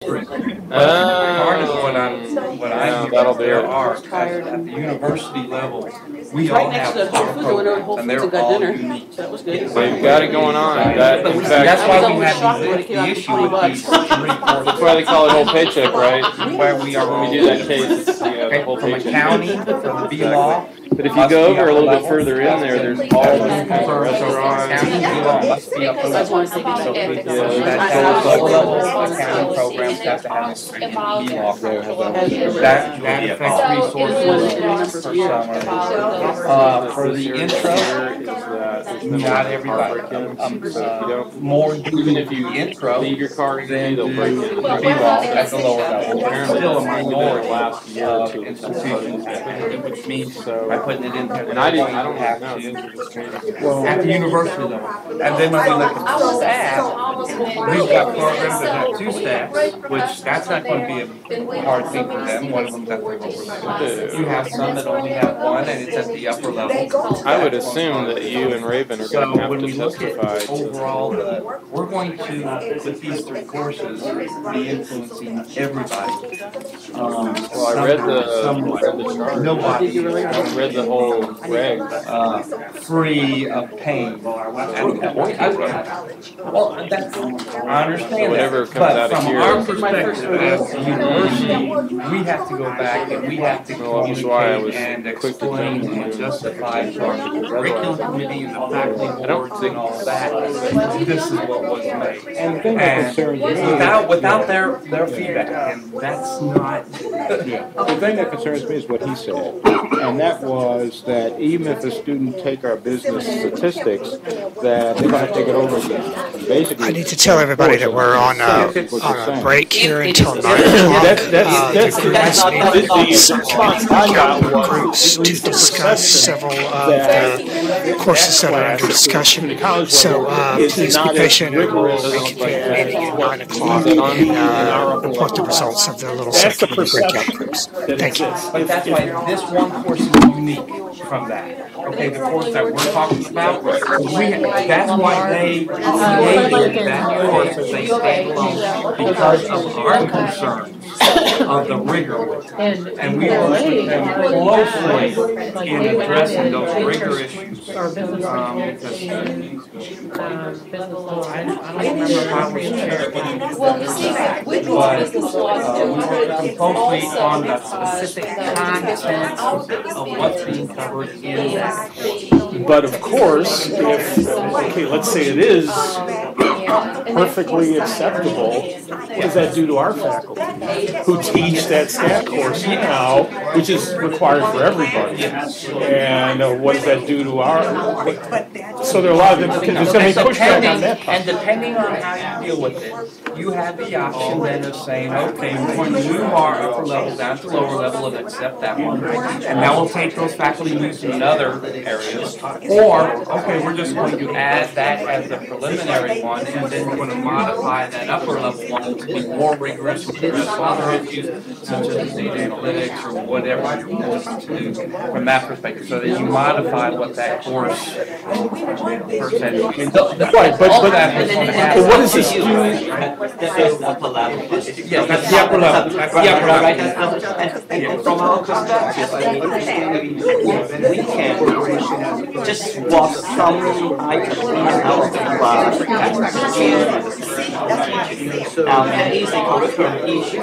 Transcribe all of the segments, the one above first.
strict. Part of what I'm that'll be there it. are at the university level, we Right all next have to Whole our Foods, I went over to Whole programs, and Foods and they're got all dinner. unique. That was good. They've got it going on. That, in fact, That's why we almost have shocked when it came out the to issue 20 with bucks. that's why they call it whole paycheck, right? where we are When all we do that case, it's the okay, whole from paycheck. accounting, from the B-law. But if you go over a little bit further in there, there's all different kinds of restaurants. Accounting B-law must be upper I just want level. to say So that. that's upper level accounting programs have to have B-law. That affects resources for some. For the intro, not everybody. More Even if you intro leave your car in, than they'll break it. the B-law at the lower level. There's still a minority last year or of two. institutions, which means by putting it in there, And I don't have know. to at the university level. And then when we look at the staff, we've got programs that have 2 staffs, which that's not going to be a hard thing for them. One of them's at the lower level. You have some that only have 1, and it's at the upper level. I would assume that you and Raven are going to have when to we look at testify. overall, we're going to, with these 3 courses, be influencing everybody. Well, I read the chart. Nobody I read the whole reg. free of pain. Well, that's, I understand Whatever that, comes but out of from here. our perspective as a university, we have to go back and we have to That's why I was communicate and quick to explain jump and to justify to our curriculum committee and the faculty boards and all that. This is what was made. And the thing that concerns me Without their feedback, and that's not. the thing that concerns me is what he said, and that was that even if a student take our business statistics, that they're going to have to take it over again. Basically, I need to tell everybody that we're on a break here until 9 o'clock. That's The groups need several groups to discuss several of the courses that are under discussion. So please be patient and we'll reconvene the meeting at 9 o'clock and report the results of the little subcommittee breakout groups. Thank you. But that's why this one course is unique from that. Okay, the course that we're talking about, that's why they created that course as a standalone because of our concerns of the rigor with it. And we work with them closely in addressing those rigor issues. Because I don't remember if I was chair, but we worked closely on the specific content of what's being covered in that course. But of course, if, okay, let's say it is perfectly acceptable, what does that do to our faculty who teach that stat course now, which is required for everybody? And what does that do to our, so there are a lot of them, there's going to be pushback on that part. And depending on how you deal with it, you have the option then of saying, okay, we're going to move our upper level down to lower level and accept that one. And now we'll take those faculty moves in other areas. Or, okay, we're just going to add that as a preliminary one, and then we're going to modify that upper level one to be more rigorous with other issues, such as data analytics or whatever you're going to do from that perspective, so that you modify what that course percentage. Right, but what does this do? That's the upper level. Yeah, that's the upper level. That's the upper level. And from our perspective, I think we can just swap some items out of the class and easy concurrent issue. I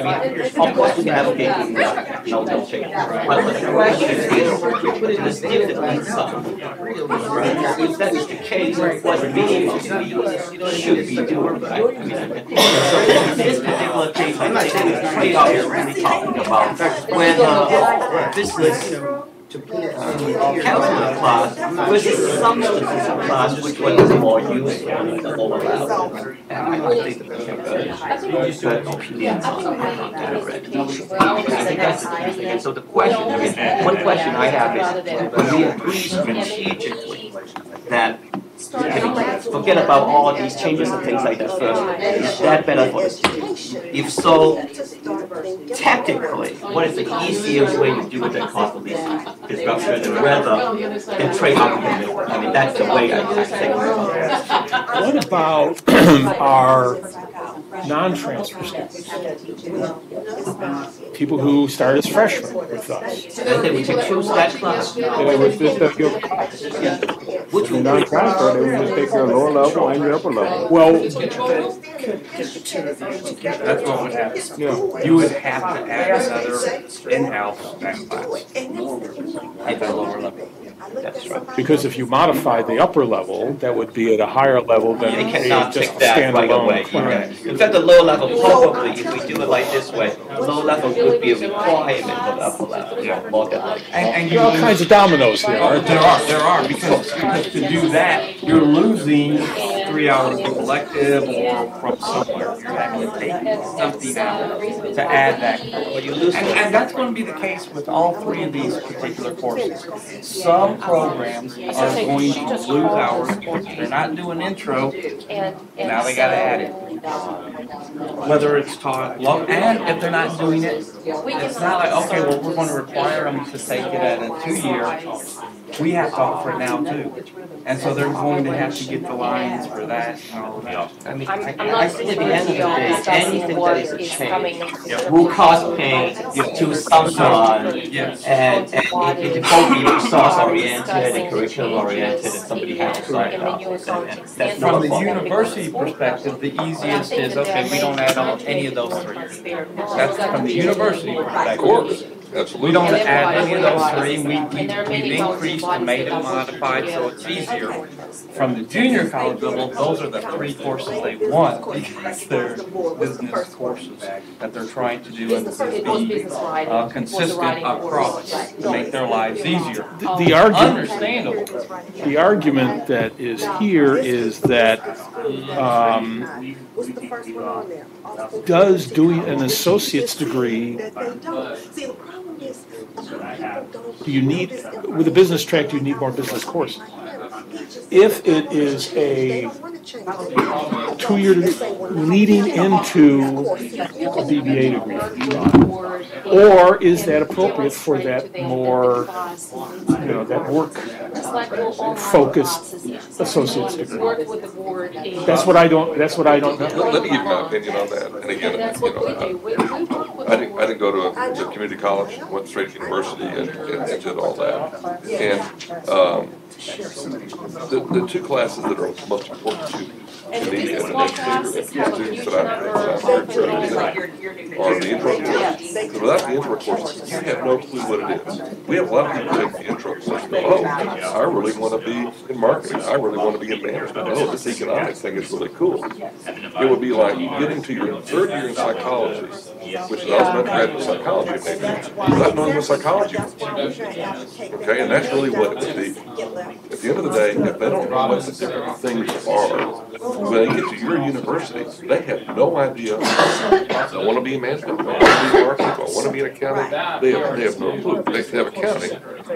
mean, of course we can advocate no change, but the question is, let's give the answer. If that is the case, what we should be doing, right? So in this particular case, I think the trade-off you're really talking about when business calculus class versus substances class, which one is more useful at the lower level. And I think that we have good opinions on that already. I think that's the key thing. And so the question, one question I have is, when we agree strategically that forget about all these changes and things like that first, is that better for the students? If so, tactically, what is the easiest way to do that cost of disruption and rather than trade off in the middle? I mean, that's the way I think. What about our non-transfer students? People who start as freshmen with us. And then we can choose that class. They would just take your class. Which If you're non-transfer, they would just take your lower level and your upper level. Well, That's what would happen. Yeah. You would have to add another in-house math class at the lower level. that's right. because if you modify the upper level, that would be at a higher level than They a cannot just take that right away. standalone class. In fact, the lower level, probably, if we do it like this way, lower level would be a requirement for the upper level. Yeah. More than like. And There are all kinds of dominoes here, Oh, aren't there there? are, because to do that, you're losing 3 hours of elective or from somewhere. You're having to take something out to add that. And that's going to be the case with all three of these particular courses. Some programs are going to lose hours. They're not doing intro, now they gotta add it. Whether it's taught, and if they're not doing it, it's not like, okay, well, we're going to require them to take it at a 2-year. We have to offer it now too. And so they're going to have to get the lines for that and all of that. I mean, I'm not at the end of the day, anything that is a coming. change will cause pain to someone. Yes. And it won't be resource oriented and curriculum oriented, and somebody has to sign up. And that's From not the fun. university perspective, the easiest is, okay, we don't add on any of those three. That's from the university perspective. Of course, We absolutely. don't add any of those three, we've increased and made it modified so it's easier. From the junior college level, those are the three courses they want, because they're business courses that they're trying to do and be consistent across to make their lives easier. The argument, Understandable. the argument that is here is that does doing an associate's degree, do you need, with a business track, do you need more business courses? If it is a 2-year leading into a BBA degree, or is that appropriate for that more, that work-focused associate's degree? That's what I don't know. Let me give you my opinion on that, and again, I didn't go to community college, went straight to university and did all that. And the two classes that are most important to me as an educator, and students that I'm very proud of, are the intro courses. Because without the intro courses, you have no clue what it is. We have a lot of people take the intro courses and go, oh, I really want to be in marketing. I really want to be in management. Oh, this economics thing is really cool. It would be like getting to your third year in psychology, which is I was an undergraduate psychology major, without knowing what psychology was. Okay, and that's really what it would be. At the end of the day, if they don't know what the different things are, when they get to your university, they have no idea. I want to be in management, I want to be in marketing, I want to be in accounting. They have no clue. They have accounting,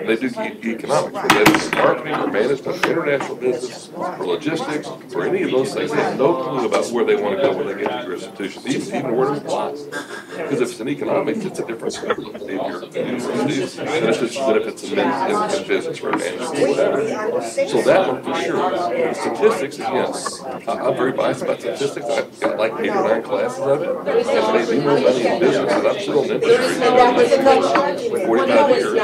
they do economics, but they do marketing or management, or international business, or logistics, or any of those things. They have no clue about where they want to go when they get to your institution, even where to apply. Because if it's in economics, it's a different scope of your university than if it's in business or management or whatever. So that one for sure. Statistics, again, I'm very biased about statistics. I've got like 8 or 9 classes of it, and it made me more money in business, and I'm still in industry for 45 years. It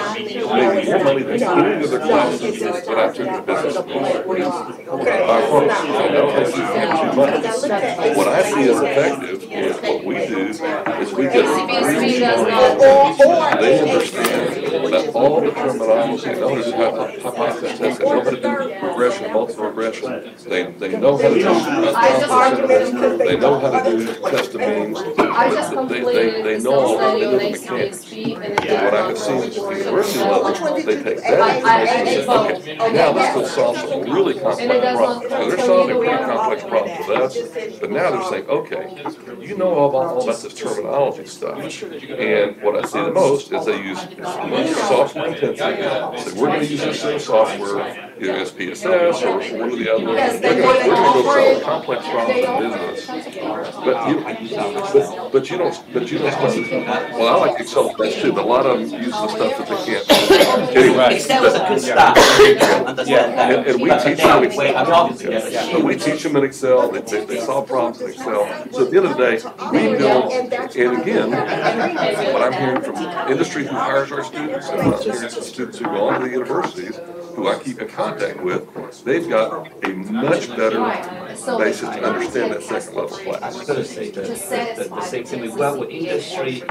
made me more money than any other classes that I took in business school. By far, I don't think you can too much. What I see as effective is what we do is we get really strong. They understand that all the terminology, they know how to do hypothesis tests, they know how to do regression, multiple regression, they know how to do complex intervals, they know how to do test of means, they know all that, they know the mechanics. And what I can see is at the university level, they take that information and say, okay, now let's go solve some really complex problems. So they're solving pretty complex problems with us, but now they're saying, okay, you know all about this terminology stuff. And what I see the most is they use software intensity. So we're going to use this same software either SPSS or one of the other. They're gonna go solve complex problems in business. But you don't, well, I like Excel best too, but a lot of them use the stuff that they can't. Anyway, Excel was a good start. Understand that. and we But teach now them we Excel. I'm obviously. But we teach them in Excel, they solve problems in Excel. So at the end of the day, we build, and again, what I'm hearing from industry who hires our students, and what I'm hearing from students who go on to the universities, who I keep in contact with, they've got a much better basis to understand that second level I class. was going to say the same thing. We work with industry,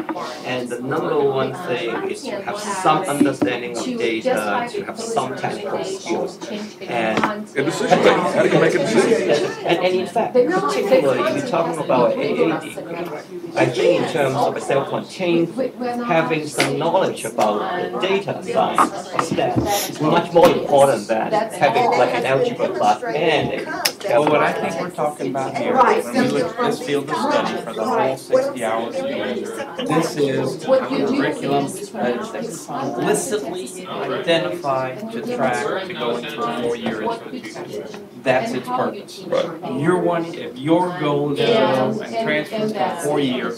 and the number one thing is to have some understanding of data, to have some technical skills, and decision making, how do you make a decision? And in fact, particularly if you're talking about AAD, I think in terms of a self-contained, having some knowledge about the data science instead is much more important than having like an algebra class and a Well, what I think we're talking about here, when we look at this field of study for the whole 60 hours a year, this is a curriculum that is explicitly identified to track to go into a 4-year institution. That's its purpose. You're one, if your goal is to go and transfer to 4 years,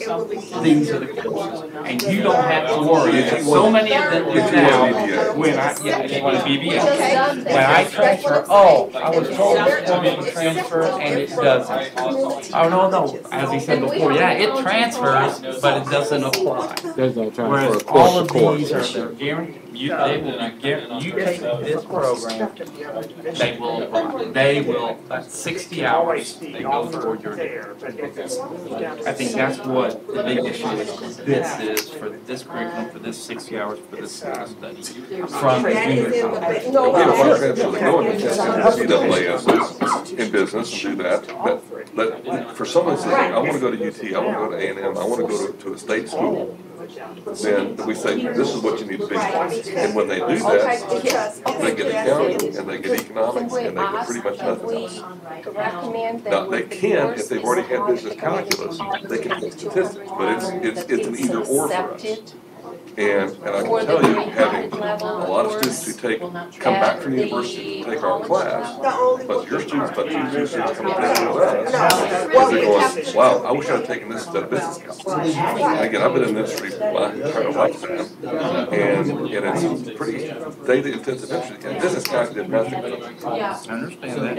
these are the courses. And you don't have to worry, because so many of them do now, when I, you want a BBA. When I transfer, oh, I was told this was going to transfer and it doesn't. Oh, no, as he said before, yeah, it transfers, but it doesn't apply. There's no transfer Whereas of course all of to course. these are guaranteed, they will be guaranteed, you take this program, they will apply. They will, 60 hours, they go toward your degree. I think that's what the big issue is. This is for this curriculum, for this 60 hours, for this study from the junior college. We have a lot of transfers that go into NCAAs in business and do that, but for someone saying, I want to go to UT, I want to go to A&M, I want to go to a state school, then we say, this is what you need to be. And when they do that, they get accounting, and they get economics, and they get pretty much nothing else. Now, they can, if they've already had business calculus, they can take statistics, but it's an either or for us. And I can tell you, having a lot of students who come back from university to take our class, but your students, but two students come and take with us, because they're going, wow, I wish I'd taken this instead of business calculus. And again, I've been in the industry my entire lifetime, and it's pretty data intensive industry. And business calculus did nothing for them. I understand that.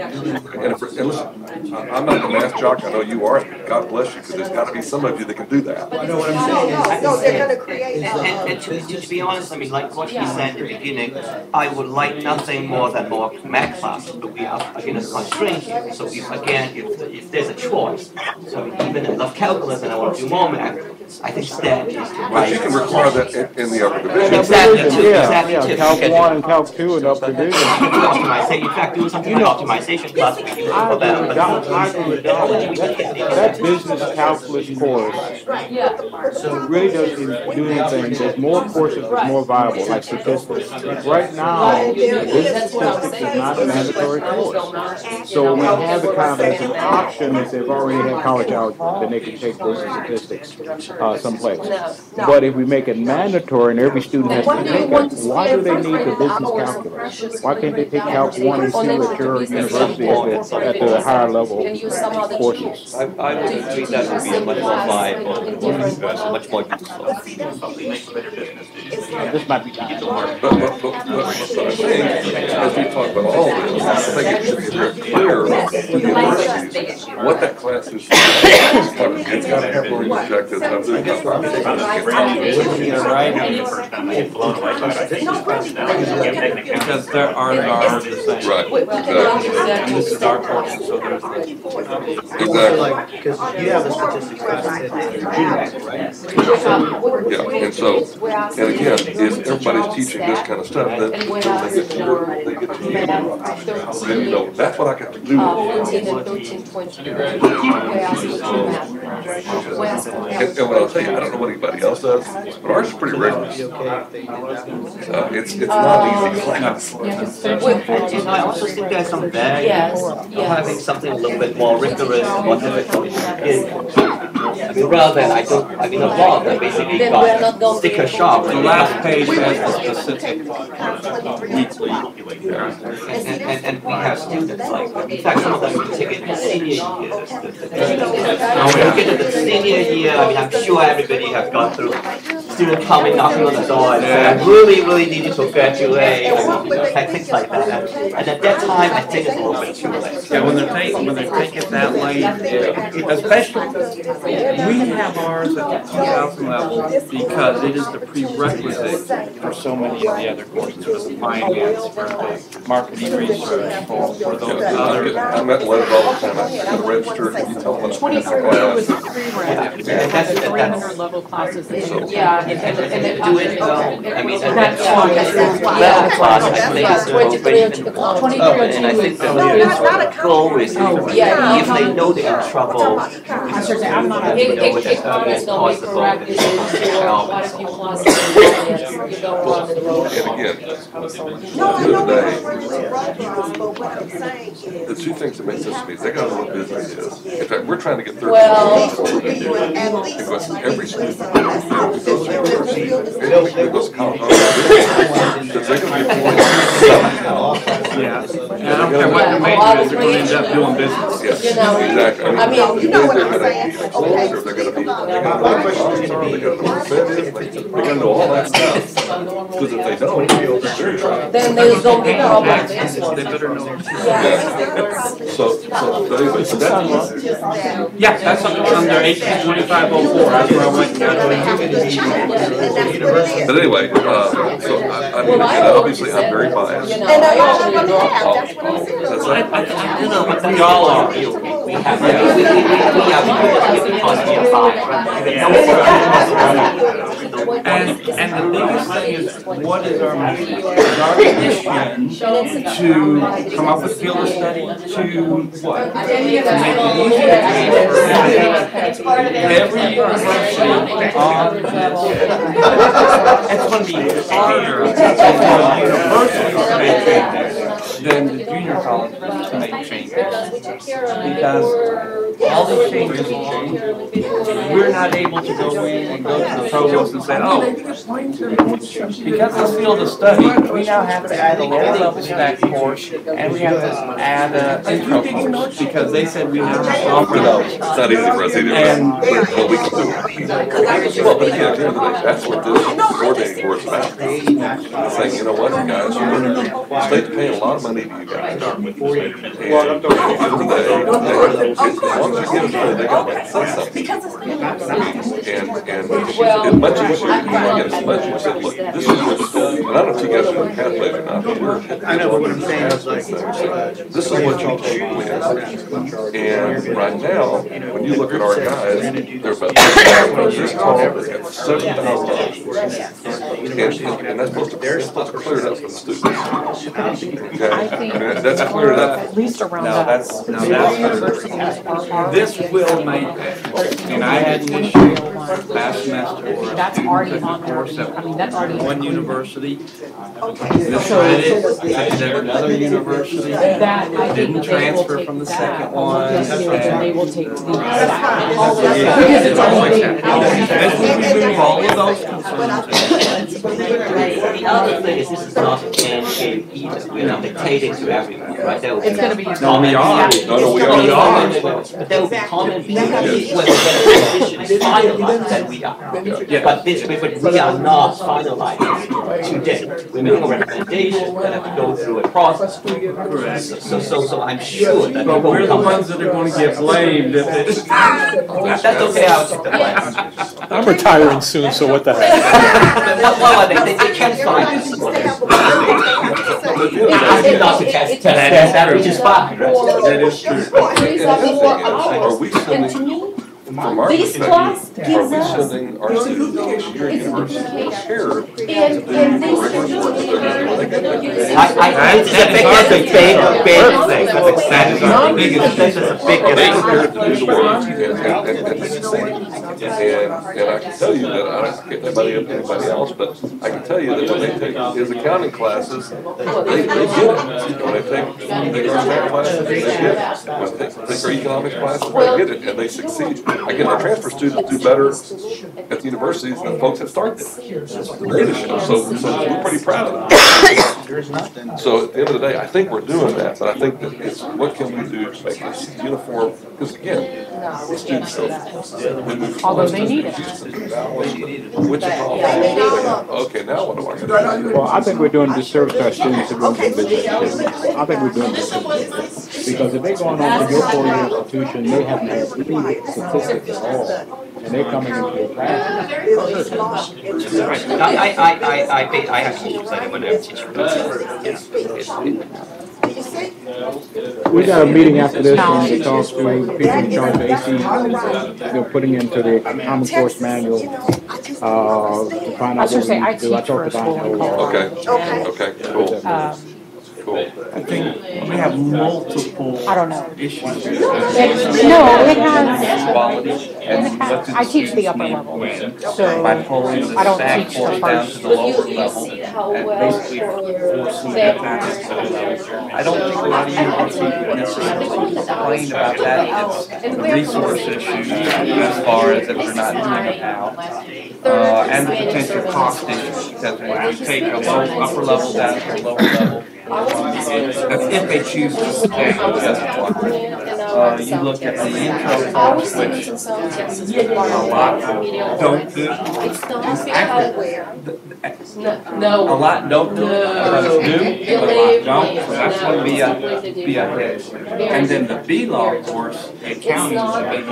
And listen, I'm not the math jock, I know you are, God bless you, because there's got to be some of you that can do that. You know what I'm saying? No, they're going to create that. And to be honest, I mean, like what he said at the beginning, I would like nothing more than more math classes, but we are again a constraint here. So if there's a choice, so even if I love calculus and I want to do more math, I think STEM is the right. But you can require that in the upper division. Exactly. Calc 1 and Calc 2 and upper division. Optimization, in fact, doing something like optimization class would be useful for them. That business calculus course really doesn't do anything. There's more courses that's more viable, like statistics. Right now, business statistics is not a mandatory course. So when we have it kind of as an option, if they've already had college algebra, then they can take business statistics someplace. But if we make it mandatory and every student has to take it, why do they need the business calculus? Why can't they take Calc 1 and 2 at your university at the higher level courses? I would agree that would be a much more viable, much more useful. This might be But what I'm saying, as we talk about all this, I think it should be very clear to the universities what that class is. It's got to have learning objectives. Because there are the same. Right. And this is our portion, so there's. Exactly. Because you have the statistics class at Yeah, and so, and again, if everybody's teaching this kind of stuff, then they get to then, you know, that's what I got to do. And what I'll tell you, I don't know what anybody else does, but ours is pretty rigorous. It's not an easy class. And I also think there's some value of having something a little bit more rigorous and more difficult to begin with. rather than I mean, a lot of them basically got sticker shock. The last page has the specific weekly. And we have students like, in fact, some of them we take it in senior year. When you get to the senior year, I mean, I'm sure everybody has gone through student coming knocking on the door and saying, I really, really need you to graduate, and things like that. And at that time, I think it's a little bit too late. Yeah, when they take it that late, especially, we have ours at the 2000 level because it is the prerequisite for so many of the other courses, for the finance, for the marketing research, for those other. I met letters all the time. I registered, you tell them when I'm in class. That's 300 level classes. Yeah, and do it well. I mean, that's level class, I think, is already been won. And I think the goal is if they know they're in trouble, you know, with as early as possible, help. And again, the other day, the two things that make sense to me is they gotta know what business is. In fact, we're trying to get 30 because every student who goes to university, who goes to college, because they're gonna be employed. Yeah, and I don't care what the major is, they're gonna end up doing business. Yes, exactly. I mean, you know what I'm saying. They're gonna know what bonds are, they're gonna know what Fed is, they're gonna know all that stuff. Because if they don't, they're in trouble. Then there's no big problem. They better know. Yeah. So anyway, so that's, Yeah, that's under HB 2504, that's where I went down to. but anyway, so I mean, again, obviously I'm very biased. And they're all gonna have, that's what I'm saying. That's I know, but we all are. We have to And the biggest thing is, what is our mission? Is our mission to come up with field of study to what? To make it easier to transfer every university on this. It's going to be harder for the university to make changes than the junior college to make changes. Because all these changes, we're not able to go in and go to the provost and say, oh, because of the field of study, we now have to add a lower level stack course, and we have to add an intro course, because they said we have to offer those. It's not easy for us either, but we can do it. Well, but again, at the end of the day, that's what this coordinating course is about. Saying, you know what, you guys, the state's paying a lot of money to you guys. And at the end of the day, as long as you give them credit, they gotta say something. And as much as you get as much as you say, look, this is what school, and I don't know if you guys are in pathways or not, but I know what I'm saying is like, this is what you do. And right now, when you look at our guys, they're about this tall, they got 7,000 and that's supposed to clear it up for the students. Okay, and that's cleared up. At least around Now that. this will make it. And I had an issue last semester where That's already on there. course I mean, that's already. one university misread it, at another university, That, I think didn't that they will transfer take from the that, second one. and they will take the. It's all like that. This will remove all of those concerns. The other thing is, this is not a can game either. We're not dictating to everyone, right? There will be It's gonna be. No, we are. No, we But there will be common people when the decision is finalized that we are. But we are not finalized today. We make a recommendation that have to go through a process. Correct. So I'm sure that. But we're the ones that are going to get blamed if it's. That's okay, I'll take the blame. I'm retiring soon, so what the heck? Well, they can find this. Not to test that, which is fine, right? That is true. Are we sending, from our This class perspective, are gives we us sending our students to your university prepared to do and this the rigorous work that they're going to do? That's a big thing. That is our biggest. That's a big Are they thing. prepared to do the work and succeed? And I can tell you that, I don't get anybody else, but I can tell you that when they take his accounting classes, they get it. When they take their math classes, they get it. When they take their economics classes, they get it, and they succeed. again, the transfer students do better at the universities than folks that start there. That's the data shows. So we're pretty proud of that. So at the end of the day, I think we're doing that, but I think that it's what can we do to make this uniform? Because again, the students don't. Although they need it. Okay, now what do I do? Well, I think we're doing disservice to our students if we're doing this. I think we're doing this because if they're going on to your four-year institution, they haven't had any statistics at all, and they're coming into your class. I have teachers that when I'm teaching. We got a meeting after this one to talk to people in charge of AC. They're putting into the Common Course manual to find out what we need to do. I talked about it. Okay, cool. I think we have multiple I don't know. issues. No, it has. Quality and what I teach the upper level, so by pulling the I don't stack teach the force down to first. the lower level and basically forcing the faculty to the level. I don't think a lot of universities would necessarily complain about that. It's a resource issue as far as if they're not doing it now. And the potential cost issue, because when you take a upper level down to a lower level, that's if they choose to stay just one. You look at the intro course, which a lot don't do. No. A lot don't do, others do, but a lot don't. So that's going to be a hit. And then the B-Law course, accounting is a big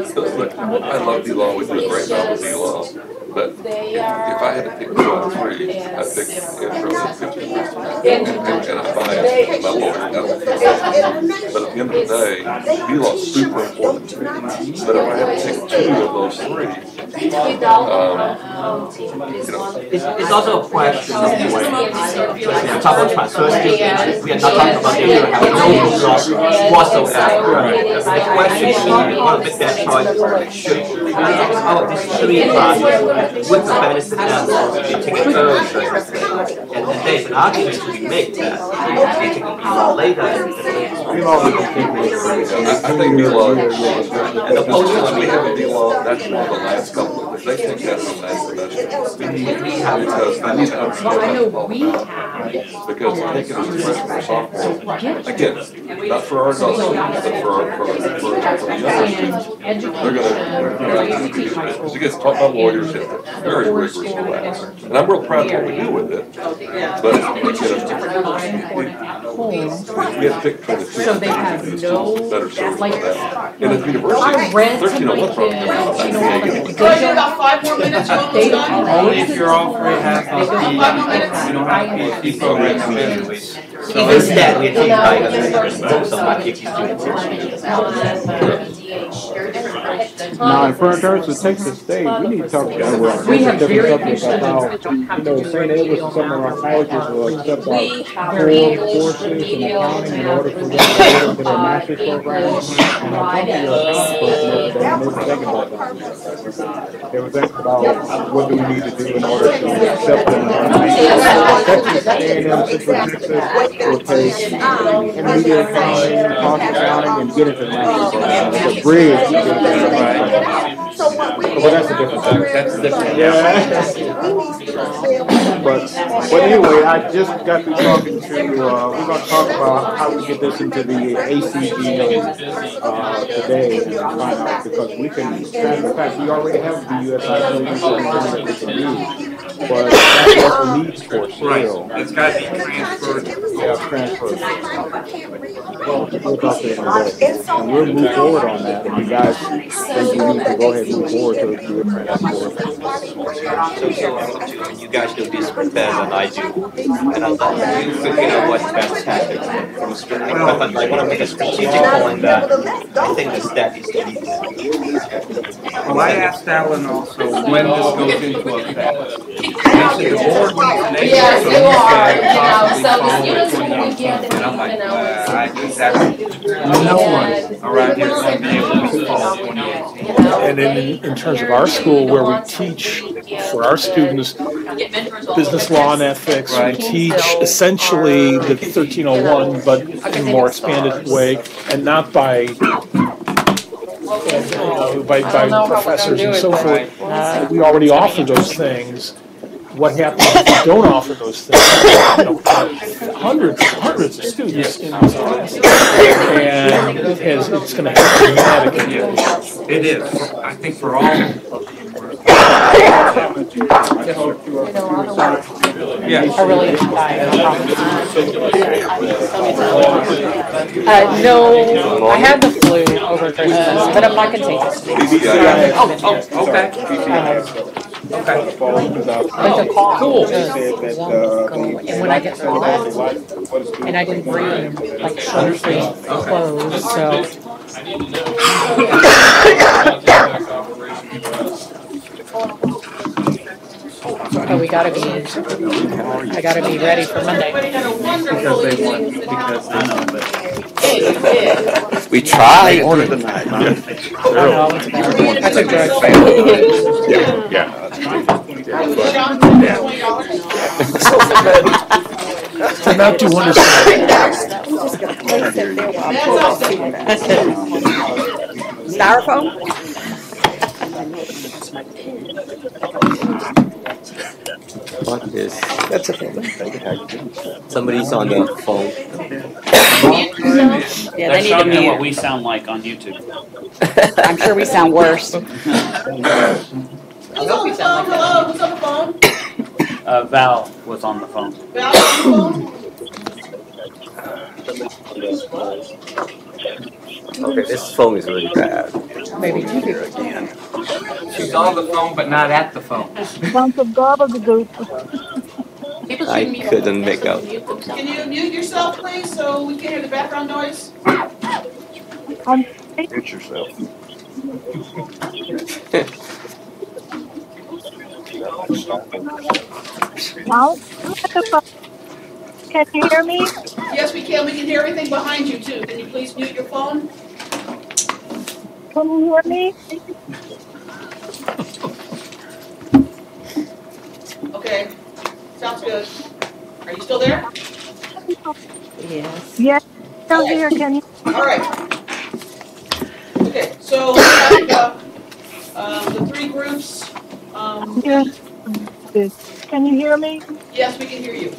issue. Look, I love D-Law. We do a great job with D-Law. But if I had to pick 2 out of 3, I'd pick intro and 50. And I'm biased. My lawyer, I don't care. But at the end of the day, B-Law is super important to me. But if I had to pick 2 of those 3, It's also a question of the way. We're talking about transfer students. We are not talking about they have no results whatsoever. The question is, we want to make that choice. Should these 3 classes with the benefit that they take it early? And then there's an argument to be made that they take it later. I think D-Law, and the post we have in D-Law, that's one of the last couple of, they think that's the last semester. Because I need to understand We have. because taking as a freshman or sophomore, again, not for our adult students, but for the younger students, they're gonna, because it gets taught by lawyers, it's very rigorous class. And I'm real proud of what we do with it, but we have to pick between the 2 So they have no, better served like, for that. And at the university, I read to 1301 my program. kids, about 5 more minutes. They don't Only if you're offering half of the, you don't have PhD programs available. Even that, we're taking most of my PhD students. Now, in terms of Texas State, we need to talk about We have different very subjects about how, you know, St. Edwards and some of our colleges will accept our core courses in accounting in order for them to go into their master's program. And I'm talking to a accounting person every day, and they were thinking about that. They were thinking about what do we need to do in order to accept them. Texas A&M Central Texas will take intermediate accounting, cost accounting, and get into the master's program. It's a bridge. But that's a different thing. That's different. But anyway, I just got through talking to, we're going to talk about how we get this into the ACGA today and find out, because we can, in fact, we already have the USI that we can use. But that's what we need for still. Right, it's got to be transferred. Yeah, transferred. We'll talk to them today. And we'll move forward on that. And you guys think we need to go ahead and move forward to do a transfer. You guys do this better than I do, and I'm like, you know what's fantastic. I want to make a strategic point that I think the step is to lead. Well, I asked Alan also when this goes into effect. They said the board needs Yes, an you are, answer, you know, so the possibly students will be following 2020. And I'm like, given, I think that's, no one around here is going to be able to follow 2018. And in terms of our school, where we teach for our students business law and ethics, we teach essentially the 1301, but in a more expanded way, and not by by professors and so forth. We already offer those things. What happens if we don't offer those things? Hundreds of students in these classes, and it's going to have a dramatic impact. It is. I think for all. Yeah. I really no, I had the flu over Christmas, but I'm not contagious. Okay. Okay. Like a cough. Cool. And when I get sick, and I didn't breathe, like short clothes, so. So we gotta be, I gotta be ready for Monday. We try. That's a drug. I'm not too Styrofoam? What is? That's okay. Somebody's on the phone. Yeah, They're they need to showing me what mute. we sound like on YouTube. I'm sure we sound worse. Who's on the phone? Hello, who's on the phone? Val was on the phone. Val, on the phone? Okay, this phone is really bad. Maybe two people. She's on the phone, but not at the phone. I couldn't make out. Can you mute yourself, please, so we can hear the background noise? Mute yourself. Can you hear me? Yes, we can. We can hear everything behind you, too. Can you please mute your phone? Can you hear me? Okay, sounds good. Are you still there? Yes. Yes, still here. Can you? All right. Okay, so we have the three groups. Yes. Can you hear me? Yes, we can hear you.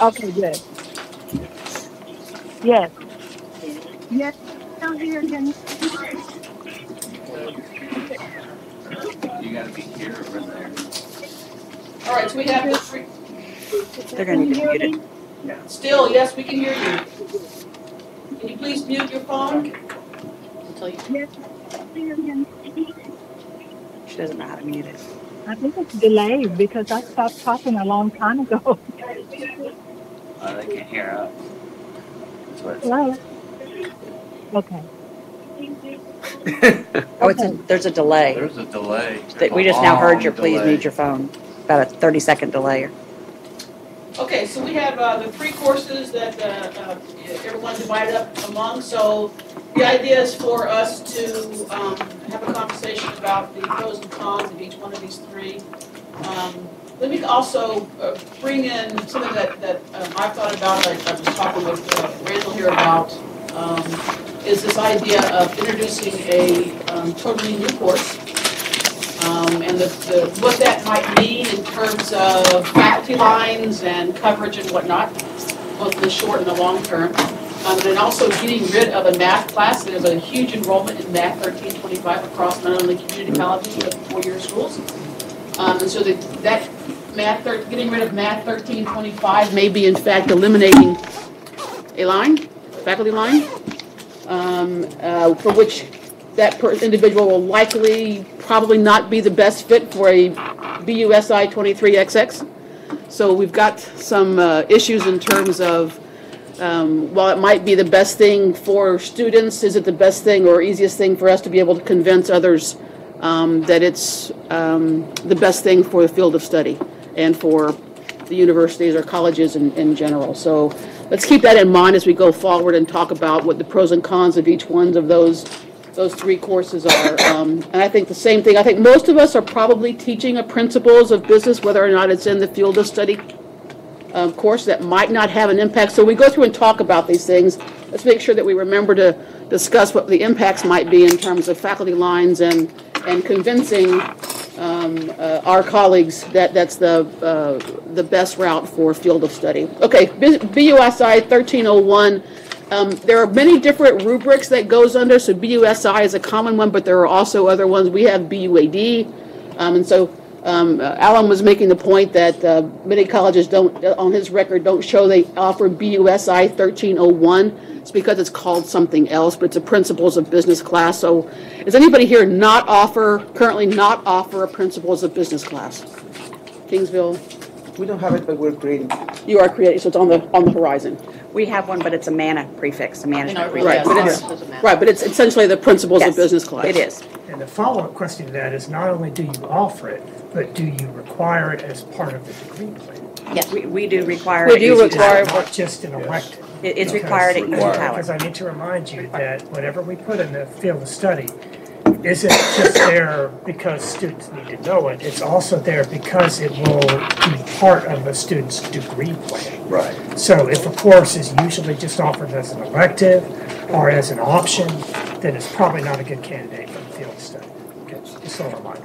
Okay, good. Yes. Yes, still here. Can you? You gotta be here or there. All right, so we have the three. They're gonna need to mute it. Still, yes, we can hear you. Can you please mute your phone? Until you, Yes. she doesn't know how to mute it. I think it's delayed because I stopped talking a long time ago. They can't hear us. Hello. Okay. Oh, there's a delay. There's a delay. We just now heard your Long please delay. mute your phone. About a 30-second delay. Okay, so we have the three courses that everyone divided up among. So the idea is for us to have a conversation about the pros and cons of each one of these three. Let me also bring in something that I've thought about. I was talking with Randall here about is this idea of introducing a totally new course. And what that might mean in terms of faculty lines and coverage and whatnot, both in the short and the long term. And then also getting rid of a math class. There's a huge enrollment in Math 1325 across not only community colleges but four-year schools. And so that getting rid of Math 1325 may be in fact eliminating a line, faculty line, for which that individual will likely probably not be the best fit for a BUSI 23XX. So we've got some issues in terms of while it might be the best thing for students, is it the best thing or easiest thing for us to be able to convince others that it's the best thing for the field of study and for the universities or colleges in general. So let's keep that in mind as we go forward and talk about what the pros and cons of each one of those three courses are. And I think the same thing. I think most of us are probably teaching a principles of business, whether or not it's in the field of study course that might not have an impact. So we go through and talk about these things. Let's make sure that we remember to discuss what the impacts might be in terms of faculty lines and convincing our colleagues that that's the best route for field of study. Okay, BUSI 1301. There are many different rubrics that goes under, so BUSI is a common one, but there are also other ones. We have BUAD, and so Alan was making the point that many colleges don't, on his record, don't show they offer BUSI 1301. It's because it's called something else, but it's a Principles of Business class. So does anybody here currently not offer a Principles of Business class? Kingsville? We don't have it, but we're creating. You are creating, so it's on the horizon. We have one, but it's a MANA prefix, a management Right, prefix. but it's essentially the Principles of Business class. It is. And the follow-up question to that is not only do you offer it, but do you require it as part of the degree plan? Yes, we do require We it. do require It's not just an elective. It's required at UT Tyler. Because I need to remind you that whatever we put in the field of study isn't just there because students need to know it. It's also there because it will be part of a student's degree plan. Right. So if a course is usually just offered as an elective or as an option, then it's probably not a good candidate for the field of study. Okay, just a reminder.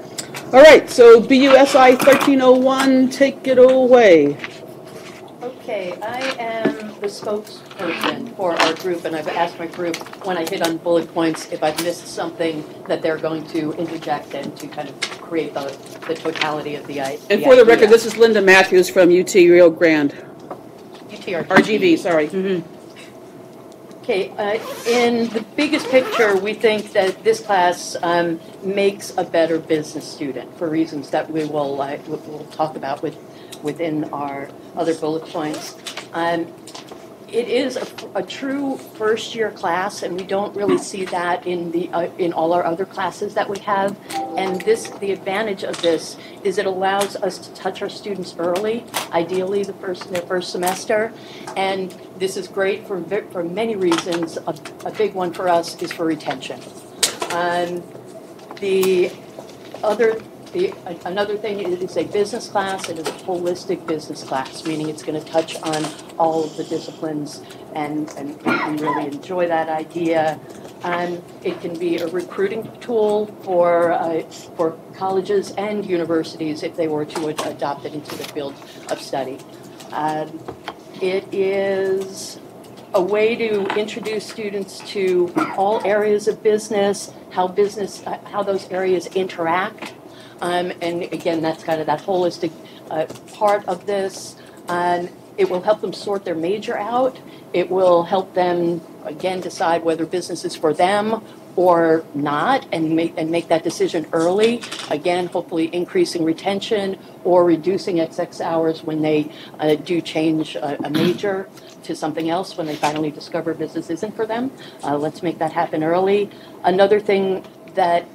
All right, so BUSI 1301, take it away. Okay, I am the spokesperson for our group, and I've asked my group when I hit on bullet points if I've missed something that they're going to interject and to kind of create the totality of the idea. And for the record, this is Linda Matthews from UT Rio Grande. RGV, sorry. Mm-hmm. Okay, in the biggest picture, we think that this class makes a better business student for reasons that we'll talk about within our other bullet points. It is a true first-year class, and we don't really see that in all our other classes that we have. And the advantage of this is it allows us to touch our students early, ideally their first semester. And this is great for many reasons. A big one for us is for retention. Another thing is it's a business class. It is a holistic business class, meaning it's going to touch on all of the disciplines, and we really enjoy that idea. It can be a recruiting tool for colleges and universities if they were to adopt it into the field of study. It is a way to introduce students to all areas of business, how those areas interact. And again, that's kind of that holistic part of this. It will help them sort their major out. It will help them, again, decide whether business is for them or not, and make that decision early. Again, hopefully increasing retention or reducing XX hours when they do change a major to something else when they finally discover business isn't for them. Let's make that happen early. Another thing that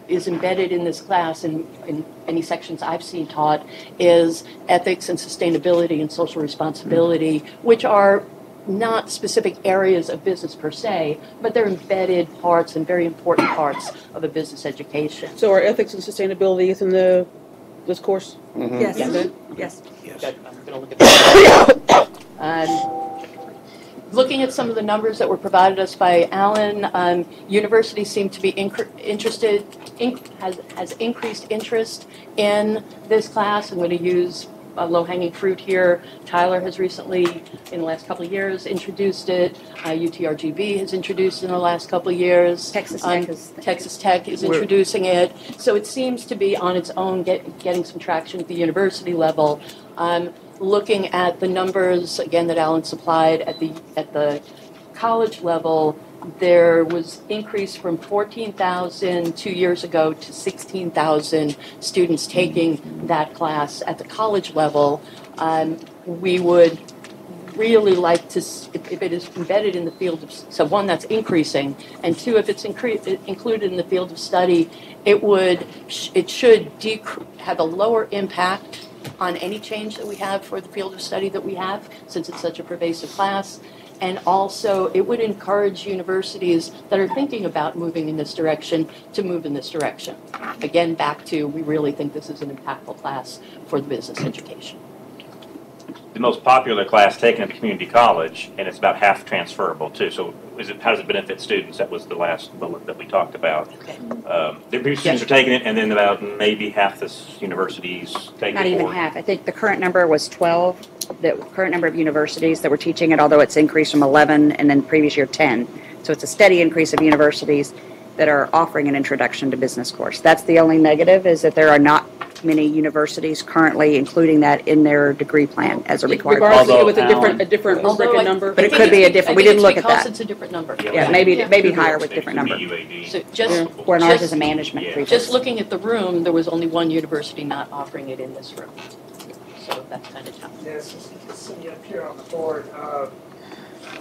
is embedded in this class, in any sections I've seen taught, is ethics and sustainability and social responsibility, which are not specific areas of business per se, but they're embedded parts and very important parts of a business education. So are ethics and sustainability within this course? Mm-hmm. Yes. Yes. Good. I'm going to look at that. Looking at some of the numbers that were provided us by Alan, universities seem to be has increased interest in this class. I'm going to use low-hanging fruit here. Tyler has recently, in the last couple of years, introduced it. UTRGV has introduced it in the last couple of years. Texas Tech is introducing it. So it seems to be on its own getting some traction at the university level. Looking at the numbers, again, that Alan supplied at the college level, there was increase from 14,000 2 years ago to 16,000 students taking that class at the college level. We would really like to, if it is embedded in the field of, so one, that's increasing, and two, if it's included in the field of study, it should have a lower impact on any change that we have for the field of study that we have, since it's such a pervasive class. And also, it would encourage universities that are thinking about moving in this direction to move in this direction. Again, back to, we really think this is an impactful class for the business education. the most popular class taken at the community college, and it's about half transferable too. So how does it benefit students? That was the last bullet that we talked about. The students are taking it, and then about maybe half the universities take it. Not even half. I think the current number was 12, the current number of universities that were teaching it, although it's increased from 11 and then previous year 10. So it's a steady increase of universities that are offering an introduction to business course. That's the only negative, is that there are not many universities currently including that in their degree plan as a requirement. Regardless with a different rubric and number. But it could be a different, we didn't look at that. Because it's a different number. Yeah, maybe higher with different number. So just, Where ours is a management prefix. just looking at the room, there was only one university not offering it in this room. So that's kind of tough. Yes, sitting up here on the board,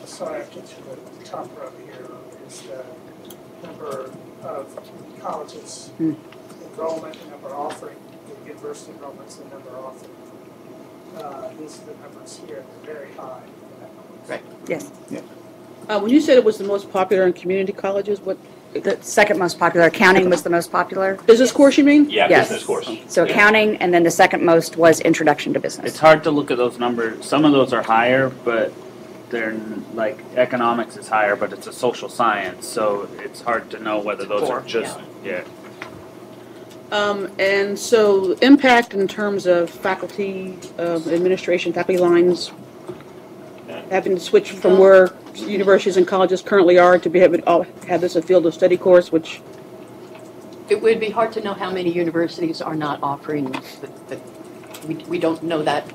sorry, I get to the top row here, is the number of community colleges, enrollment, the number offering, the university enrollments, the number offering. These are the numbers here, they're very high. Right. Yes. Yeah. When you said it was the most popular in community colleges, what? The second most popular, accounting was the most popular. Business course, you mean? Yeah, Yes. business course. So accounting, and then the second most was introduction to business. It's hard to look at those numbers. Some of those are higher, but they're like economics is higher, but it's a social science, so it's hard to know whether those are just And so impact in terms of faculty, administration, faculty lines, having to switch from where universities and colleges currently are to be have this a field of study course, which It would be hard to know how many universities are not offering, we don't know that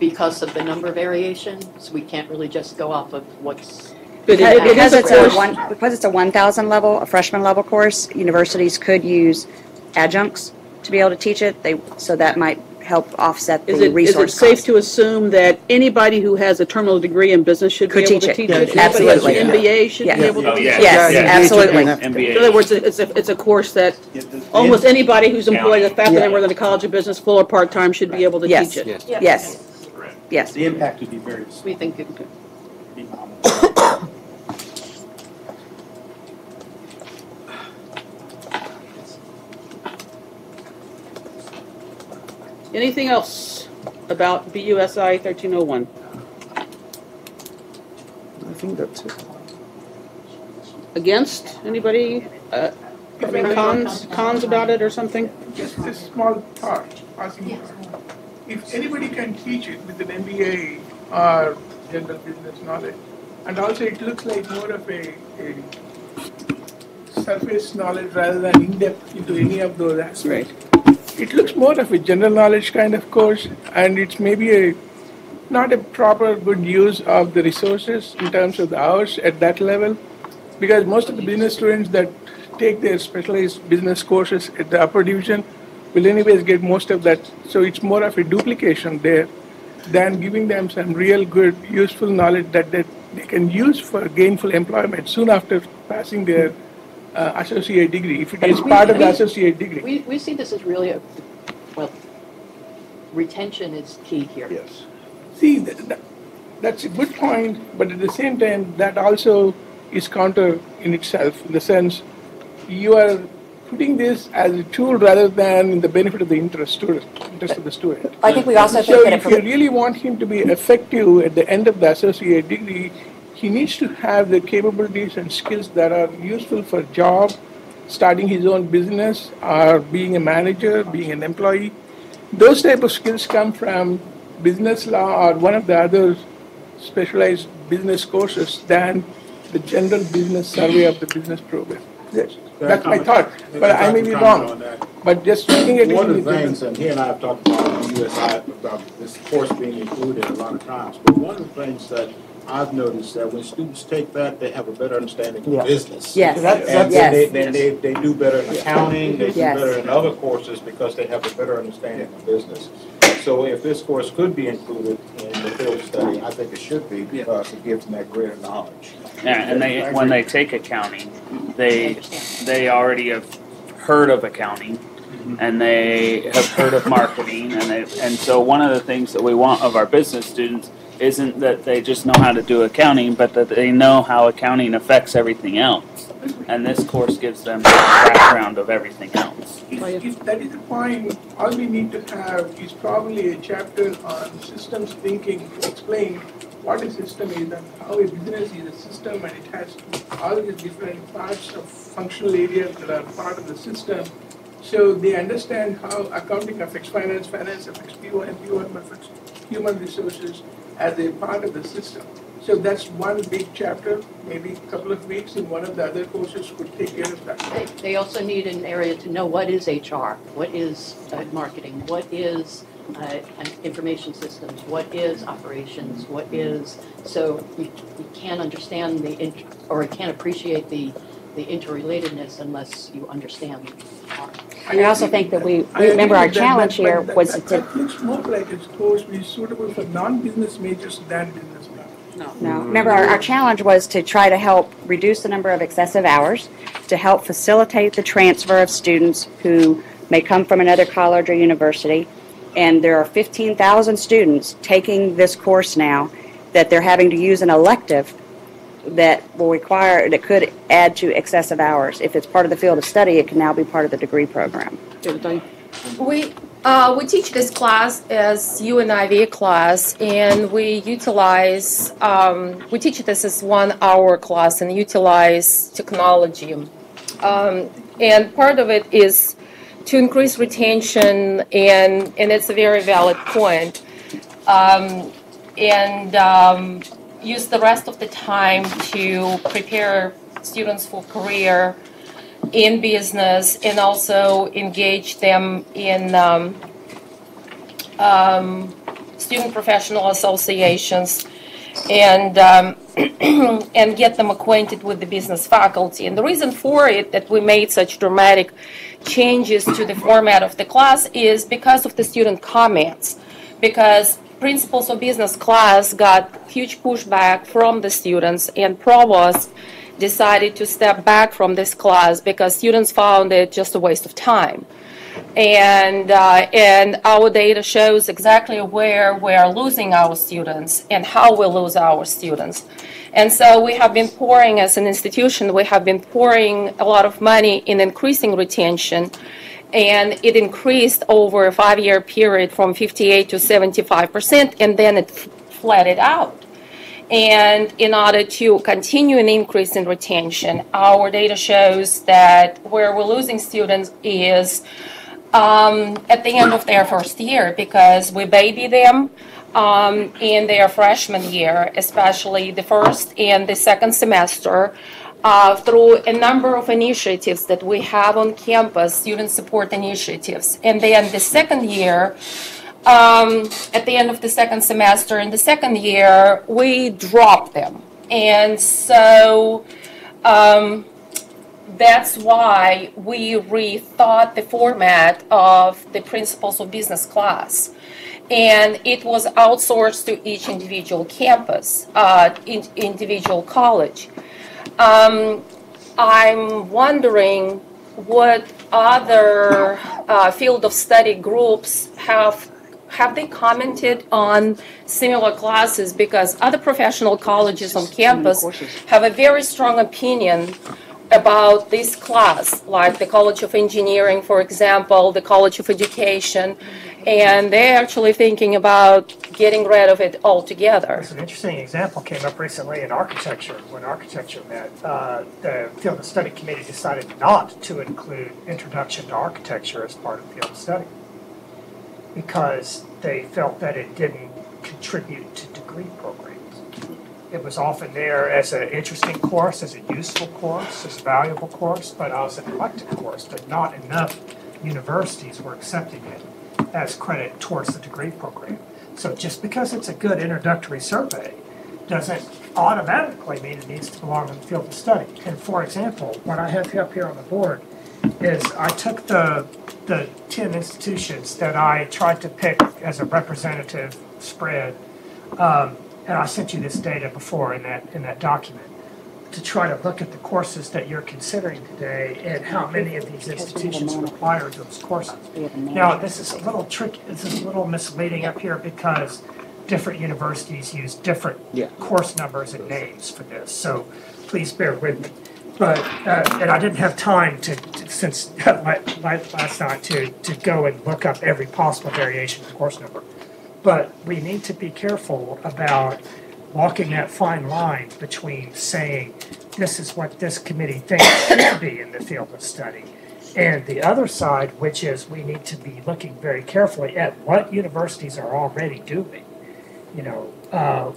because of the number variations. We can't really just go off of what's. Because it's a 1,000 level, a freshman level course, universities could use adjuncts to be able to teach it. So that might help offset the resource Is it safe to assume that anybody who has a terminal degree in business should be able to teach it? Absolutely. Anybody who has an MBA should be able to teach it? Yes, absolutely. In other words, it's a course that almost anybody who's employed as a faculty member in the College of Business, full or part-time, should be able to teach it. Yes. Yes. The impact would be very small. We think it could. Anything else about BUSI 1301? I think that's it. Against? Anybody? Cons about it or something? Just a small thought, asking, if anybody can teach it with an MBA or general business knowledge, and also it looks like more of a surface knowledge rather than in-depth into any of those aspects. It looks more of a general knowledge kind of course, and it's maybe not a proper good use of the resources in terms of the hours at that level, because most of the business students that take their specialized business courses at the upper division will anyways get most of that. So it's more of a duplication there than giving them some real good, useful knowledge that they can use for gainful employment soon after passing their associate degree, if it is part of the associate degree. We see this as really retention is key here. Yes. See, that's a good point, but at the same time, that also is counter in itself, in the sense you are putting this as a tool rather than in the benefit of the interest of the student. I think we also think so that if you really want him to be effective at the end of the associate degree, he needs to have the capabilities and skills that are useful for job, starting his own business, or being a manager, being an employee. Those type of skills come from business law or one of the other specialized business courses than the general business survey of the business program. Yes, that's my thought, but I may be wrong. But just looking at one of the things, and he and I have talked about in the USI about this course being included a lot of times, but one of the things that I've noticed that when students take that, they have a better understanding of business. Yes. And they do better in accounting, they do better in other courses because they have a better understanding of business. So if this course could be included in the field study, I think it should be because it gives them that greater knowledge. Yeah, and when they take accounting, they already have heard of accounting, and they have heard of marketing, and so one of the things that we want of our business students isn't that they just know how to do accounting, but that they know how accounting affects everything else. And this course gives them the background of everything else. if that is the point, all we need to have is probably a chapter on systems thinking to explain what a system is and how a business is a system, and it has all these different parts of functional areas that are part of the system. So they understand how accounting affects finance, finance affects P1, and P1 affects human resources as a part of the system. So that's one big chapter, maybe a couple of weeks in one of the other courses could take care of that. They also need an area to know what is HR, what is marketing, what is information systems, what is operations, what is, so you can't understand or you can't appreciate the interrelatedness unless you understand the part. And I also think that we remember our challenge here was to. That looks more like a course which is suitable for non-business majors than business. No. Remember, our challenge was to try to help reduce the number of excessive hours, to help facilitate the transfer of students who may come from another college or university. And there are 15,000 students taking this course now that they're having to use an elective that that could add to excessive hours. If it's part of the field of study, it can now be part of the degree program. We teach this class as UNIV class, and we utilize, we teach this as 1 hour class and utilize technology. And part of it is to increase retention, and it's a very valid point. Use the rest of the time to prepare students for career in business and also engage them in student professional associations and and get them acquainted with the business faculty. And the reason for it that we made such dramatic changes to the format of the class is because of the student comments, because Principles of Business class got huge pushback from the students, and provost decided to step back from this class because students found it just a waste of time. And our data shows exactly where we are losing our students and how we lose our students. And so we have been pouring, as an institution, we have been pouring a lot of money in increasing retention, and it increased over a 5-year period from 58 to 75%, and then it flattened out. And in order to continue an increase in retention, our data shows that where we're losing students is at the end of their first year, because we baby them in their freshman year, especially the first and the second semester, through a number of initiatives that we have on campus, student support initiatives. And then the second year, at the end of the second semester, in the second year, we drop them. And so that's why we rethought the format of the Principles of Business class. And it was outsourced to each individual campus, individual college. I'm wondering what other field of study groups have they commented on similar classes, because other professional colleges on campus have a very strong opinion about this class, like the College of Engineering, for example, the College of Education, and they're actually thinking about getting rid of it altogether. There's an interesting example came up recently in architecture. When architecture met, the Field of Study Committee decided not to include Introduction to Architecture as part of Field of Study because they felt that it didn't contribute to degree programs. It was often there as an interesting course, as a useful course, as a valuable course, but as an elective course, but not enough universities were accepting it as credit towards the degree program. So just because it's a good introductory survey doesn't automatically mean it needs to belong in the field of study. And for example, what I have up here on the board is I took the 10 institutions that I tried to pick as a representative spread, and I sent you this data before in that document, to try to look at the courses that you're considering today and how many of these institutions require those courses. Now, this is a little tricky, this is a little misleading up here because different universities use different course numbers and names for this, so please bear with me. But, and I didn't have time since last night to go and look up every possible variation of the course number. But we need to be careful about walking that fine line between saying, this is what this committee thinks should be in the field of study, and the other side, which is we need to be looking very carefully at what universities are already doing. You know,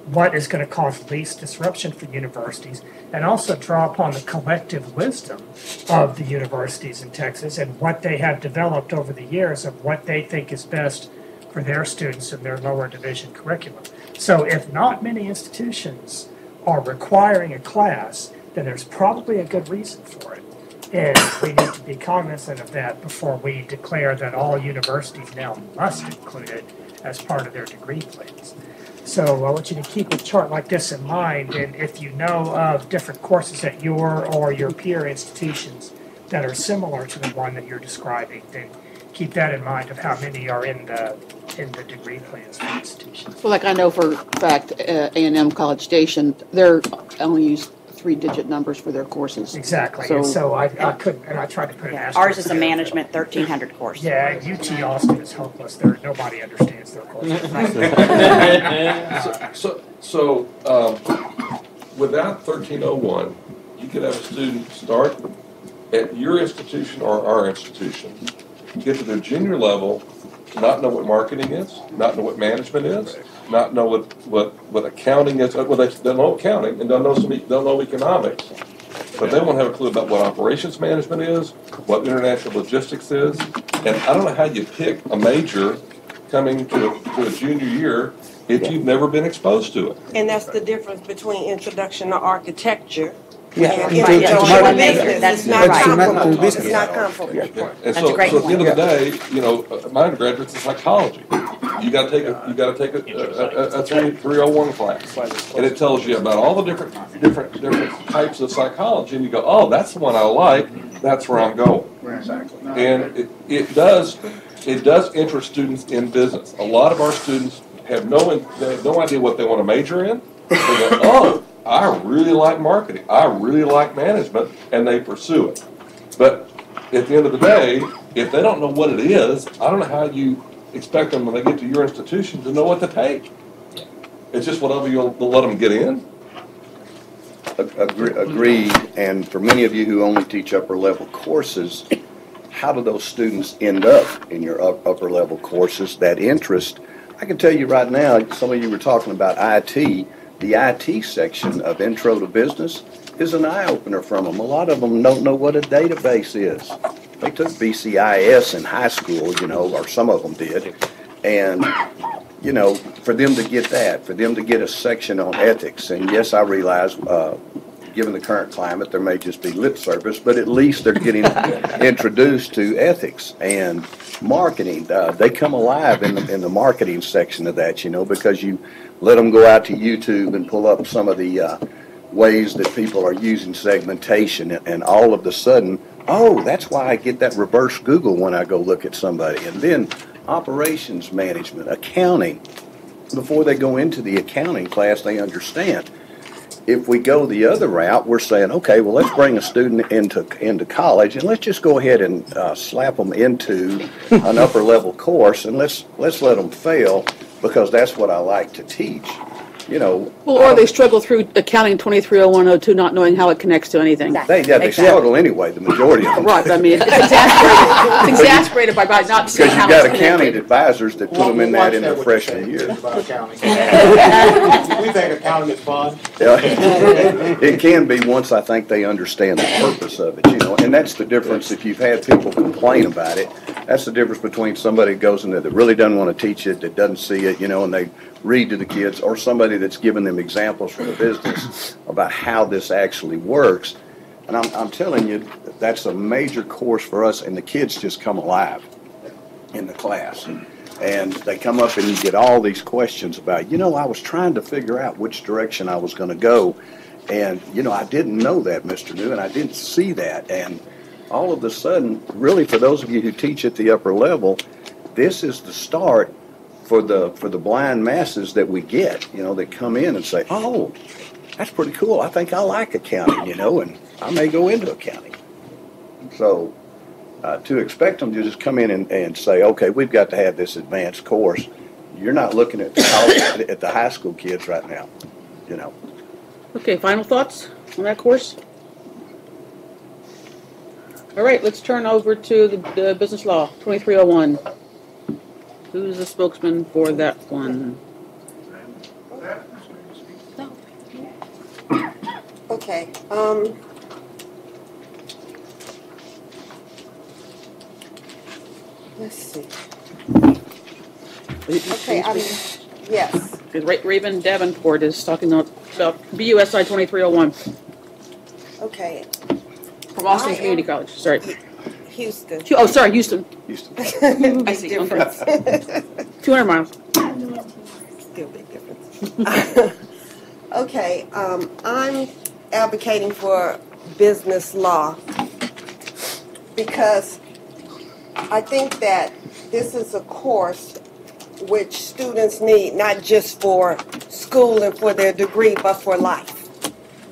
what is going to cause least disruption for universities, and also draw upon the collective wisdom of the universities in Texas and what they have developed over the years of what they think is best for their students in their lower division curriculum. So if not many institutions are requiring a class, then there's probably a good reason for it. And we need to be cognizant of that before we declare that all universities now must include it as part of their degree plans. So I want you to keep a chart like this in mind, and if you know of different courses at your or your peer institutions that are similar to the one that you're describing, then keep that in mind of how many are in the degree plans for institutions. Well, like I know for a fact, A&M College Station, they're only use 3-digit numbers for their courses. Exactly. So I couldn't, and I tried to put an asterisk. Ours is a management 1300 course. Yeah, UT Austin is hopeless. Nobody understands their course. So without 1301, you could have a student start at your institution or our institution, get to their junior level, not know what marketing is, not know what management is, not know what accounting is. Well, they don't know accounting and don't know economics, but they won't have a clue about what operations management is, what international logistics is, and I don't know how you pick a major coming to a junior year if you've never been exposed to it. And that's the difference between introduction to architecture. Yeah, and right. introduction to business. That's It's not right. comparable. It's not comparable. And That's so, a great so at the end of the point. day, you know, my undergraduate's in psychology. You got to take a 301 class, and it tells you about all the different types of psychology, and you go, oh, that's the one I like. That's where I'm going. And it does interest students in business. A lot of our students have no idea what they want to major in. They go, oh, I really like marketing. I really like management, and they pursue it. But at the end of the day, if they don't know what it is, I don't know how you expect them when they get to your institution to know what to take. It's just whatever you'll let them get in. Agreed. And for many of you who only teach upper level courses, how do those students end up in your upper level courses? That interest, I can tell you right now, some of you were talking about IT. The IT section of Intro to Business is an eye-opener from them. A lot of them don't know what a database is. They took BCIS in high school, you know, or some of them did. And, you know, for them to get that, for them to get a section on ethics, and yes, I realize, given the current climate, there may just be lip service, but at least they're getting introduced to ethics and marketing. They come alive in the marketing section of that, you know, because you let them go out to YouTube and pull up some of the ways that people are using segmentation, and all of a sudden, oh, that's why I get that reverse Google when I go look at somebody. And then operations management, accounting. Before they go into the accounting class, they understand. If we go the other route, we're saying, okay, well, let's bring a student into college, and let's just go ahead and slap them into an upper level course, and let's let them fail, because that's what I like to teach. You know, Well, or they struggle through accounting 230102, not knowing how it connects to anything. they struggle anyway, the majority of them. Right, but I mean, it's exasperated. It's exasperated by not seeing Because how you've got it's accounting connected. advisors that put them in that in their freshman year. We think accounting is fun. It can be once I think they understand the purpose of it, you know, and that's the difference. If you've had people complain about it, that's the difference between somebody who goes in there that really doesn't want to teach it, that doesn't see it, you know, and they read to the kids, or somebody that's giving them examples from the business about how this actually works. And I'm telling you, that's a major course for us, and the kids just come alive in the class. And they come up and you get all these questions about, you know, I was trying to figure out which direction I was going to go. And, you know, I didn't know that, Mr. New, and I didn't see that. And all of a sudden, really, for those of you who teach at the upper level, this is the start for the blind masses that we get, you know, that come in and say, oh, that's pretty cool. I think I like accounting, you know, and I may go into accounting. So to expect them to just come in and say, okay, we've got to have this advanced course, you're not looking at at the high school kids right now, you know. Okay, final thoughts on that course? All right, let's turn over to the business law, 2301. Who's the spokesman for that one? Okay, let's see. Okay, yes. Raven Davenport is talking about BUSI 2301. Okay. From Austin Community College, sorry. Houston. Oh, sorry, Houston. I see. Difference. 200 miles. Still big difference. Okay, I'm advocating for business law because I think that this is a course which students need not just for school and for their degree, but for life.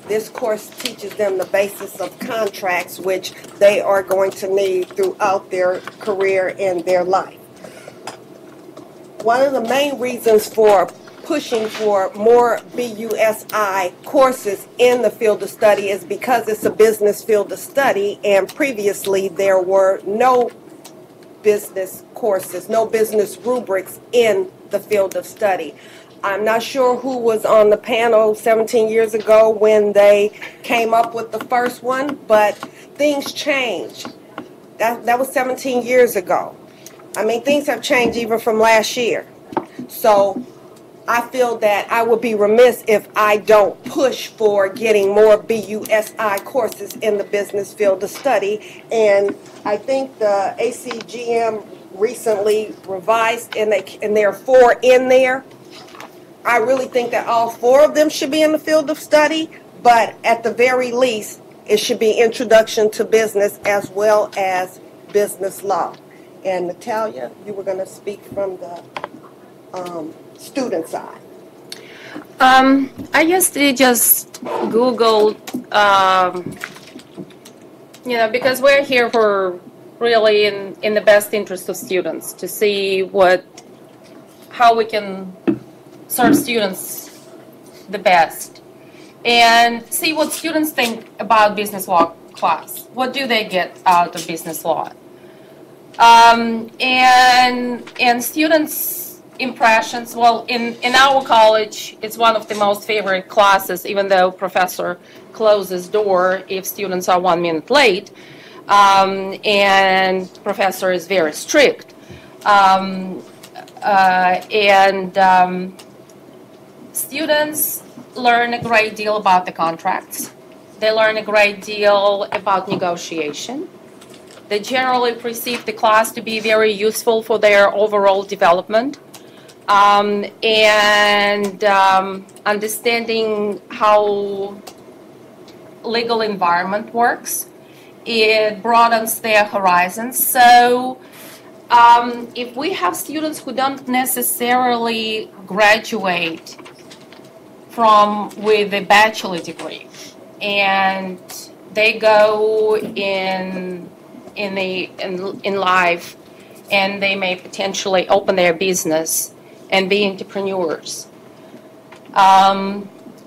This course teaches them the basis of contracts, which they are going to need throughout their career and their life. One of the main reasons for pushing for more BUSI courses in the field of study is because it's a business field of study, and previously there were no business courses, no business rubrics in the field of study. I'm not sure who was on the panel 17 years ago when they came up with the first one, but things changed. That was 17 years ago. I mean, things have changed even from last year. So I feel that I would be remiss if I don't push for getting more BUSI courses in the business field of study. And I think the ACGM recently revised, and there are 4 in there. I really think that all 4 of them should be in the field of study, but at the very least, it should be introduction to business as well as business law. And Natalia, you were going to speak from the student side. I yesterday just Googled, because we're here for really in the best interest of students to see how we can serve students the best and see what students think about business law class. What do they get out of business law? And students' impressions, well, in our college, it's one of the most favorite classes, even though professor closes door if students are 1 minute late, and professor is very strict. Students learn a great deal about the contracts. They learn a great deal about negotiation. They generally perceive the class to be very useful for their overall development. Understanding how legal environment works, it broadens their horizons. So if we have students who don't necessarily graduate with a bachelor degree, and they go in life, and they may potentially open their business and be entrepreneurs,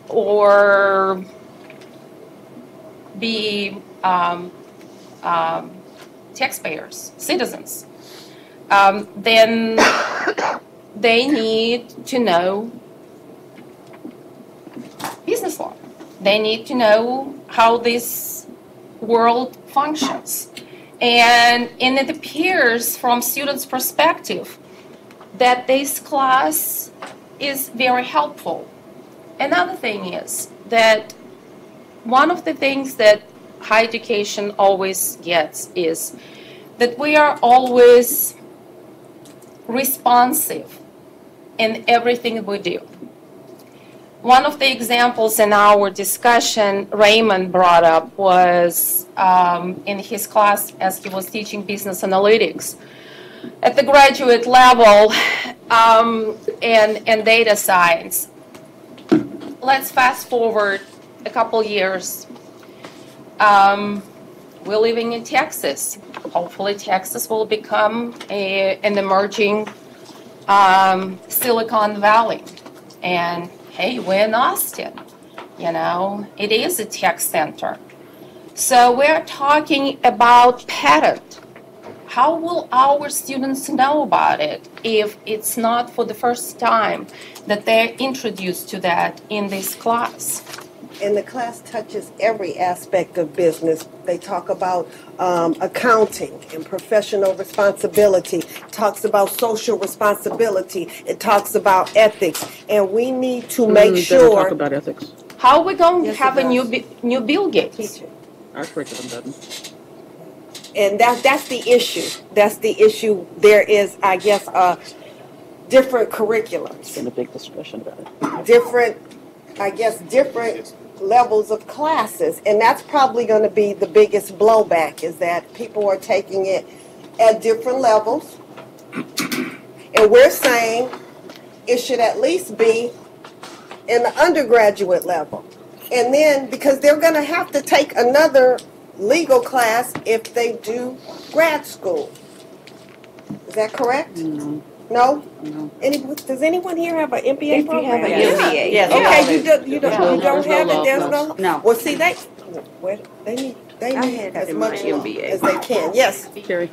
or be taxpayers, citizens, then they need to know business law. They need to know how this world functions. And it appears from students' perspective that this class is very helpful. Another thing is that one of the things that higher education always gets is that we are always responsive in everything we do. One of the examples in our discussion Raymond brought up was in his class as he was teaching business analytics. At the graduate level and data science, let's fast forward a couple years. we're living in Texas. Hopefully Texas will become an emerging Silicon Valley. And hey, we're in Austin, it is a tech center. So we're talking about patent. How will our students know about it if it's not for the first time that they're introduced to that in this class? And the class touches every aspect of business. They talk about accounting and professional responsibility, talks about social responsibility, it talks about ethics, and we need to make sure. Talk about ethics. How are we going to have a new Bill Gates? Our curriculum doesn't. And that's the issue. That's the issue. There is, I guess, different curriculums. It's been a big discussion about it. Different levels of classes, and that's probably going to be the biggest blowback, is that people are taking it at different levels, and we're saying it should at least be in the undergraduate level, and then because they're going to have to take another legal class if they do grad school. Is that correct? No. No? Does anyone here have an MBA program? If you have an MBA. Yes. Okay, you don't have it? There's no? No. Well, see, they need as much law as they can. Yes. Carrie.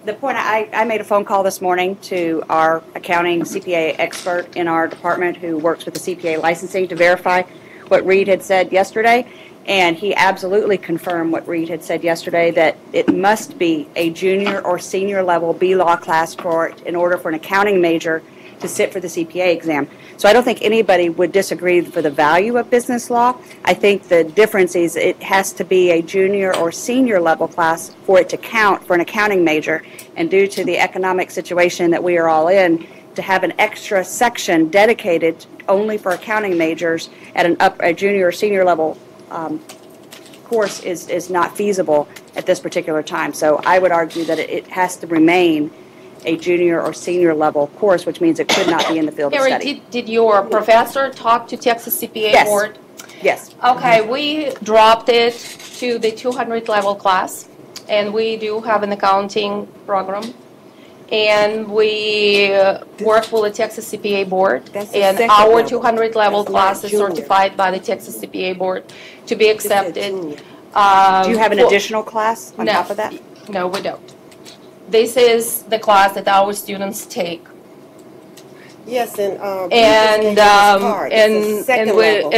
The point, I made a phone call this morning to our accounting CPA expert in our department who works with the CPA licensing to verify what Reed had said yesterday. And he absolutely confirmed what Reed had said yesterday, that it must be a junior or senior level B-Law class in order for an accounting major to sit for the CPA exam. So I don't think anybody would disagree for the value of business law. I think the difference is it has to be a junior or senior level class for it to count for an accounting major. And due to the economic situation that we are all in, to have an extra section dedicated only for accounting majors at a junior or senior level course is not feasible at this particular time. So I would argue that it has to remain a junior or senior level course, which means it could not be in the field of study. Did your professor talk to Texas CPA board? Yes. Okay, we dropped it to the 200 level class, and we do have an accounting program. And we work with the Texas CPA board, and our 200 level class is certified by the Texas CPA board to be accepted. Do you have an additional class on top of that? No, we don't. This is the class that our students take. Yes, and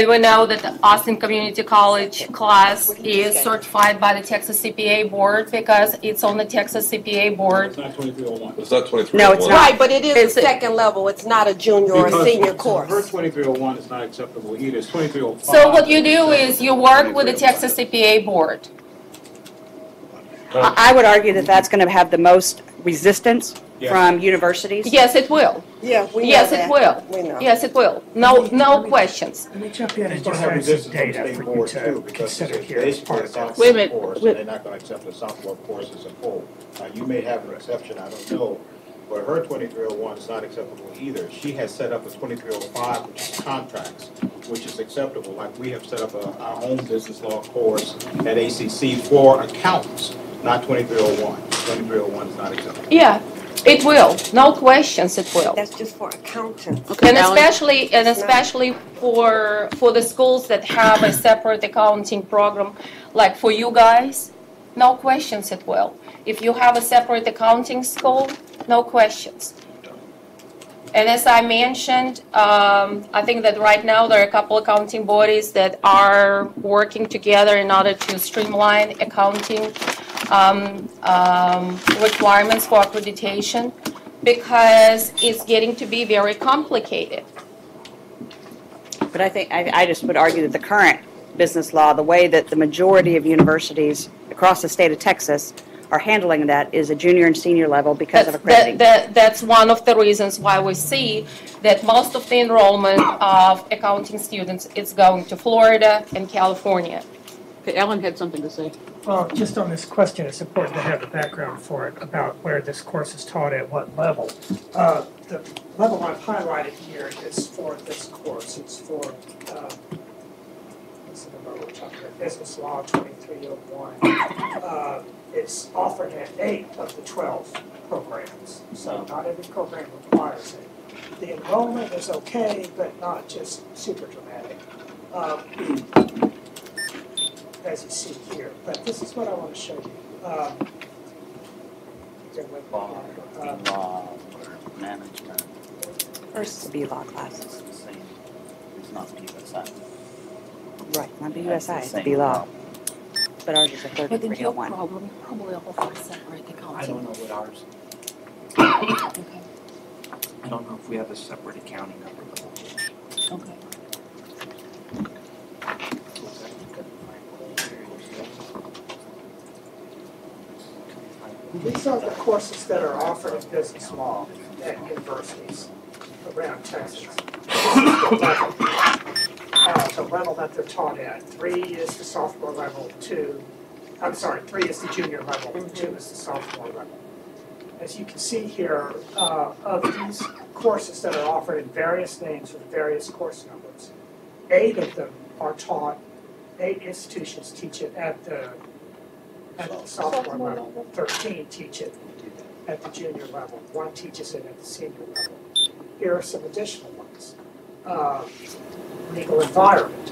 we know that the Austin Community College class is certified by the Texas CPA board because it's on the Texas CPA board. It's not 2301. It's not 2301. No, it's not. Right, but it is a second level. It's not a junior or a senior course. Her 2301 is not acceptable either. It's 2305. So what you do is you work with the Texas CPA board. I would argue that that's going to have the most resistance from universities. Yes, it will. Yeah, we know Yes, that. it will. We know. Yes, it will. No questions. Let me jump in and It's going just to have add some resistance from data state for you boards to too, because consider it's here as basically part a of that. software course, and they're not going to accept the software course as a full. You may have an exception, I don't know, but her 2301 is not acceptable either. She has set up a 2305, which is contracts, which is acceptable. Like we have set up our own business law course at ACC for accountants, not 2301. 2301 is not acceptable. Yeah, it will. No questions, it will. That's just for accountants. And especially for the schools that have a separate accounting program, like for you guys, no questions, it will. If you have a separate accounting school, no questions. And as I mentioned, I think that right now there are a couple accounting bodies that are working together in order to streamline accounting requirements for accreditation, because it's getting to be very complicated. But I think I just would argue that the current business law, the way that the majority of universities across the state of Texas are handling that, is a junior and senior level because of accrediting. That's one of the reasons why we see that most of the enrollment of accounting students is going to Florida and California. Okay, Ellen had something to say. Well, just on this question, it's important to have the background for it about where this course is taught at what level. The level I've highlighted here is for this course. It's for Business Law 2301. It's offered at 8 of the 12 programs, so not every program requires it. The enrollment is okay, but not just super dramatic, as you see here. But this is what I want to show you. Law, management. First, be law classes. It's the same. It's not BUSI. Right, not That's BUSI, the it's same be law. problem. But ours is a But then your 3301. problem, probably all of us separate accounting. I don't know what ours. Okay. I don't know if we have a separate accounting number. Okay. These are the courses that are offered in business law at universities around Texas. The level that they're taught at. 3 is the sophomore level, 3 is the junior level, 2 is the sophomore level. As you can see here, of these courses that are offered in various names with various course numbers, 8 of them are taught, 8 institutions teach it at the sophomore level, 13 teach it at the junior level, 1 teaches it at the senior level. Here are some additional ones. Legal environment.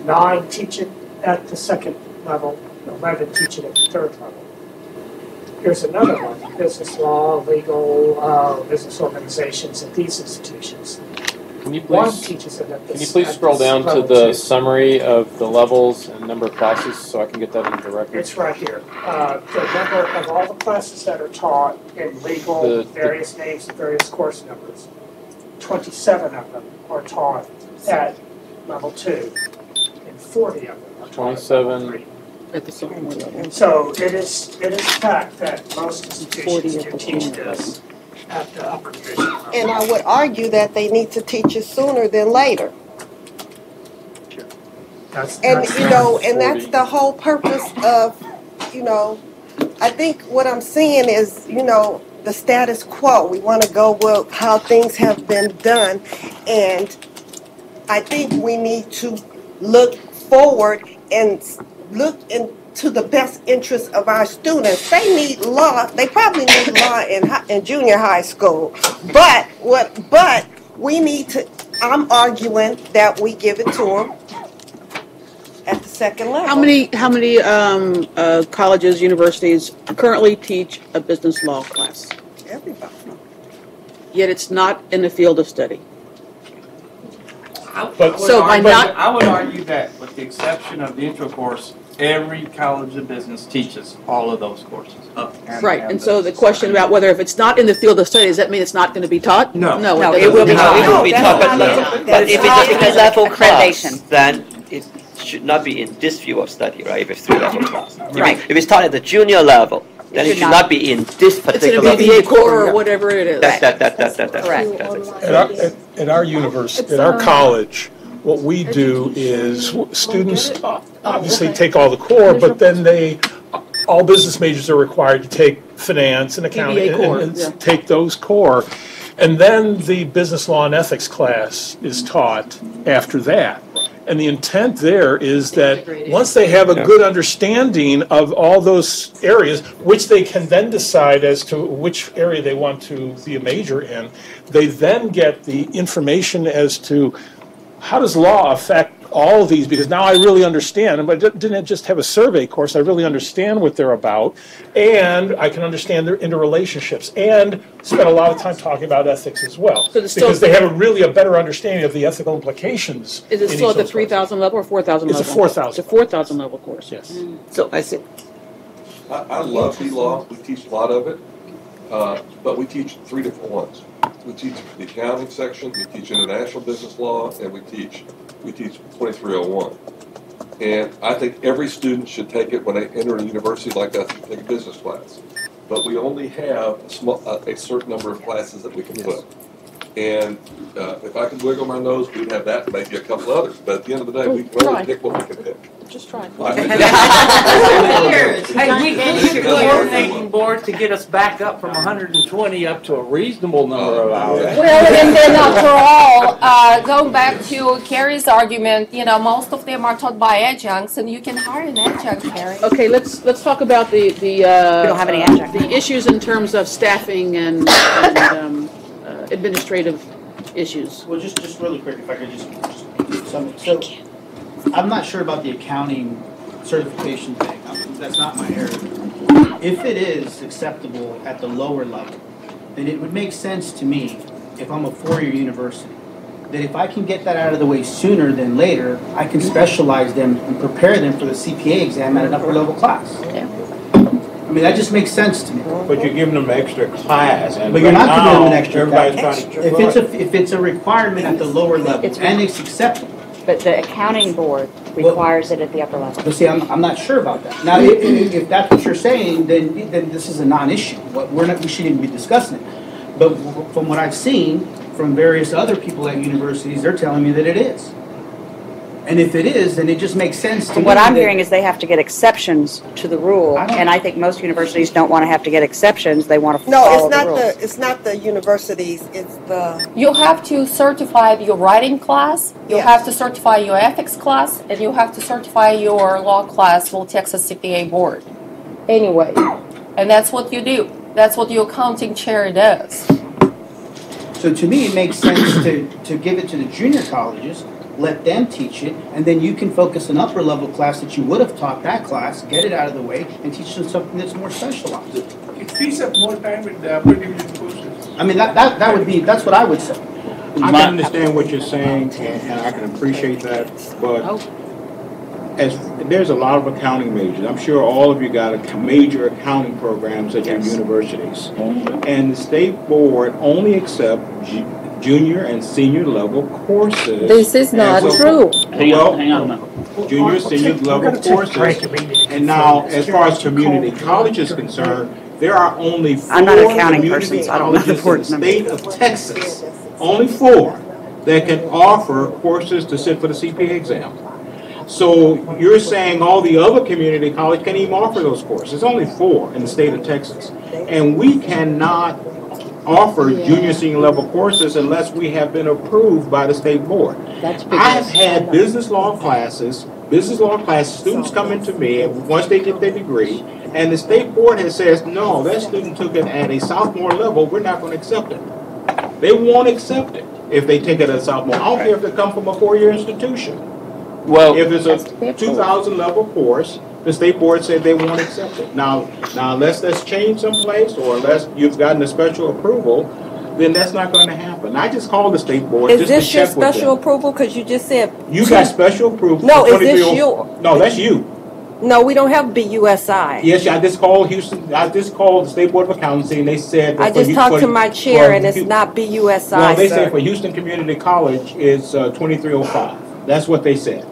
9 teach it at the second level, 11 teach it at the third level. Here's another one, business law, legal, business organizations at these institutions. Can you 1 please, teaches it at this. can you please at scroll this down to level the 2. summary of the levels and number of classes so I can get that into the record? It's right here. The number of all the classes that are taught in legal, various names and various course numbers, 27 of them are taught at level 2, and 40 of them are taught at level 3. At the sophomore level. So it is a fact that most institutions do teach this at the upper division level. And I would argue that they need to teach it sooner than later. That's And that's the whole purpose of, I think what I'm seeing is, the status quo. We want to go with how things have been done, and I think we need to look forward and look into the best interests of our students. They need law. They probably need law in junior high school, but we need to. I'm arguing that we give it to them at the second level. How many colleges, universities currently teach a business law class? Everybody. Yet it's not in the field of study. I would argue that with the exception of the intro course, every college of business teaches all of those courses. Right, and so the question about whether if it's not in the field of study, does that mean it's not going to be taught? No. No, it will be taught. It will be taught, but if it's a level class, then it should not be in this field of study, right? If it's 3-level class. Right. If it's taught at the junior level, then it should not be in this particular. It's in a BBA core or whatever it is. That's correct. At our university, at our college, what we do is students obviously take all the core, but then all business majors are required to take finance and accounting and take those core. And then the business law and ethics class is taught after that. And the intent there is that once they have a good understanding of all those areas, which they can then decide as to which area they want to be a major in, they then get the information as to how does law affect all of these, because now I really understand, but I didn't just have a survey course, I really understand what they're about, and I can understand their interrelationships, and spend a lot of time talking about ethics as well, because they have a better understanding of the ethical implications. Is it still at the 3,000 level or 4,000 level? It's a 4,000. It's a 4,000 level course. Yes. So I see. I love B-Law, we teach a lot of it, but we teach 3 different ones. We teach the accounting section, we teach international business law, and we teach 2301. And I think every student should take it when they enter a university like that, to take a business class. But we only have a certain number of classes that we can put. And if I could wiggle my nose, we'd have that, maybe a couple others. But at the end of the day, we can only pick what we can pick. Just try. Hey, we need a coordinating board to get us back up from 120 up to a reasonable number of hours. Well, and then after all, going back to Carrie's argument, you know, most of them are taught by adjuncts, and you can hire an adjunct, Carrie. Okay, let's talk about the We don't have any adjunct. the issues in terms of staffing and administrative issues. Well, just really quick, if I could just sum. So, I'm not sure about the accounting certification thing. That's not my area. If it is acceptable at the lower level, then it would make sense to me, if I'm a four-year university, that if I can get that out of the way sooner than later, I can specialize them and prepare them for the CPA exam at an upper level class. I mean, that just makes sense to me. But you're giving them an extra class. And But you're not giving them an now, extra everybody's class. trying to. If it's a requirement at the lower level and it's acceptable. But the accounting board requires it at the upper level. But see, I'm not sure about that. Now, if that's what you're saying, then this is a non-issue. We shouldn't even be discussing it. But from what I've seen from various other people at universities, they're telling me that it is. And if it is, then it just makes sense to me. What I'm hearing is they have to get exceptions to the rule, and I think most universities don't want to have to get exceptions. They want to follow the rules. It's not the universities, it's the... You have to certify your writing class, you have to certify your ethics class, and you have to certify your law class with Texas CPA board. Anyway, and that's what you do. That's what your accounting chair does. So to me, it makes sense to give it to the junior colleges, let them teach it, and then you can focus an upper level class that you would have taught that class, get it out of the way, and teach them something that's more specialized. It frees up more time with the upper division courses. I mean, that's what I would say. I can understand what you're saying, and I can appreciate that, but there's a lot of accounting majors. I'm sure all of you got major accounting programs at your universities. And the state board only accepts junior and senior level courses. This is not true. Hang on. Junior, senior level courses. And now, as far as community college is concerned, there are only 4 community colleges in the state of Texas, only 4, that can offer courses to sit for the CPA exam. So you're saying all the other community colleges can't even offer those courses. There's only 4 in the state of Texas. And we cannot offer junior, senior level courses unless we have been approved by the state board. I have had business law classes, students come into me once they get their degree, and the state board has says, no, that student took it at a sophomore level, we're not going to accept it. They won't accept it if they take it at a sophomore. I don't care if they come from a 4-year institution. Well, if it's a 2,000 level course, the state board said they won't accept it. Now unless that's changed someplace, or unless you've gotten a special approval, then that's not going to happen. I just called the state board Is just this to your check with special them. approval? Because you just said... You got special approval. No, for is this 23 you? No, that's you. No, we don't have BUSI. Yes, I just called Houston. I just called the State Board of Accountancy, and they said that I just talked to my chair, and it's not BUSI, Well, they sir. said for Houston Community College, it's 2305. That's what they said.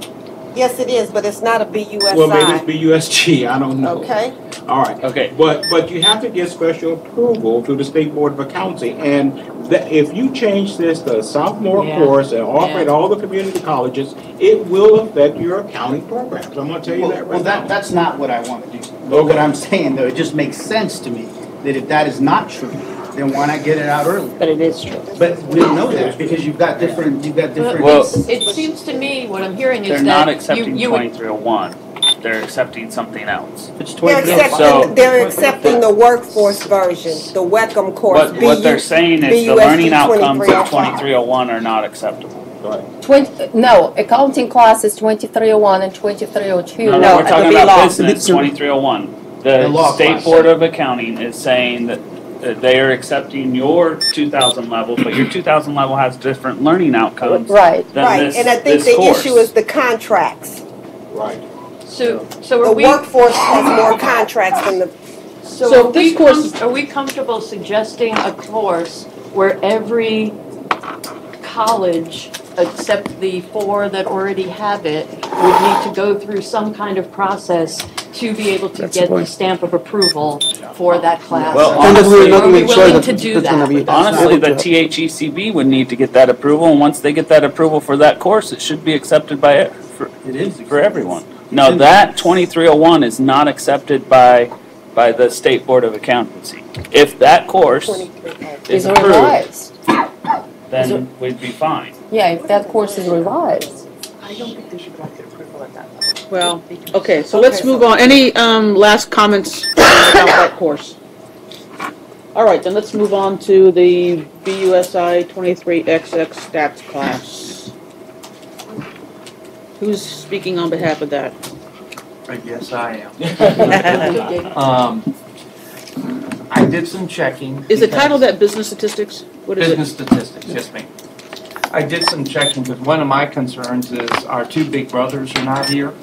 Yes, it is, but it's not a BUSI. Well, maybe it's BUSG. I don't know. Okay. All right. Okay. But you have to get special approval through the State Board of Accounting, and if you change this to a sophomore course and offer it at all the community colleges, it will affect your accounting programs. I'm going to tell you that right now. That's not what I want to do. But what I'm saying, though, it just makes sense to me that if that is not true, then why not get it out early? But it is true. But we don't know that because you've got different. Well, It seems to me, what I'm hearing is they're that not accepting you would 2301. They're accepting something else. They're accepting the workforce version, the WECM course. What they're saying is the learning outcomes of 2301 are not acceptable. Go ahead. No, accounting class is 2301 and 2302. No, we're talking about business, 2301. The State Board of Accounting is saying that they are accepting your 2000 level, but your 2000 level has different learning outcomes. Right. Than Right, and I think the issue is the contracts. Right. So The workforce has more contracts than the... So are we comfortable suggesting a course where every college, except the 4 that already have it, would need to go through some kind of process to be able to That's get the the point. stamp of approval for that class. Well, Are honestly- we Not gonna make sure willing that to do that's gonna that? be- Honestly, the THECB would need to get that approval, and once they get that approval for that course, it should be accepted by it for everyone. No, that 2301 is not accepted by the State Board of Accountancy. If that course is Is approved, revised. then we'd be fine. Yeah, if that course is revised. I don't think they should grant the approval at that level. Well, okay, so let's move on. Any last comments about that course? All right, then let's move on to the BUSI 23XX stats class. Who's speaking on behalf of that? I guess I am. I did some checking. Is the because- title of that business statistics? What is Business statistics, yes ma'am. I did some checking because one of my concerns is our two big brothers are not here.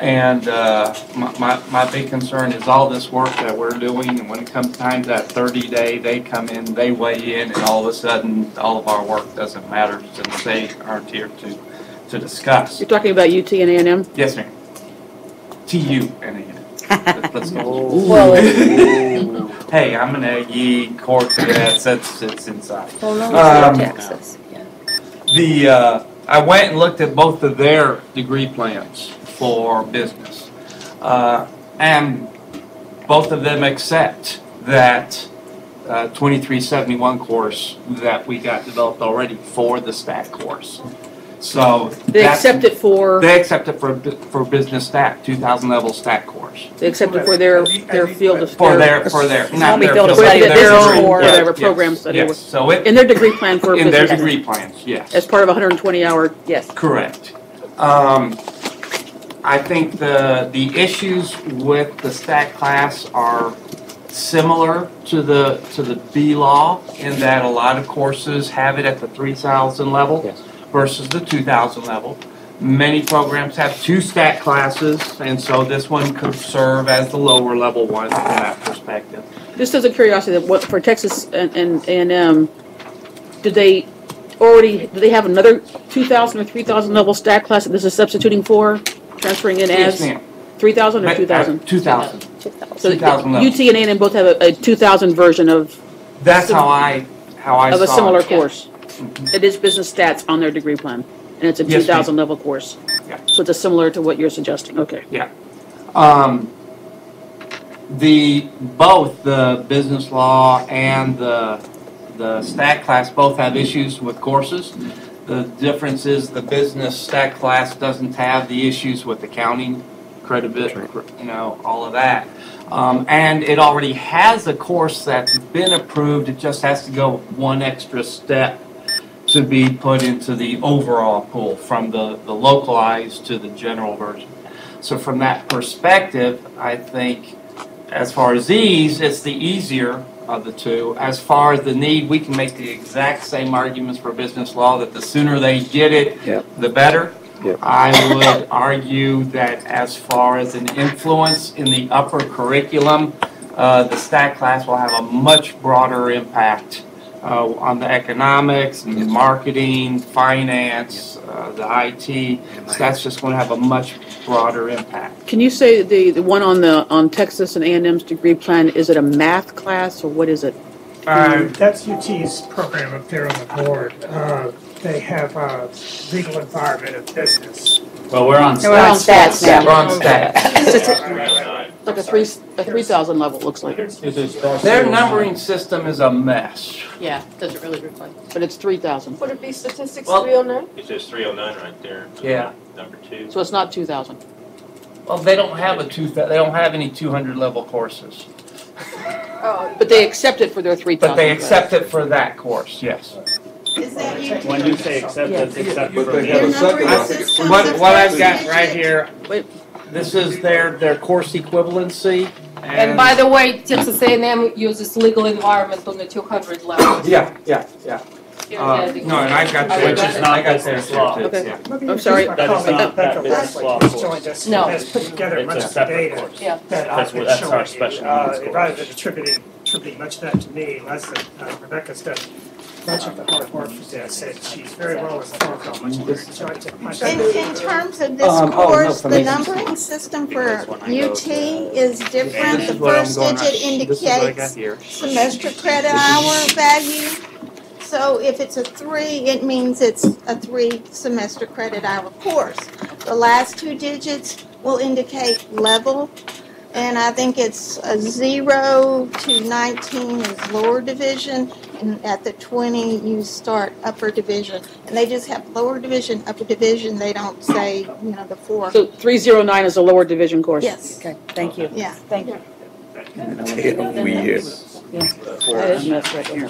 And my big concern is all this work that we're doing, and when it comes time to that 30-day, they come in, they weigh in, and all of a sudden, all of our work doesn't matter since they aren't here to discuss. You're talking about UT and A&M? Yes, ma'am. TU and A&M. Let's go. Well, Hey, I'm an Aggie, core cadets, it's inside. well, no, it's Texas. I went and looked at both of their degree plans for business. And both of them accept that 2371 course that we got developed already for the stat course. So They accept it for, they accept it for business stat, 2000 level stat course. they accept it for their field of. For their, not their Field of field, study, their their own, degree. whatever Yes, program study. yes. So it, In their degree plan for in their business. degree plans, yes. As part of a 120-hour, yes. Correct. I think the issues with the stat class are similar to the B law in that a lot of courses have it at the 3000 level versus the 2000 level. Many programs have two stat classes, and so this one could serve as the lower level one from that perspective. Just as a curiosity, what for Texas and A&M, do they have another 2000 or 3000 level stat class that this is substituting for, transferring in Yes, as ma'am. 3000 or 2000? 2000. So 2000 level. UT and A&M both have a 2000 version of. That's how I of a saw similar it. course. It is business stats on their degree plan, and it's a Yes, 2000 level course. Yeah. So it's similar to what you're suggesting. Okay. Yeah. Both the business law and the stat class both have issues with courses. The difference is the business stat class doesn't have the issues with accounting, credibility, all of that. And it already has a course that's been approved. It just has to go one extra step to be put into the overall pool from the localized to the general version. So from that perspective, I think as far as these, it's the easier of the two. As far as the need, we can make the exact same arguments for business law that the sooner they get it, the better. I would argue that as far as an influence in the upper curriculum, the stat class will have a much broader impact on the economics, and marketing, finance, the IT. So that's just going to have a much broader impact. Can you say the one on Texas and A&M's degree plan, is it a math class or what is it? That's UT's program up there on the board. They have legal environment of business. Well, we're on We're on stats now. We're on stats. Like a 3000 level, looks like. Their numbering system is a mess. Yeah, doesn't really reflect. But it's 3000. Would it be statistics Well- 309? It says 309 right there. Yeah. Number 2. So it's not 2000. Well, they don't have they don't have any 200 level courses. Oh, But they accept it for their 3000. But they accept it for that course, yes. When you say accept, it's accept for But they have a second one. What I've got right here, this is their course equivalency. And by the way, Texas A&M uses legal environment on the 200 level. Yeah. No, and I've got Which is not business law. Okay. Maybe I'm sorry. just That is comment not that the business fact law that course. joined us No. has put together It's much a of the separate data course. Yeah. that That's I've been that's our showing special you. needs course. Rather than attributing much of that to me, less than Rebecca's done much of the hard work for this, and she's very well informed on much of it. So I took my In terms of this course, the numbering system for UT is different. The first digit indicates semester credit hour value. So if it's a 3, it means it's a 3 semester credit hour course. The last 2 digits will indicate level. And I think it's a 0 to 19 is lower division, and at the 20 you start upper division. And they just have lower division, upper division. They don't say, the 4. So 309 is a lower division course? Yes. Okay, thank you. Yeah. Thank you. Weird. Yeah. That is messed right there.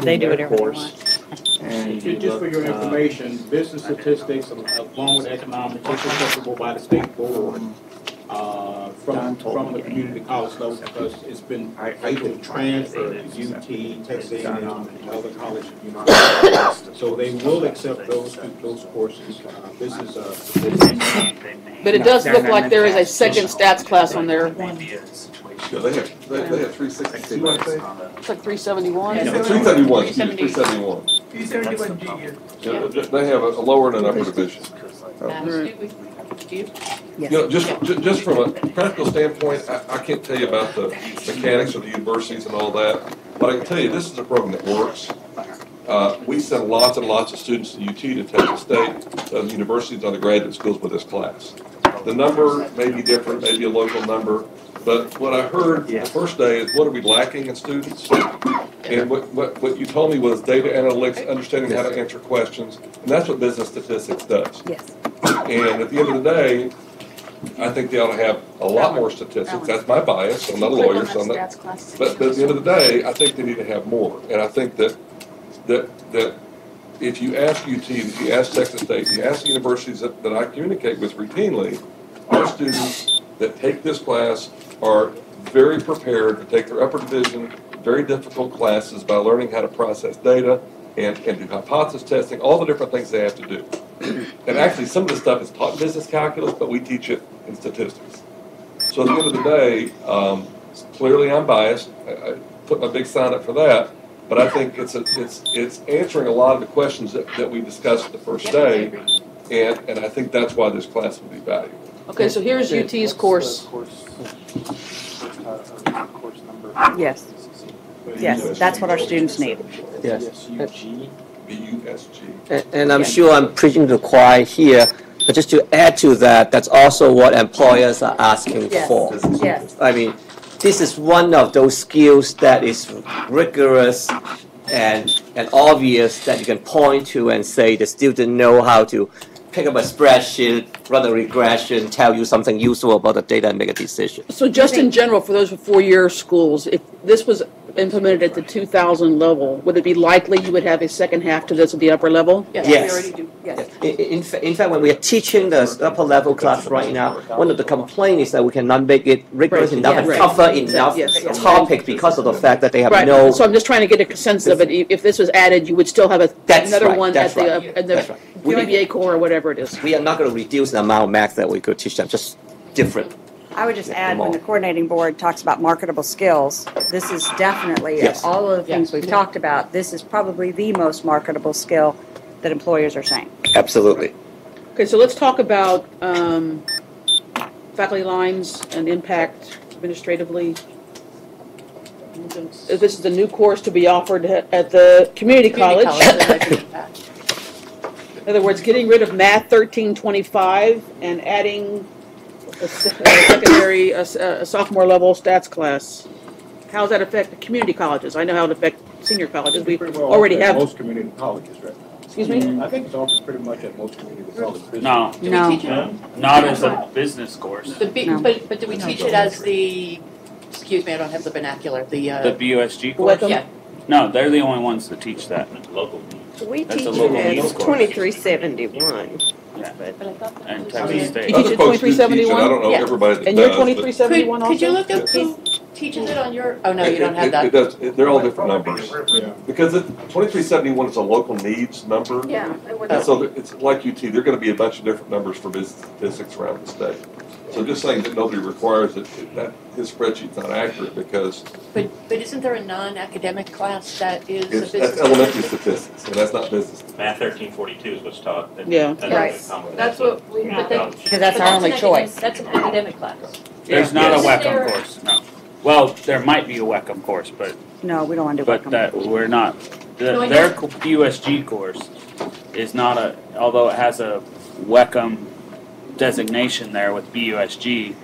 They do whatever they want. And just for your information, business statistics along with economics is acceptable by the state board from the community college level because it's been able to transfer to UT, Texas A&M, and other colleges and universities. So they will accept those courses. This is But it does look like there is a second stats class on there. Yeah, they have 360. It's like 371. Yeah, 371. 371. 371G. Yeah, they have a lower and an upper division. Just from a practical standpoint, I can't tell you about the mechanics of the universities and all that, but I can tell you this is a program that works. We send lots and lots of students to UT, to Texas State, the universities, and the graduate schools with this class. The number may be different, maybe a local number, but what I heard the first day is what are we lacking in students? And what you told me was data analytics, understanding how to answer questions, and that's what business statistics does. Yes. And at the end of the day, I think they ought to have a lot more statistics. That's my bias. I'm not a lawyer, so I'm not. But at the end of the day, I think they need to have more. And I think that if you ask UT, if you ask Texas State, if you ask the universities that I communicate with routinely, our students that take this class are very prepared to take their upper division, very difficult classes by learning how to process data and do hypothesis testing, all the different things they have to do. And actually, some of this stuff is taught in business calculus, but we teach it in statistics. So at the end of the day, clearly I'm biased. I put my big sign up for that. But I think it's answering a lot of the questions that we discussed the first day, and I think that's why this class will be valuable. Okay, so here's UT's course. Yes. Yes, that's what our students need. Yes. BUSG. And I'm sure I'm preaching to the choir here, but just to add to that, that's also what employers are asking for. Yes. I mean, this is one of those skills that is rigorous and obvious that you can point to and say the student know how to pick up a spreadsheet, run a regression, tell you something useful about the data and make a decision. So just in general, for those 4-year schools, if this was implemented at the 2000 level, would it be likely you would have a second half to this at the upper level? Yes. We already do. Yes. In fact, when we are teaching the upper level class right now, one of the complaints is that we cannot make it rigorous enough and cover enough topic because of the fact that they have no. So I'm just trying to get a sense of it. If this was added, you would still have another one at the BBA core or whatever it is. We are not going to reduce the amount of math that we could teach them, just different. I would just add, when the coordinating board talks about marketable skills, this is definitely, of all of the things we've talked about, this is probably the most marketable skill that employers are saying. Absolutely. Okay, so let's talk about faculty lines and impact administratively. This is the new course to be offered at the community college. In other words, getting rid of Math 1325 and adding a secondary, a sophomore level stats class. How does that affect the community colleges? I know how it affects senior colleges. We already have most community colleges right now. Excuse me? I think it's offered pretty much at most community colleges. No. Not as a business course. But do we teach it as the, excuse me, I don't have the vernacular, the BUSG course? Yeah. No, they're the only ones that teach that. Local. We That's teach a local it needs as course. 2371. Yeah. And I Texas mean, State. You teach it 2371? I don't know everybody that And you're does, 2371 also? Could you look up who teaches it on your, oh no, you don't have that. It does, they're all different numbers. Because 2371 is a local needs number. Yeah. And so it's like UT, there are going to be a bunch of different numbers for business statistics around the state. So just saying that nobody requires it, that his spreadsheet's not accurate because But isn't there a non-academic class that is a that's business? elementary statistics, and that's not business. Math 1342 is what's taught. Yeah. Right. That's what we, but Because that's our only choice. That's an academic class. There's not a Isn't WECM there- course, no. Well, there might be a WECM course, but No, we don't want to do but WECM. that we're not. No, I Their know. USG course is not a, although it has a WECM designation there with BUSG,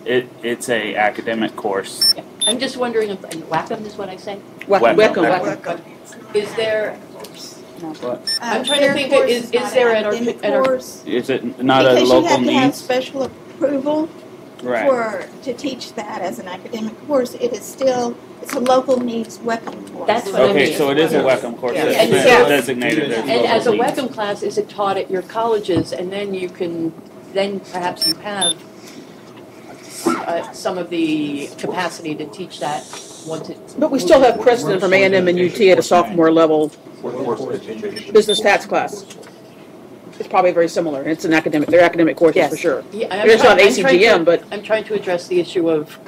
it's a academic course. I'm just wondering if, and WACM is what I say? WECM. Is there, What? I'm trying to think, is there an course? Is it not a Because you local have to have needs? special approval Right. to teach that as an academic course. It is still, it's a local needs WECM course. That's what I mean. Okay, so it is a WECM course. Yeah. It's And been so- designated as and as a local needs. WECM class, is it taught at your colleges, and then you can, then perhaps you have some of the capacity to teach that once it. But we still have precedent from A&M and UT at a sophomore level business stats class. It's probably very similar. It's an academic, they're academic courses for sure. Yeah, I'm It's not trying- I'm trying ACGM, to- but I'm trying to address the issue of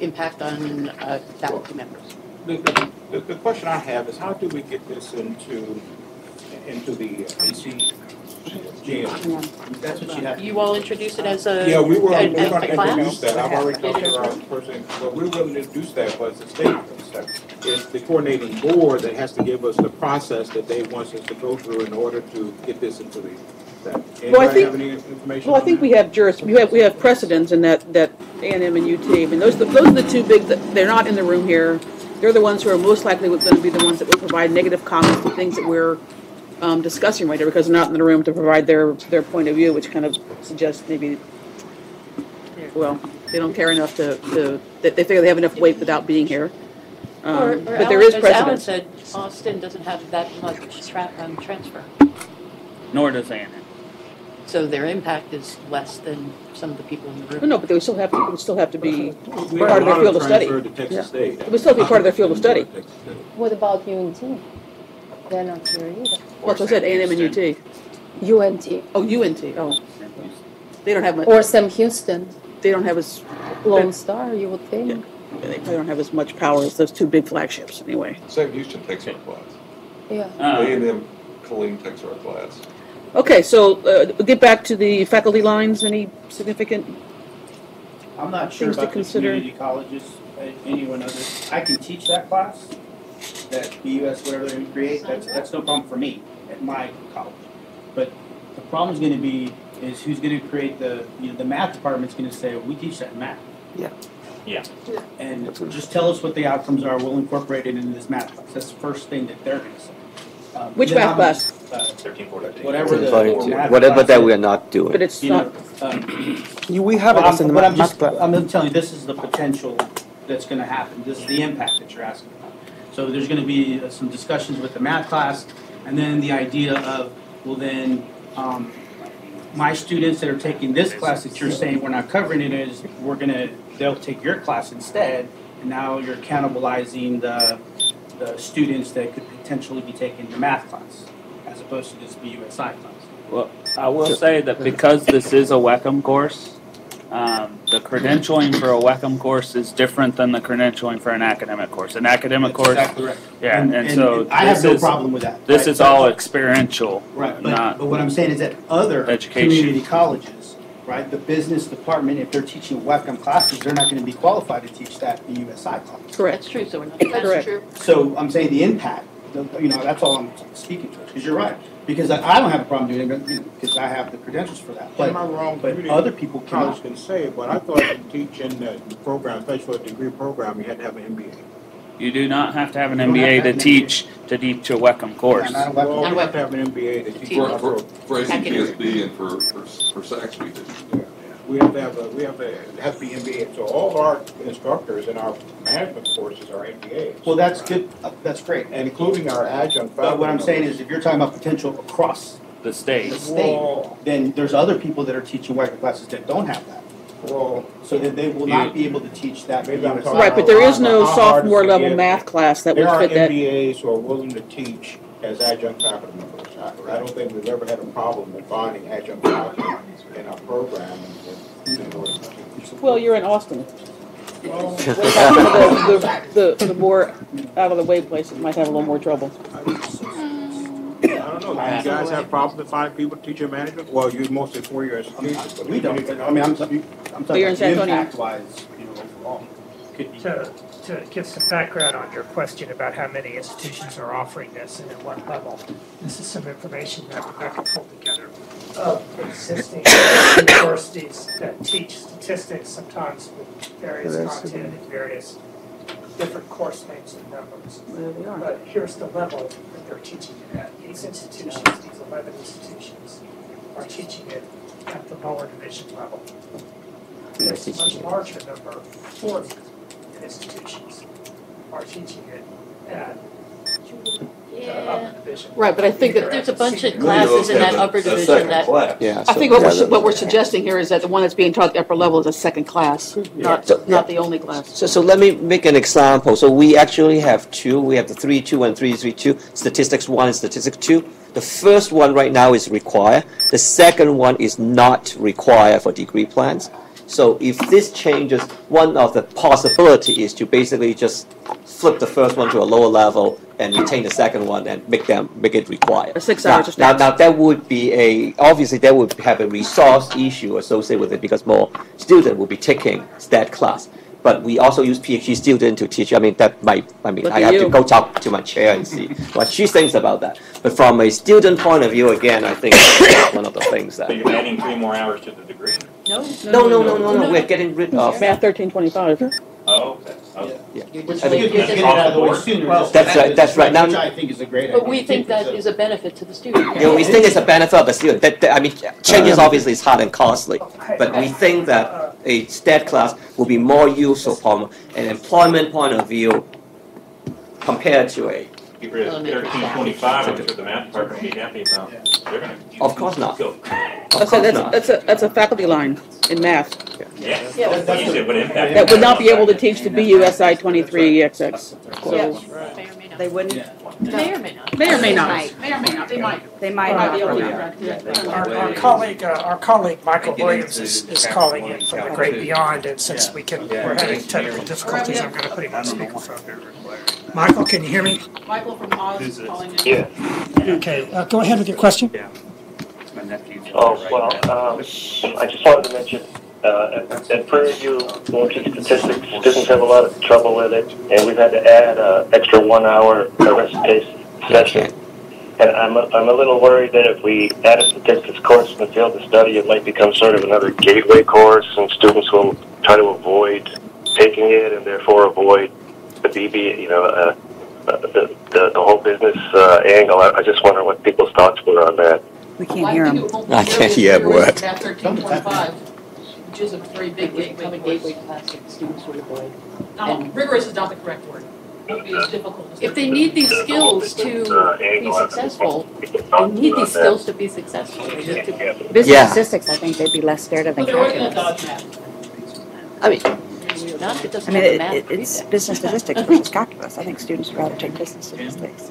impact on faculty members. The question I have is how do we get this into the ACGM? That's what you have. You all introduce it as a. Yeah, we're going a to class? introduce that. I've already talked to our person, well, we're willing to introduce that, but it's the state, it's the coordinating board that has to give us the process that they want us to go through in order to get this into the, that. Well, I Anybody think- have any information well, I on think that? we have we have precedents in that A&M and UT. I mean, those are the two big. They're not in the room here. They're the ones who are most likely going to be the ones that will provide negative comments to things that we're discussing right here because they're not in the room to provide their point of view, which kind of suggests maybe, well, they don't care enough that they figure they have enough weight without being here. Or But there is As Alan precedent. said, Austin doesn't have that much transfer. Nor does A&M. So their impact is less than some of the people in the room. No, but they would still have to be We part have of a their lot field of study. transfer to Texas Yeah. State. It would still be part of their field of study. What about UNT? They're not here either. Well, so I said A&M and UT. UNT. Oh, UNT. Oh, they don't have much. Or Sam Houston. They don't have as Lone Star, you would think. Yeah, they probably don't have as much power as those two big flagships, anyway. Sam Houston takes our class. Yeah. A&M Colleen takes our class. Okay, so get back to the faculty lines. Any significant? I'm not sure Things to about the consider. community colleges, anyone other. I can teach that class, that BUS, whatever they create, that's no problem for me at my college. But the problem's gonna be is who's gonna create the math department's gonna say, well, we teach that in math. Yeah. Yeah. And just tell us what the outcomes are, we'll incorporate it into this math class. That's the first thing that they're gonna say. Which then math I'm- class? 1342. Whatever the math Whatever class that is. we are not doing. But it's You not. know, We have it as in the but I'm math just, class. I'm telling you, this is the potential that's gonna happen, this is the impact that you're asking about. So there's gonna be some discussions with the math class, and then the idea of, well then, my students that are taking this class that you're saying we're not covering it is, they'll take your class instead, and now you're cannibalizing the students that could potentially be taking the math class, as opposed to this BUSI class. Well, I will say that because this is a WECM course, the credentialing for a WECM course is different than the credentialing for an academic course. An academic That's course, exactly right. yeah, and so I have this no is- problem with that. This right? is all experiential, Right, not but what I'm saying is that other education. community colleges, right, the business department, if they're teaching WECM classes, they're not gonna be qualified to teach that BUSI class. Correct. That's true, so we're not. Correct. So I'm saying the impact, that's all I'm speaking to, because you're right. Because I don't have a problem doing it, because I have the credentials for that. Am I wrong? But Community other people college cannot. can say it, but I thought to teach in the program, especially for a degree program, you had to have an MBA. You do not have to have an You don't have MBA to to have an teach a WECM course. Not a WECM. Well, you have to have an MBA to teach. For ACTSB and for SACS, we do. We have to, it has to be MBA. So all our instructors in our management courses are MBAs. Well, that's good, that's great. And including our adjunct But what I'm faculty saying members. is, if you're talking about potential across The state. the state, then there's other people that are teaching WECM classes that don't have that. Well, So that they will not be able to teach that. Maybe I'm BUSI. Right, but there is no How hard is sophomore it level to get- math class that there would are fit that. MBAs who are willing to teach as adjunct faculty members. I don't think we've ever had a problem in finding adjunct faculty in our program in order to teach. Well, you're in Austin. The more out of the way places might have a little more trouble. I don't know. Do you guys have problems to find people to teach your management? Well, you're mostly 4-year institutions. But We don't, I mean, I'm talking you're in San about Antonio. impact-wise, you know, overall. To give some background on your question about how many institutions are offering this and at what level, this is some information that Rebecca pulled together of existing universities that teach statistics, sometimes with various content and various different course names and numbers. But here's the level that they're teaching it at. These institutions, these 11 institutions, are teaching it at the lower division level. There's a much larger number, 40 institutions are teaching it at the upper division. Right, but I think that There's a bunch of classes in that upper division that. Yeah. I think what we're suggesting here is that the one that's being taught at the upper level is a second class, not the only class. So let me make an example. So we actually have two. We have the 3-2 and 3-3-2, Statistics 1 and Statistics 2. The first one right now is required. The second one is not required for degree plans. So if this changes, one of the possibility is to basically just flip the first one to a lower level and retain the second one and make it required. 6 hours. Now that would be obviously that would have a resource issue associated with it because more students will be taking that class. But we also use PhD students to teach. I have to go talk to my chair and see what she thinks about that. But from a student point of view, again, I think that's one of the things that. So you're adding 3 more hours to the degree? No. We're getting rid of Math 1325. Oh, okay. Yeah. Which you're getting it out of the way sooner. That's right. Now, Which I think is a great idea. But we think that is a benefit to the student. we think it's a benefit of the student. Changes obviously is hard and costly, but we think that a stat class will be more useful from an employment point of view compared to a. Get rid of 1325, I'm sure the math department will be happy about. They're going to. Of course not. That's a faculty line in math. Yes. That would not be able to teach the BUSI 23XX. So They wouldn't. May or may not. May or may not. May or may not. They might Might be not. able to. Our colleague Michael Williams is calling in from the great beyond, and since we're having technical difficulties, I'm going to put him on speakerphone. Michael, can you hear me? Michael from Oz is calling in. Yeah. Okay, go ahead with your question. Oh, well, I just wanted to mention, at Prairie View, going to statistics, students have a lot of trouble with it, and we've had to add extra 1 hour recitation session. And I'm a little worried that if we add a statistics course in the field of study, it might become sort of another gateway course, and students will try to avoid taking it, and therefore avoid the BB, the whole business angle. I just wonder what people's thoughts were on that. We can't hear them. I can't hear a word. Math 1325, which is a very big gateway class that the students would avoid. Rigorous is not the correct word. It would be as difficult as If they need these skills to be successful, they need these skills to be successful. They need to. Business statistics, I think they'd be less scared of than But they're already going to calculus. dodge math. It's business statistics versus calculus. I think students would rather take business statistics.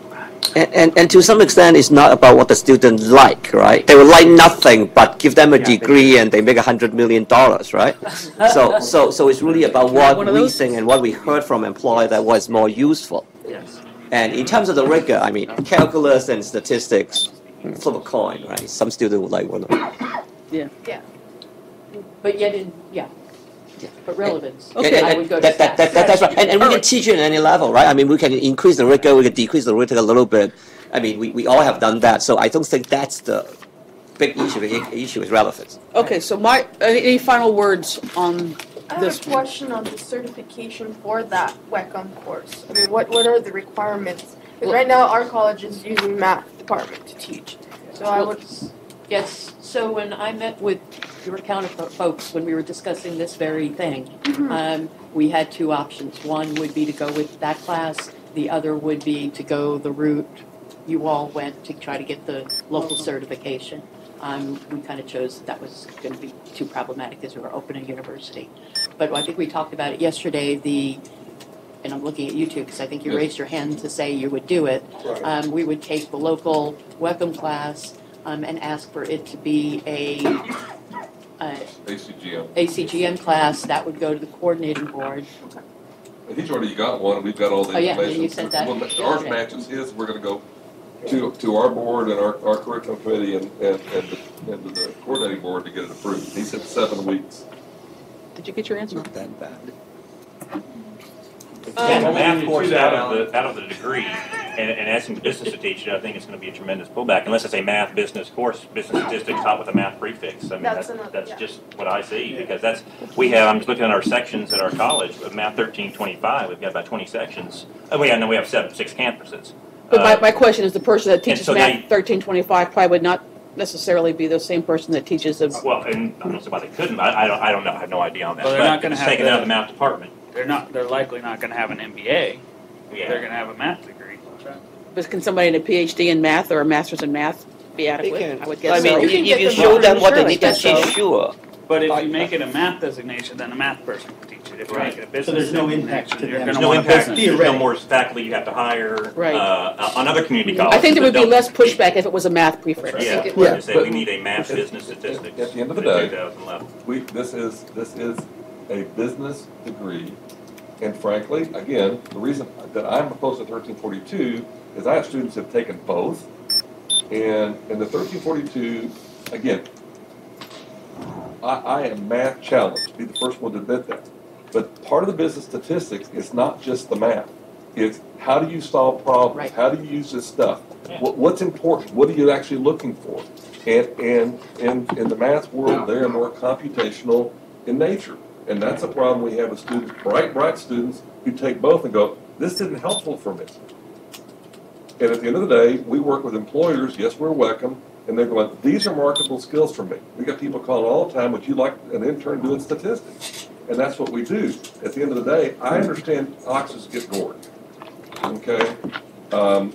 And to some extent, it's not about what the students like, right? They would like nothing but give them a degree and they make $100 million, right? So it's really about what we think and what we heard from employers that was more useful. Yes. And in terms of the rigor, calculus and statistics, flip a coin, right? Some students would like one of them. Yeah. But yet but relevance. Okay. I would go to stats. That's right. And we can teach it at any level, right? We can increase the rigor, we can decrease the rigor a little bit. We all have done that. So I don't think that's the big issue. The issue is relevance. Okay, so any final words on I this have a question on the certification for that WECOM course. What are the requirements? Because right now our college is using math department to teach. So I would. Yes, so when I met with your counterpart folks, when we were discussing this very thing, we had 2 options. One would be to go with that class. The other would be to go the route you all went to try to get the local certification. We kind of chose that was going to be too problematic as we were opening a university. But I think we talked about it yesterday. and I'm looking at you two because I think you Yes. raised your hand to say you would do it. Right. We would take the local welcome class and ask for it to be a ACGM class that would go to the coordinating board. And he's already got one, and we've got all the Oh, yeah, information. and you said that Ours yesterday. matches his, we're gonna go to our board and our curriculum committee and to the coordinating board to get it approved. He said 7 weeks. Did you get your answer? Not that bad. And the math course out of the degree, and asking the business to teach it, I think it's going to be a tremendous pullback, unless it's a math business course, business statistics taught with a math prefix. I mean, that's just what I see, because I'm just looking at our sections at our college, with Math 1325, we've got about 20 sections. Oh, we have 6 campuses. But my question is, the person that teaches so Math they- 1325 probably would not necessarily be the same person that teaches a. Well, and I don't know why they couldn't, I don't know, I have no idea on that. Well, they're But not gonna it's have taken out of the math department. They're likely not gonna have an MBA. Yeah. They're gonna have a math degree. But can somebody in a PhD in math or a master's in math be adequate? can. I would guess I mean, so. if you show them what they need to teach, sure. But if you make it a math designation, then a math person can teach it. If you make it a business So there's no impact designation, to you're them. gonna There's no want a impact, business. there's no more faculty you have to hire, Right. on other community colleges. I think there would be that don't- less pushback if it was a math prefix. Yeah, Yeah, to say but- we need a math business statistics. At the end of the in day, 2011. this is a business degree, and frankly, again, the reason that I'm opposed to 1342 is I have students who have taken both, and in the 1342, again, I am math challenged, be the first one to admit that. But part of the business statistics is not just the math. It's how do you solve problems? Right. How do you use this stuff? What's important? What are you actually looking for? And in the math world, they are more computational in nature. And that's a problem we have with students, bright students who take both and go, this isn't helpful for me. And at the end of the day, we work with employers, yes, we're welcome, and they're going, these are marketable skills for me. We got people calling all the time, would you like an intern doing statistics? And that's what we do. At the end of the day, I understand oxes get gored, okay?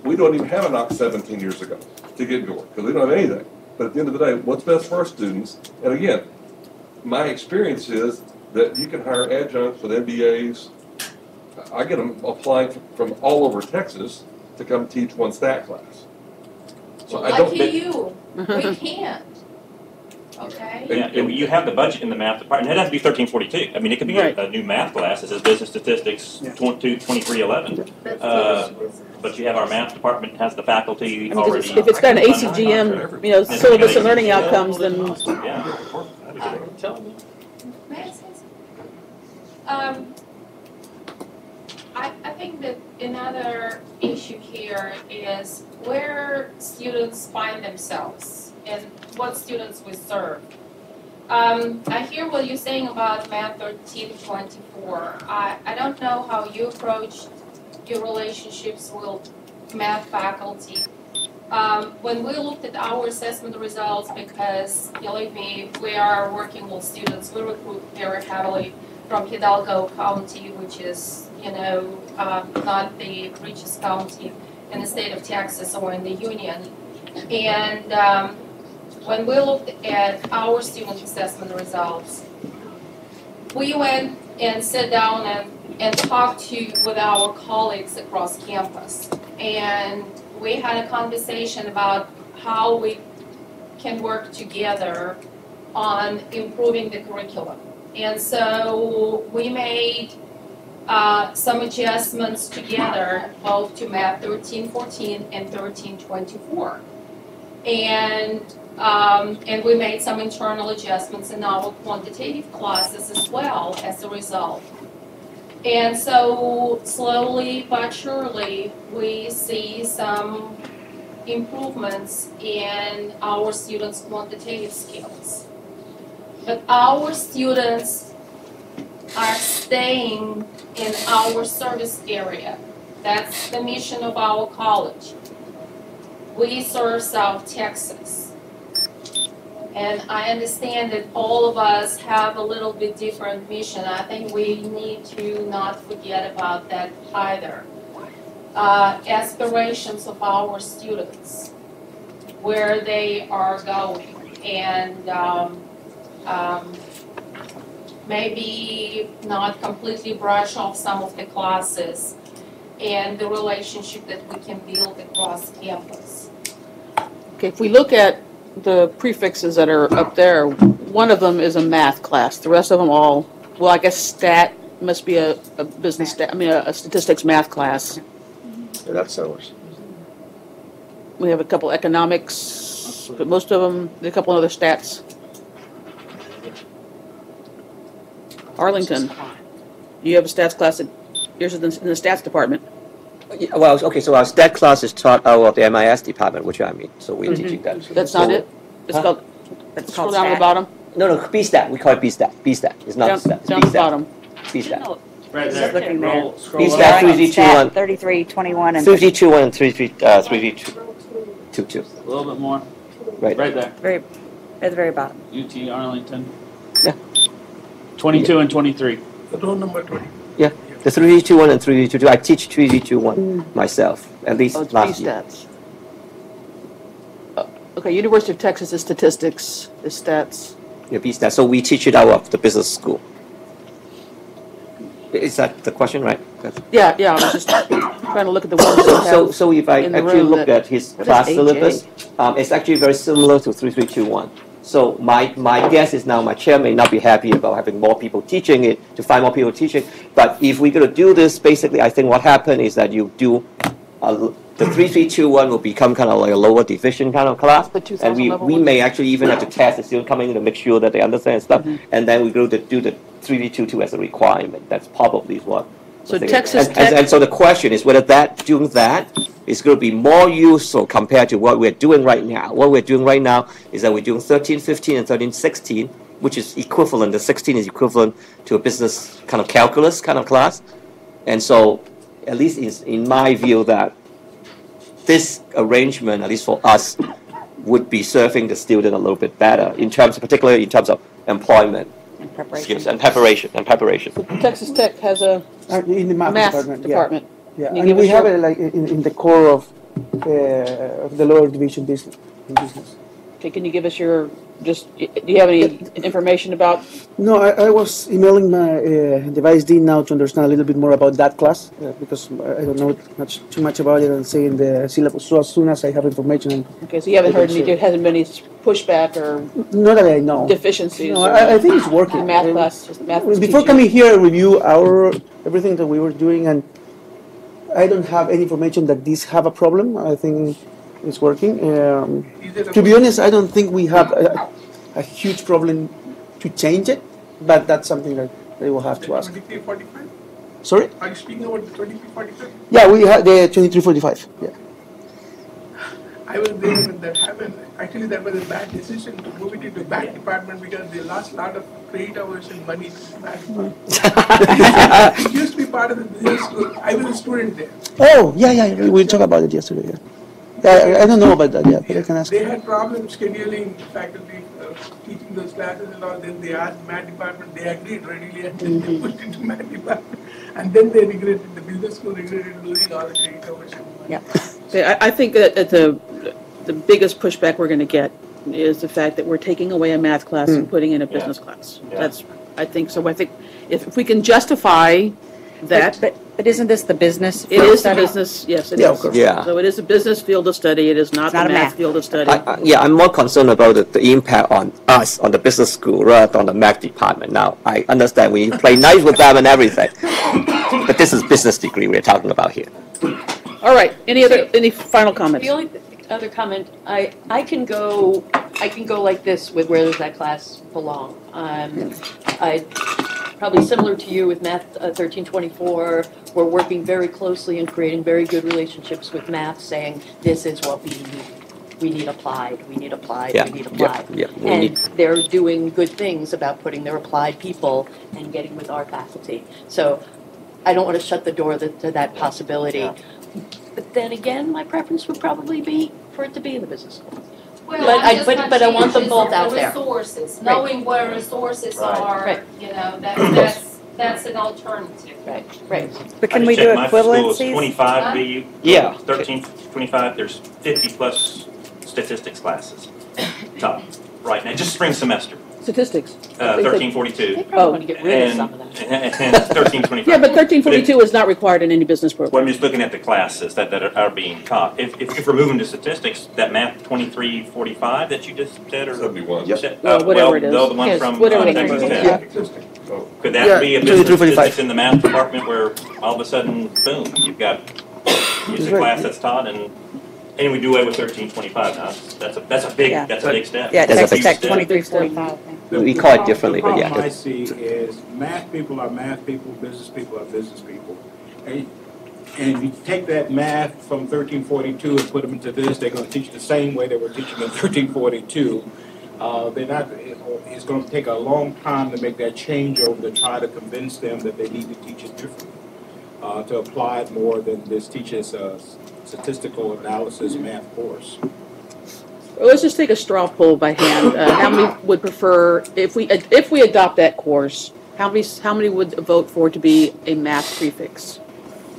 We don't even have an ox 17 years ago to get gored, because we don't have anything. But at the end of the day, what's best for our students? And again, my experience is that you can hire adjuncts with MBAs. I get them applying from all over Texas to come teach one stat class. So I don't. Lucky you, we can't, okay? Yeah, you have the budget in the math department. It has to be 1342. I mean, it could be a new math class that says business statistics 2311. But you have our math department has the faculty already. If it's got an ACGM, syllabus and learning outcomes, then. Yeah. May I say something? I think that another issue here is where students find themselves and what students we serve. I hear what you're saying about Math 1324. I don't know how you approach your relationships with math faculty. When we looked at our assessment results, because believe me, we are working with students, we recruit very heavily from Hidalgo County, which is, not the richest county in the state of Texas or in the union. And when we looked at our student assessment results, we went and sat down and talked with our colleagues across campus. And we had a conversation about how we can work together on improving the curriculum. And so we made some adjustments together, both to Math 1314 and 1324. And we made some internal adjustments in our quantitative classes as well as a result. And so slowly but surely, we see some improvements in our students' quantitative skills. But our students are staying in our service area. That's the mission of our college. We serve South Texas. And I understand that all of us have a little bit different mission. I think we need to not forget about that either. Aspirations of our students, where they are going. And maybe not completely brush off some of the classes, and the relationship that we can build across campus. Okay, if we look at the prefixes that are up there, one of them is a math class. The rest of them all, well, I guess stat must be a business stat, a statistics math class. So that's ours. We have a couple economics, but most of them, a couple other stats. Arlington, you have a stats class that yours is in the stats department. Well, okay, so our stat class is taught out of the MIS department, which I'm in, so we're teaching that. That's not it? It's called, it's scroll down to the bottom. No, B-stat, we call it B-stat, B-stat, it's not Down, stat, it's down the B-stat. bottom. B-stat. Right there. Looking there. B-stat, 3321. 3321 and 3321 and 3322. A little bit more. Right. Right there. very, at the very bottom. UT Arlington. Yeah. 22 and 23. The roll number 20. Yeah, the 3321 and 3322. I teach 3321 myself, at least It's last year. B-stats. Okay, University of Texas is statistics, is stats. Yeah, B-stat. So we teach it out of the business school. Is that the question, right? Yeah, I was just trying to look at the ones that have So if I in the actually room look that- at his what is class AJ? syllabus, it's actually very similar to 3321. So my guess is now my chair may not be happy about having more people teaching it, to find more people teaching. But if we're going to do this, basically, I think what happened is that you do the 3321 will become kind of like a lower division kind of class, The 2000 and level we one? may actually even have to test the student coming in to make sure that they understand stuff, and then we go to do the 3322 as a requirement. That's probably what. So I think. Texas and, Tech- and so the question is whether doing that is going to be more useful compared to what we're doing right now. What we're doing right now is that we're doing 1315 and 1316, which is equivalent. The 16 is equivalent to a business kind of calculus kind of class, and so at least in my view that this arrangement, at least for us, would be serving the student a little bit better particularly in terms of employment And preparation. skills and preparation. Texas Tech has a In the math department. Yeah, Can you and give we us have your- it like in the core of the lower division business. Okay, can you give us your, do you have any information about? No, I was emailing my the vice dean now to understand a little bit more about that class because I don't know too much about it and saying the syllabus. So as soon as I have information. Okay, so you haven't heard any, there hasn't been any pushback or Not that I know. deficiencies? No, or I think it's working. Math class, just math was Before teaching. coming here, I review everything that we were doing, and I don't have any information that these have a problem. I think it's working. To be honest, I don't think we have a huge problem to change it, but that's something that they will have to ask. 2345? Sorry? Are you speaking about the 2345? Yeah, we have the 2345. Yeah. I was there when that happened. Actually, that was a bad decision to move it into back department because they lost a lot of credit hours and money to the back department. It used to be part of the business school. I was a student there. Oh, yeah. We talked about it yesterday. Yeah. I don't know about that yet, but I can ask. They had problems scheduling faculty teaching those classes and all. Then they asked math department. They agreed readily, and then they pushed into math department. And then they regretted, the business school regretted losing all the credit hours and money. Yeah. Okay, I think that the biggest pushback we're going to get is the fact that we're taking away a math class and putting in a business class. That's, I think so. I think if we can justify that. But isn't this the business? It is the business, yes, it Yeah, is. of course. Yeah. So it is a business field of study, it is not the not a math math. field of study. I'm more concerned about the impact on us, on the business school, rather than on the math department. Now, I understand we play nice with them and everything, but this is business degree we're talking about here. All right, any final comments? The only other comment, I can go like this with where does that class belong. I probably similar to you with Math 1324, we're working very closely and creating very good relationships with math, saying this is what we need. We need applied, we need applied, Yeah, we need yeah, applied. yeah, we And need- they're doing good things about putting their applied people and getting with our faculty. So I don't want to shut the door to that possibility. But then again, my preference would probably be for it to be in the business school. Well, But I'm just but I want them conscientious both of out the there. resources, Right. knowing where resources are, Right. you know, that's an alternative. Right. But can I we just do checked, my school is equivalencies? 25 BU. Yeah. 13, 25, there's 50 plus statistics classes. Top, right now, just spring semester. Statistics. 1342. They probably want to get rid of some of that. And 1325. Yeah, but 1342 is not required in any business program. Well, I'm just looking at the classes that are being taught. If we're moving to statistics, that math 2345 that you just said, or 71. Whatever it is. The one Yes, from whatever Texas the Tech. Could that be a business statistics in the math department where all of a sudden, boom, you've got a class that's taught and we do away with 1325 now. That's a big step. Yeah, Texas Tech 2345. We call it differently, but The yeah. problem I see is math people are math people, business people are business people. And if you take that math from 1342 and put them into this, they're going to teach the same way they were teaching in 1342. They're not. It's going to take a long time to make that changeover to try to convince them that they need to teach it differently, to apply it more than this teaches statistical analysis math course. Well, let's just take a straw poll by hand. How many would prefer, if we adopt that course, how many would vote for it to be a math prefix?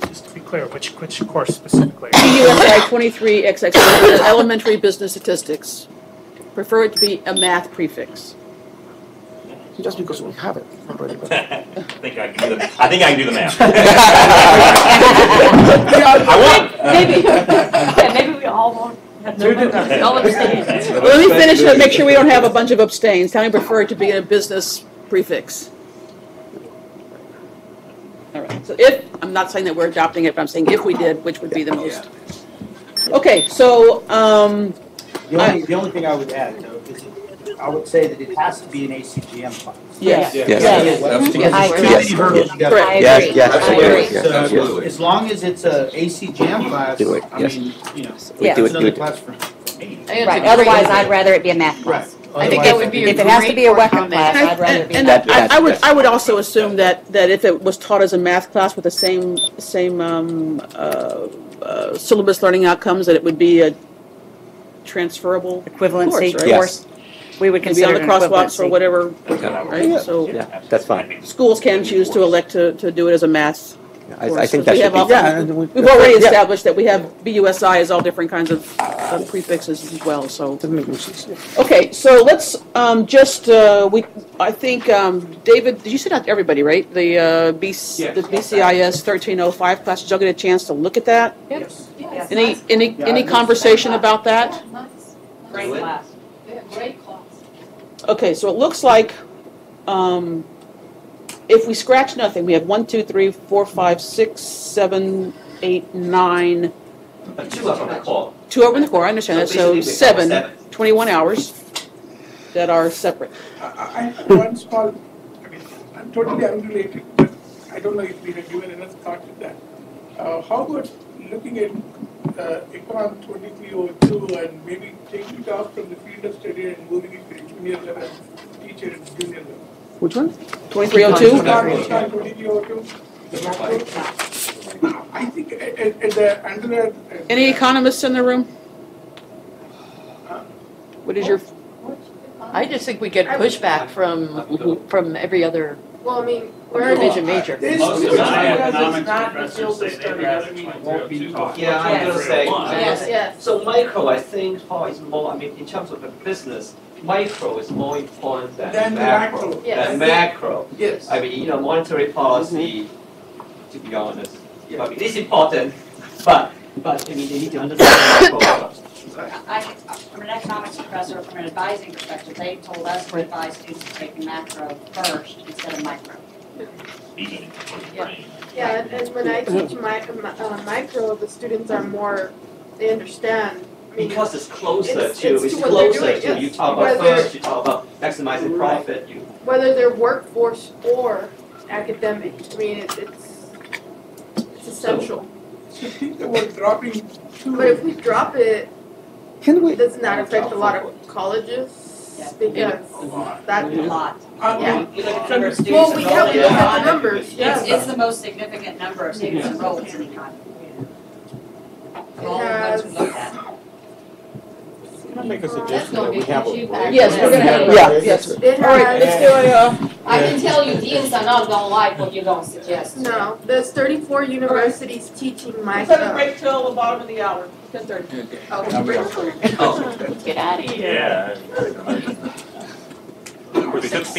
Just to be clear, which course specifically? USI 23XX, elementary business statistics. Prefer it to be a math prefix. Just because we have it already. I think I can do the math. I won. Maybe we all won't. All abstain. Well, let me finish and make sure we don't have a bunch of abstains. How many prefer it to be a business prefix? All right. So I'm not saying that we're adopting it, but I'm saying if we did, which would be the most? Okay. So the only thing I would add, though, is I would say that it has to be an ACGM class. Yes. Yes. So as long as it's a ACGM class, Do it, I yes. mean, We do it's it, another do it. class for me. Right, otherwise I'd rather it be a math class. I think that would be If it has to be a WECA class, I'd rather it be a And math class. I would also assume that if it was taught as a math class with the same syllabus learning outcomes, that it would be a transferable Equivalency course, right? course. We would Could be on consider the it an crosswalks or equivalency. whatever, right? So Yeah, that's fine. schools can choose to elect to do it as a math I course. think We that have should be. all- We've already established that we have BUSI as all different kinds of prefixes as well, so. Okay, so let's I think, David, did you send out to everybody, right? The BCIS 1305 class, did y'all get a chance to look at that? Yes. Any conversation about that? Great class. Great class. Okay, so it looks like, if we scratch nothing, we have 1, 2, 3, 4, 5, 6, 7, 8, 9. 2 of them are core. 2 over in the core, I understand that, so basically 7, 21 hours that are separate. I have one small, I'm totally unrelated, but I don't know if we have given enough thought to that. How about looking at Econ 2302 and maybe taking it off from the field of study and moving it to junior level, teacher and junior level? Which one? 2302? Econ 2302. I think at the under. Any economists in the room? What is your? I just think we get pushback from every other Well, I mean, we're division major. Yeah, I'm gonna say. Yes. So micro, I think, is more. I mean, in terms of the business, micro is more important than macro. Yes. Than macro. Yes. I mean, monetary policy. To be honest, I mean, it's important, but I mean, they need to understand macro first. From an economics professor, from an advising perspective, they told us to advise students to take macro first instead of micro. Yeah, and when I teach micro, the students are more, they understand. I mean, Because it's closer it's to, to what they're doing, you yes. talk about Whether- first, you talk about maximizing profit, you. Whether they're workforce or academic, I mean, it's essential. So think about dropping 2. But if we drop it, Can we? it does not affect a lot of colleges because that's a lot. Yeah. Well, we have to look at the numbers. Yeah. It's the most significant number of students enrolled in economy. All the ones we looked at. Can I make a suggestion that we have a break? Yes, we're gonna have a break. Yes. All right, let's do it. I can tell you, deans are not gonna like what you're gonna suggest. No, there's 34 universities teaching Let's have a micro. break till the bottom of the hour, 10:30. Oh, Get out of here. Yeah.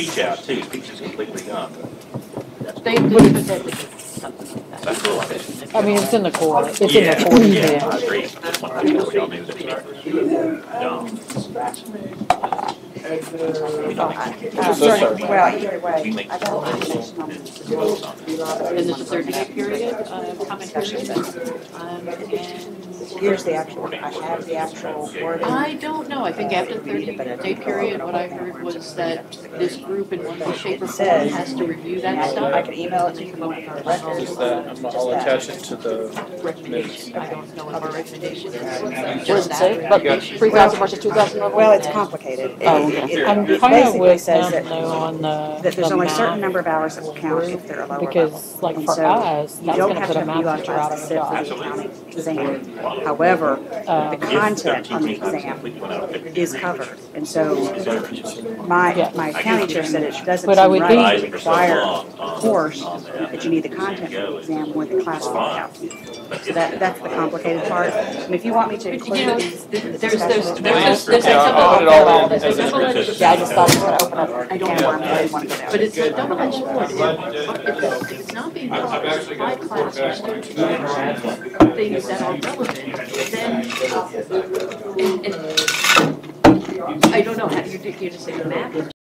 speech out too. Speech is completely gone. They could have to do something like that. That's cool. I I mean, it's in the core. It's in Yeah, the core. yeah, I agree. Just want to make sure we all knew that. Well, either way, I got a information on this. And there's a 30-day period of commentation. And Here's the actual, I have the actual wording. I don't know. I think after the 30-day period, what I heard was that this group in one way, shape, or form has to review that stuff. I can email it to you for the record. Just that, I'll attach it to the recommendation. I don't know what our recommendation is. What does it say? About 3,000 versus 2,000 level? Well, it's complicated. Oh, It basically basically says them though on that there's the only a certain math number of hours that will count if they're a lower level. because like And for so us, you that's don't gonna have put to a have math a UI teacher class out to of sit a for job. the accounting exam. However, the content on the exam is covered. And so my accounting teacher said it doesn't But I seem would right to think- require a course that you need the content for the exam when the class will count. So that's the complicated part. And if you want me to include these, There's Yeah, I just thought it was gonna open up. I don't want to go there. But it's a double-edged sword. If it's not being taught as a high class or students learn things that are relevant, then, and I don't know, how do you just say the math?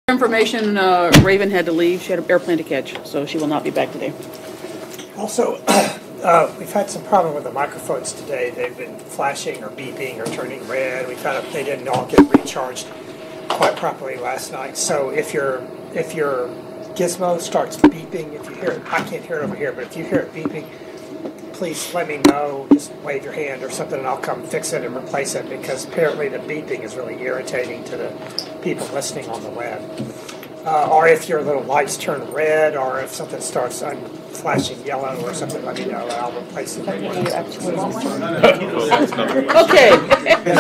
Information, Raven had to leave. She had an airplane to catch, so she will not be back today. Also, we've had some problem with the microphones today. They've been flashing or beeping or turning red. We found out they didn't all get recharged quite properly last night. So if your gizmo starts beeping, if you hear it, I can't hear it over here, but if you hear it beeping, please let me know. Just wave your hand or something, and I'll come fix it and replace it, because apparently the beeping is really irritating to the people listening on the web. Or if your little lights turn red, or if something starts flashing yellow or something, let me know, and I'll replace it. Okay,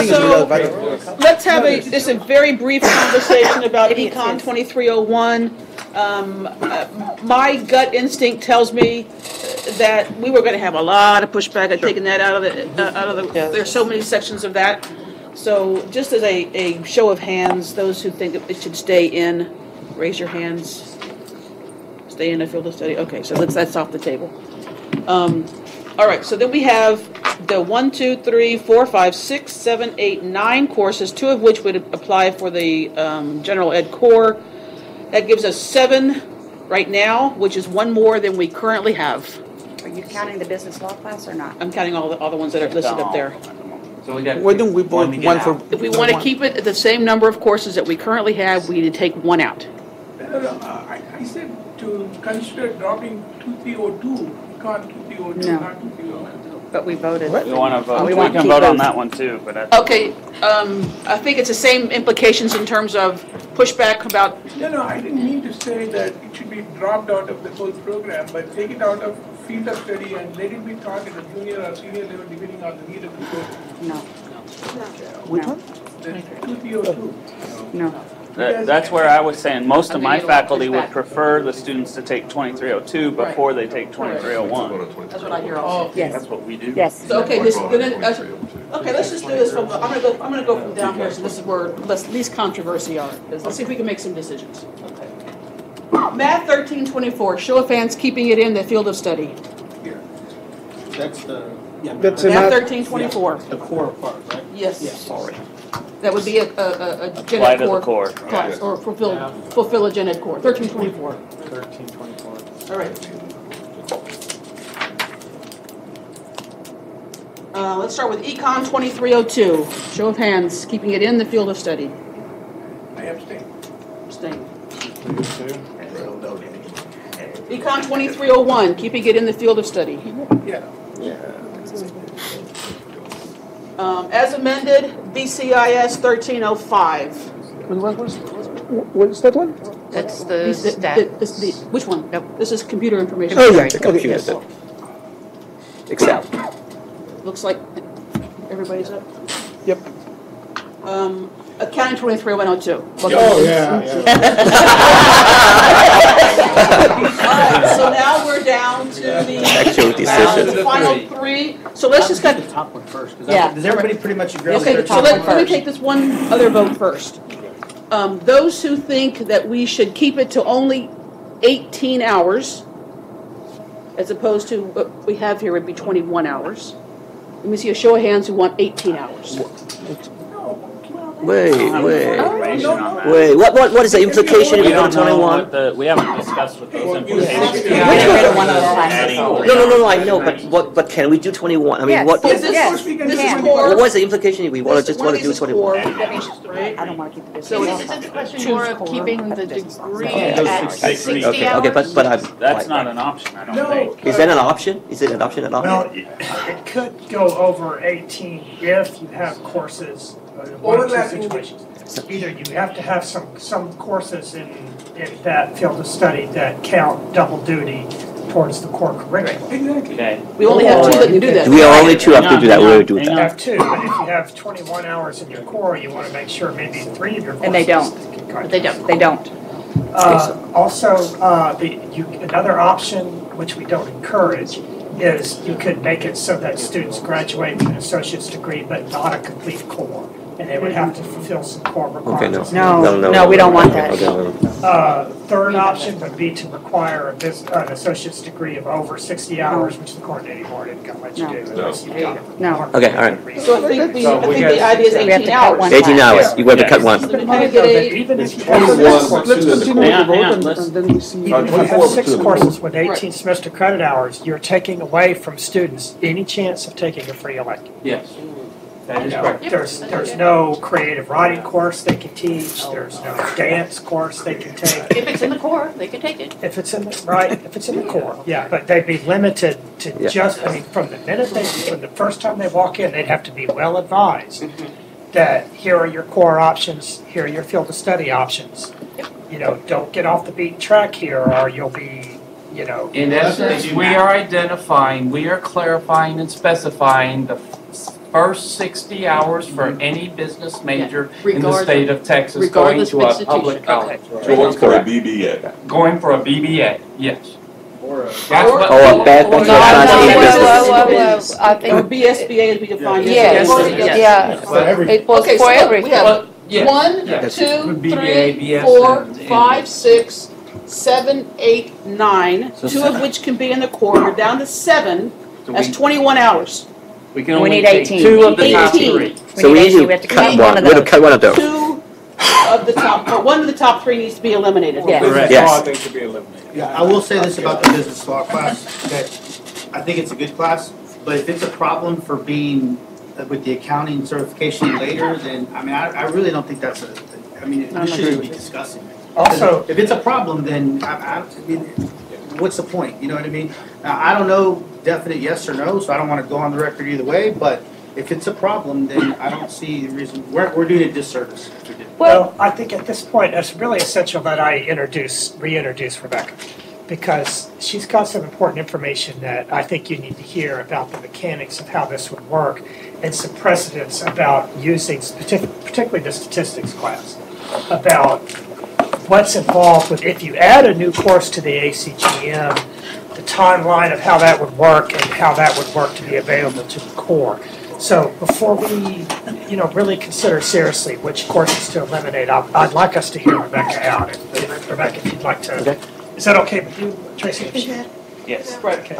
so let's have just a very brief conversation about Econ 2301. My gut instinct tells me that we were going to have a lot of pushback at taking that out of the. There's so many sections of that. So just as a show of hands, those who think it should stay in, raise your hands. Stay in the field of study. Okay, so that's off the table. All right, so then we have the 1, 2, 3, 4, 5, 6, 7, 8, 9 courses, 2 of which would apply for the general ed core. That gives us 7 right now, which is 1 more than we currently have. Are you counting the business law class or not? I'm counting all the ones that are listed up there. So we got. Why don't we vote one for? If we want to keep it at the same number of courses that we currently have, we need to take 1 out. I said to consider dropping 2302, Econ 2302, No. not 2301. But we voted. We want to vote. We We want to can keep vote on those. that one too, but Okay, I think it's the same implications in terms of pushback about. No, I didn't mean to say that it should be dropped out of the whole program, but take it out of field of study and let it be taught at a junior or senior level depending on the need of the program. No. Which one? The 2302. No. That's where I was saying, most of my faculty would prefer the students to take 2302 before they take 2301. That's what I hear also. Yes. That's what we do. Yes. So, okay, okay, let's just do this from, I'm gonna go from down here, so this is where least controversy are. Let's see if we can make some decisions. Okay. Math 1324, show of hands keeping it in the field of study. That's the, yeah. That's Math 1324. The core part, right? Yes. Yes. Sorry. That would be a gen Apply ed to the core. class, or fulfill a gen ed core, 1324. 1324. All right. Let's start with Econ 2302. Show of hands, keeping it in the field of study. I abstain. Abstain. Econ 2301, keeping it in the field of study. Yeah. As amended, BCIS 1305. What's that one? That's the stat. Which one? Nope. This is computer information. Oh, yeah. The computer. Excel. Looks like everybody's up. Yep. Accounting 23102. Oh, yeah. Alright, so now we're down to the Actual decision. final 3. So let's just Get get. the top one first, because Yeah. does everybody pretty much agree on Okay, the so 13? let me take this one other vote first. Those who think that we should keep it to only 18 hours, as opposed to what we have here would be 21 hours. Let me see a show of hands who want 18 hours. Wait. Wait. What is the implication if We you go don't to know 21? what the, we haven't discussed what those implications. No, I know, but can we do 21? I mean, what? This is core. What was the implication? We want to just want to do 21. I don't want to keep the business. So law is class. it a question more of keeping the degree Okay. at 60 Okay, hours? but I'm. That's not an option, I don't think. Is that an option? Is it an option at all? Well, it could go over 18 if you have courses, one of two Overlapping. situations. Either you have to have some courses in that field of study that count double duty towards the core curriculum. Exactly. Okay. We only have 2 that can do that. We are only 2 have to do that. We'll do You that. have 2, but if you have 21 hours in your core, you want to make sure maybe 3 of your courses. And they don't. can But they don't. They don't. Also, another option, which we don't encourage, is you could make it so that students graduate with an associate's degree but not a complete core. And they would have to fulfill some core Okay, requirements. no. No, we don't want that. Okay. Third option would be to require an associate's degree of over 60 hours, which the coordinating board isn't gonna let you do unless you've got a No. more Okay, all right. reason. So I think the idea is We have to 18 cut hours. one 18 class. hours, you have to cut one. Then how do you get a- Even if you Let's have continue with the vote and then we see. even if you have 6 courses with 18 semester credit hours, you're taking away from students any chance of taking a free elective. Yes. That is You know, correct. there's no creative writing course they can teach, there's no dance course they can take. If it's in the core, they can take it. If it's in the, right, if it's in the core, yeah, but they'd be limited to just, I mean, from the minute from the first time they walk in, they'd have to be well advised that here are your core options, here are your field of study options. You know, don't get off the beaten track here or you'll be, you know. In essence, we are identifying, we are clarifying and specifying the first 60 hours for any business major in the state of Texas going to a public college. Going for a BBA. Going for a BBA, yes. Oh, a bachelor's in business. I think. Or BSBA as we define it. Yes, yeah. It was Okay, for so look, everything. we have Yes, 1, yes. 2, BBA, 3, BS, 4, and 5, 6, 7, 8, 9, So 2 of which can be in the core. We're down to 7. So That's we- 21 hours. We can We only need take 18. 2 of the top 18. 3. So we need We to have to cut cut one, one of we're gonna those. cut one of those. 2 of the top, or 1 of the top 3 needs to be eliminated. Yes. Correct. Yes. All things should be eliminated. Yeah, I will say this about the business law class, that I think it's a good class, but if it's a problem for being with the accounting certification later, then, I mean, I really don't think that's I mean, we shouldn't be discussing it. Also, If it's a problem, then I mean, what's the point, you know what I mean? Now, I don't know definite yes or no, so I don't want to go on the record either way, but if it's a problem, then I don't see the reason, we're doing a disservice if we do. well, I think at this point, it's really essential that I reintroduce Rebecca, because she's got some important information that I think you need to hear about the mechanics of how this would work and some precedents about using, particularly the statistics class, about what's involved with, if you add a new course to the ACGM, the timeline of how that would work and how that would work to be available to the core. So before we, you know, really consider seriously which courses to eliminate, I'd like us to hear Rebecca out. Rebecca, if you'd like to. Okay. Is that okay with you, Tracy? Yes. Right, okay.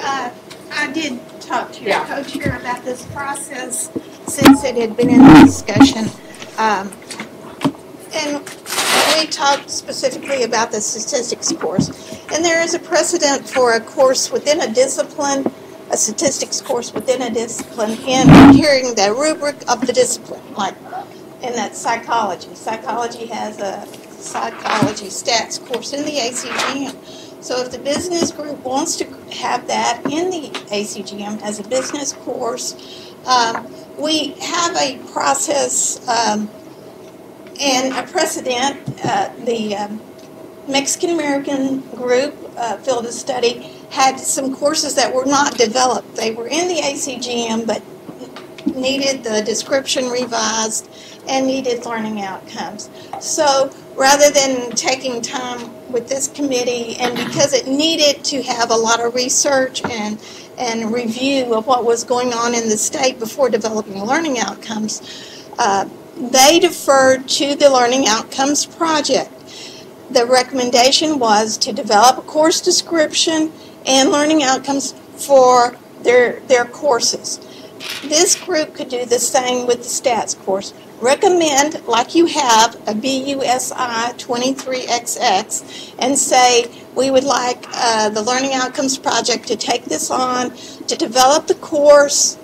I did talk to your co-chair about this process since it had been in the discussion. And we talked specifically about the statistics course. And there is a precedent for a course within a discipline, a statistics course within a discipline, in adhering the rubric of the discipline, like in that psychology. Psychology has a psychology stats course in the ACGM. So if the business group wants to have that in the ACGM as a business course, we have a process and a precedent. The Mexican American group, field of study, had some courses that were not developed. They were in the ACGM, but needed the description revised and needed learning outcomes. So rather than taking time with this committee, and because it needed to have a lot of research and review of what was going on in the state before developing learning outcomes, they deferred to the Learning Outcomes Project. The recommendation was to develop a course description and learning outcomes for their courses. This group could do the same with the stats course. Recommend, like you have, a BUSI 23XX and say, we would like the Learning Outcomes Project to take this on, to develop the course,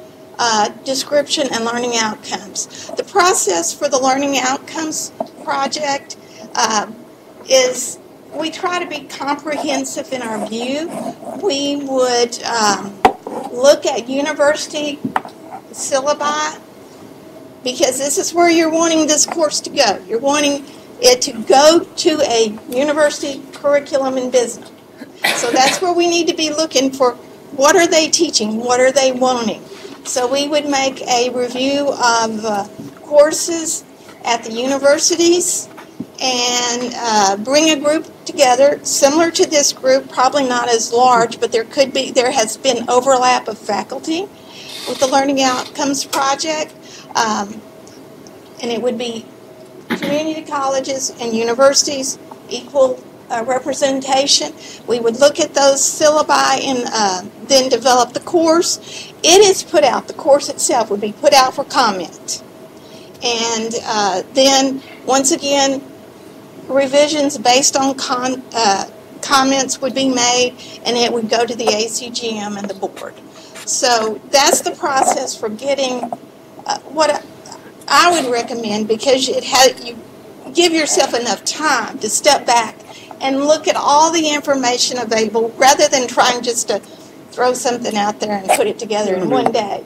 description, and learning outcomes. The process for the Learning Outcomes Project is we try to be comprehensive in our view. We would look at university syllabi, because this is where you're wanting this course to go. You're wanting it to go to a university curriculum in business. So that's where we need to be looking for what are they teaching, what are they wanting. So we would make a review of courses at the universities and bring a group together similar to this group, probably not as large, but there has been overlap of faculty with the Learning Outcomes Project. And it would be community colleges and universities equal representation. We would look at those syllabi and then develop the course. It is put out, the course itself would be put out for comment. And then, once again, revisions based on comments would be made, and it would go to the ACGM and the board. So that's the process for getting what I would recommend, because you give yourself enough time to step back and look at all the information available rather than trying just to throw something out there and put it together in one day.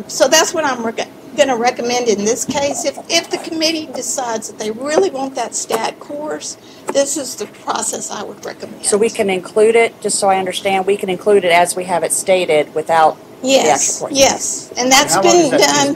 So that's what I'm going to recommend in this case. If the committee decides that they really want that stat course, this is the process I would recommend. So we can include it, just so I understand, we can include it as we have it stated without the actual course. Yes, and that's been done.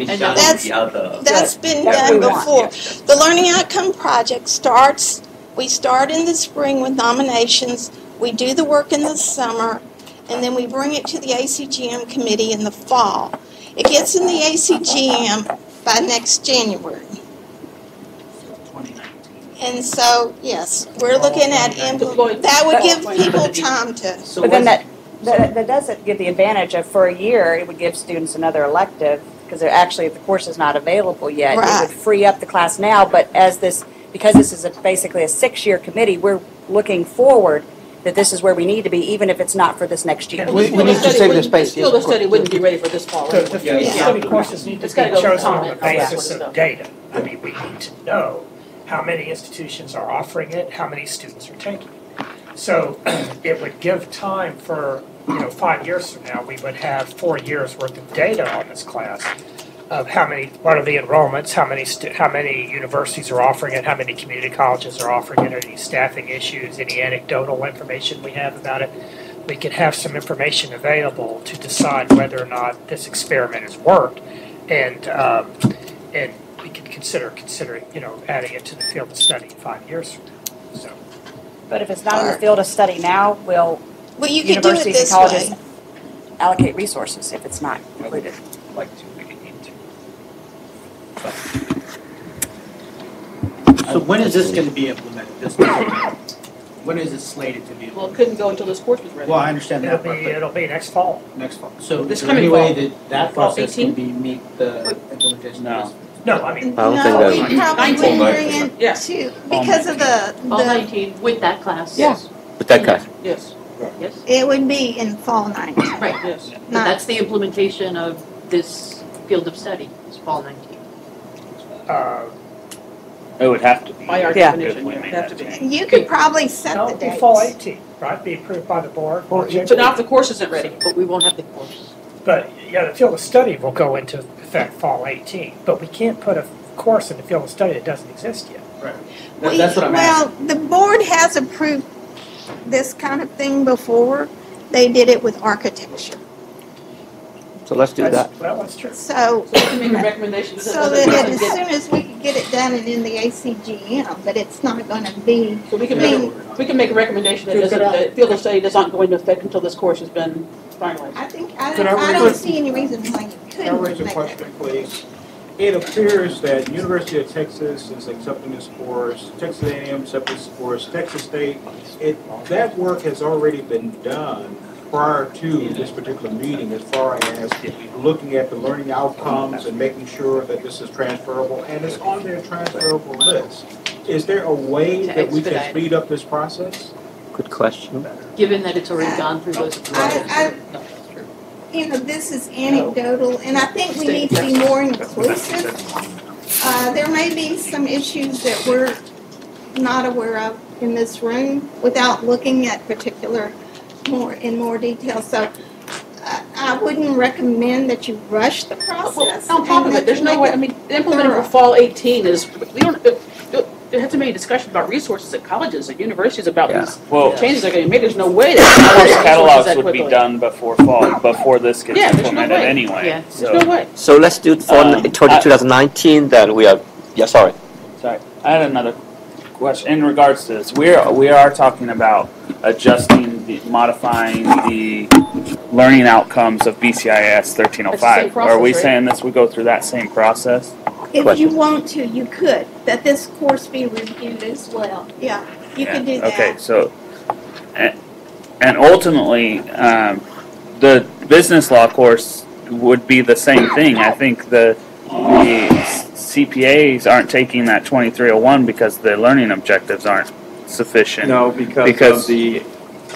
That's been done before. The Learning Outcome Project starts. We start in the spring with nominations. We do the work in the summer, and then we bring it to the ACGM committee in the fall. It gets in the ACGM by next January. And so, yes, we're looking at that would give people time to. But then that doesn't give the advantage of, for a year, it would give students another elective, because actually, if the course is not available yet, it would free up the class now. But because this is basically a 6-year committee, we're looking forward that this is where we need to be, even if it's not for this next year. We need to save the space. The field study wouldn't be ready for this fall. The field study courses need to be chosen on the basis of data. I mean, we need to know how many institutions are offering it, how many students are taking it. So it would give time for, 5 years from now, we would have 4 years worth of data on this class of what are the enrollments, how many universities are offering it, how many community colleges are offering it, any staffing issues, any anecdotal information we have about it. We could have some information available to decide whether or not this experiment has worked, and we could consider adding it to the field of study 5 years from now. So. But if it's not in the field of study now, will you could do it universities this and colleges way. allocate resources if it's not included? So when is this going to be implemented? When is it slated to be implemented? Well, it couldn't go until this course was ready. Well, I understand that. It'll be next fall. Next fall. So This is there any coming way fall. that process Fall can be meet the implementation? No. No, I mean. I don't think No, that- we probably wouldn't bring in Yes. because of All the 19 with that class. Yes. With that guy. Yes. Yes. it would be in fall 19. Right. Yes. But that's the implementation of this field of study, it's fall 19. It would have to be. By our Yeah. definition, If we it would made have that to be. change. You could probably set No, the it'd be dates. fall 18, right? Be approved by the board. So now if the course isn't ready, But we won't have the course. But, the field of study will go into effect fall 18, but we can't put a course in the field of study that doesn't exist yet. Right. That's what I'm asking. Well, the board has approved this kind of thing before. They did it with architecture. So let's do that. Well, that's true. So we can make a recommendation. So that as soon as we could get it done and in the ACGM, but it's not going to be. So we can make a recommendation that the field of study does not go into effect until this course has been finalized. I don't see any reason why you Can I raise couldn't a make question, that. please? It appears that University of Texas is accepting this course, Texas A&M accepting this course, Texas State, that work has already been done prior to this particular meeting as far as looking at the learning outcomes and making sure that this is transferable, and it's on their transferable list. Is there a way that we can speed up this process? Good question. Given that it's already gone through those processes. This is anecdotal, and I think we need to be more inclusive. There may be some issues that we're not aware of in this room without looking at in more detail. So I wouldn't recommend that you rush the process. On top of it, there's no way, implementing for fall 18 is, there hasn't been any discussion about resources at colleges, at universities about these changes that are getting made. There's no way that Course catalogs would be done before fall, before this gets implemented anyway. Yeah, there's no way. So let's do it for 2019, then we are, sorry. Sorry, I had another question in regards to this. We are talking about modifying the learning outcomes of BCIS 1305. Are we saying this would go through that same process? if you want to, you could, that this course be reviewed as well. Yeah, you could do that. Okay, so, and ultimately, the business law course would be the same thing. I think the CPAs aren't taking that 2301 because the learning objectives aren't sufficient. No, because of the,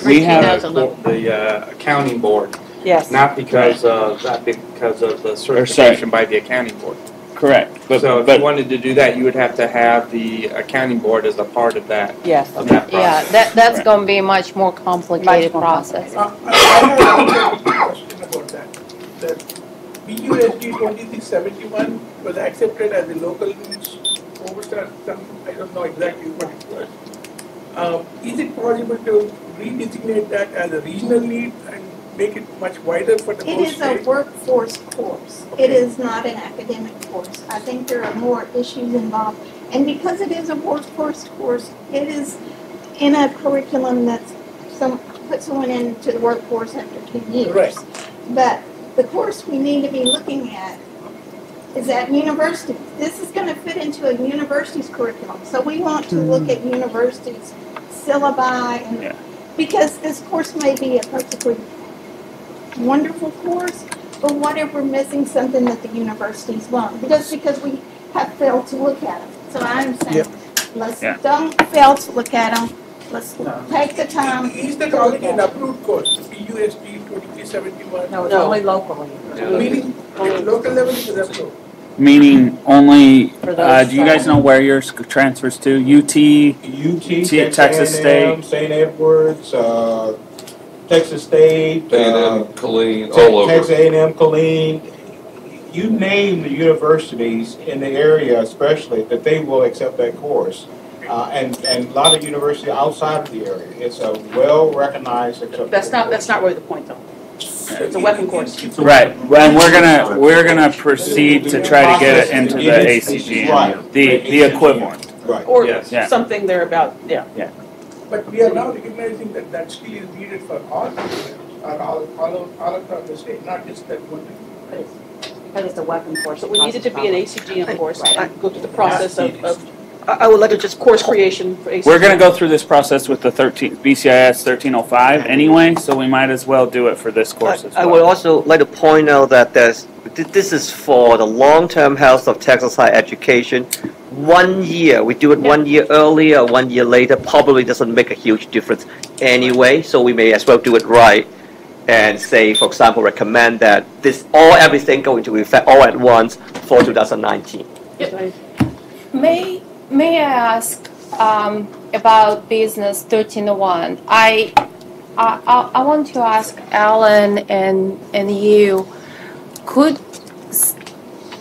we have the accounting board. Yes. Not because of the certification by the accounting board. Correct. So if you wanted to do that, you would have to have the accounting board as a part of that. Yes. Of that Yeah, process. that's going to be a much more complicated process. I have a question about that. The BUSD 2671 was accepted as a local needs oversight. I don't know exactly what it was. Is it possible to redesignate that as a regional need and make it much wider for the It whole is state? a workforce course. It is not an academic course. I think there are more issues involved. And because it is a workforce course, it is in a curriculum that's put someone into the workforce after 2 years. Right. But the course we need to be looking at is at universities. This is going to fit into a university's curriculum. So we want to look at universities' syllabi, and because this course may be a perfectly wonderful course, but what if we're missing something that the universities want? Just because we have failed to look at them. So I'm saying, let's don't fail to look at them. Let's take the time. Is that already an approved course, the BUSD 2371? No, it's only locally. Meaning, local level is approved. Meaning only, For those do you guys know where yours transfers to? UT, Texas State, St. Edwards, Texas State, A&M, Killeen, all over. Texas A&M, Killeen. You name the universities in the area, especially, that they will accept that course. And a lot of universities outside of the area. It's a well-recognized acceptable. That's not really the point, though. It's a weapon course. right? And we're gonna proceed to try to get it into the ACG, the equivalent. Right. Or Yeah. something there about, yeah. But we are now recognizing that that skill is needed for all programs, or all across the state, not just that one. Because it's a weapon course. So we needed to be an ACG, of course, and go through the process of I would like to just course creation for ACG. We're gonna go through this process with the BCIS 1305 anyway, so we might as well do it for this course as well. I would also like to point out that this is for the long-term health of Texas higher education. 1 year, we do it 1 year earlier, 1 year later, probably doesn't make a huge difference anyway, so we may as well do it right and say, for example, recommend that everything go into effect all at once for 2019. May I ask about business 1301? I want to ask Alan and you.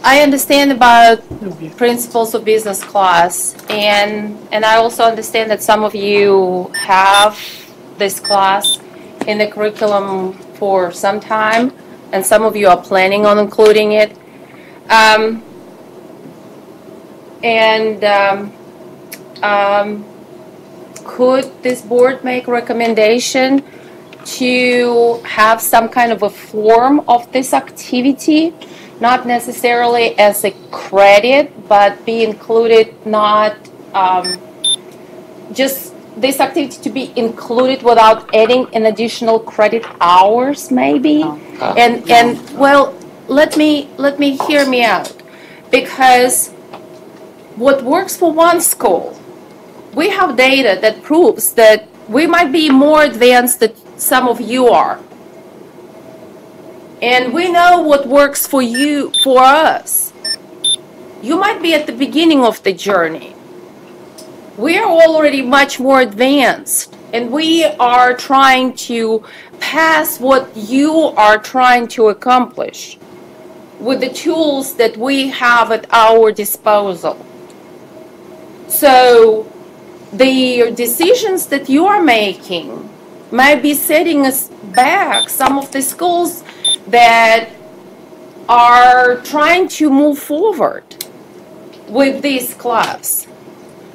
I understand about principles of business class, and I also understand that some of you have this class in the curriculum for some time, and some of you are planning on including it. Could this board make recommendation to have some kind of a form of this activity, not necessarily as a credit, but be included, not just this activity to be included without adding an additional credit hours, maybe? And well, let me hear me out, because what works for one school, we have data that proves that we might be more advanced than some of you are. And we know what works for you, for us. You might be at the beginning of the journey. We are already much more advanced, and we are trying to pass what you are trying to accomplish with the tools that we have at our disposal. So the decisions that you are making might be setting us back, some of the schools that are trying to move forward with this class.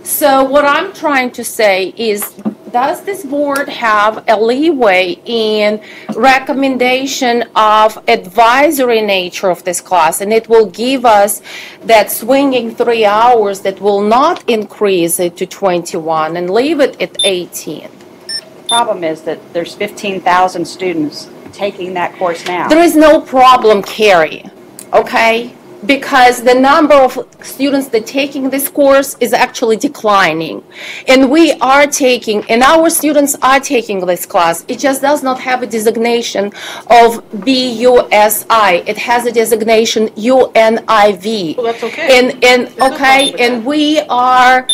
So what I'm trying to say is does this board have a leeway in recommendation of advisory nature of this class? And it will give us that swinging 3 hours that will not increase it to 21 and leave it at 18. The problem is that there's 15,000 students taking that course now. There is no problem, Carrie, okay? Because the number of students that are taking this course is actually declining. And we are taking, and our students are taking this class. It just does not have a designation of BUSI. It has a designation UNIV. Well, that's okay. And we are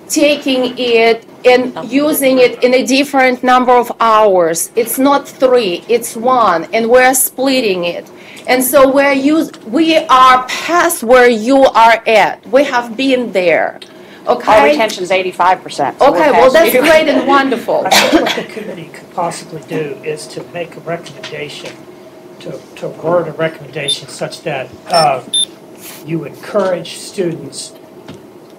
taking it and using it in a different number of hours. It's not 3, it's 1, and we're splitting it. And so we are past where you are at. We have been there. Okay? Our retention is 85%. So okay, well, that's great and wonderful. I think what the committee could possibly do is to make a recommendation, to word a recommendation such that you encourage students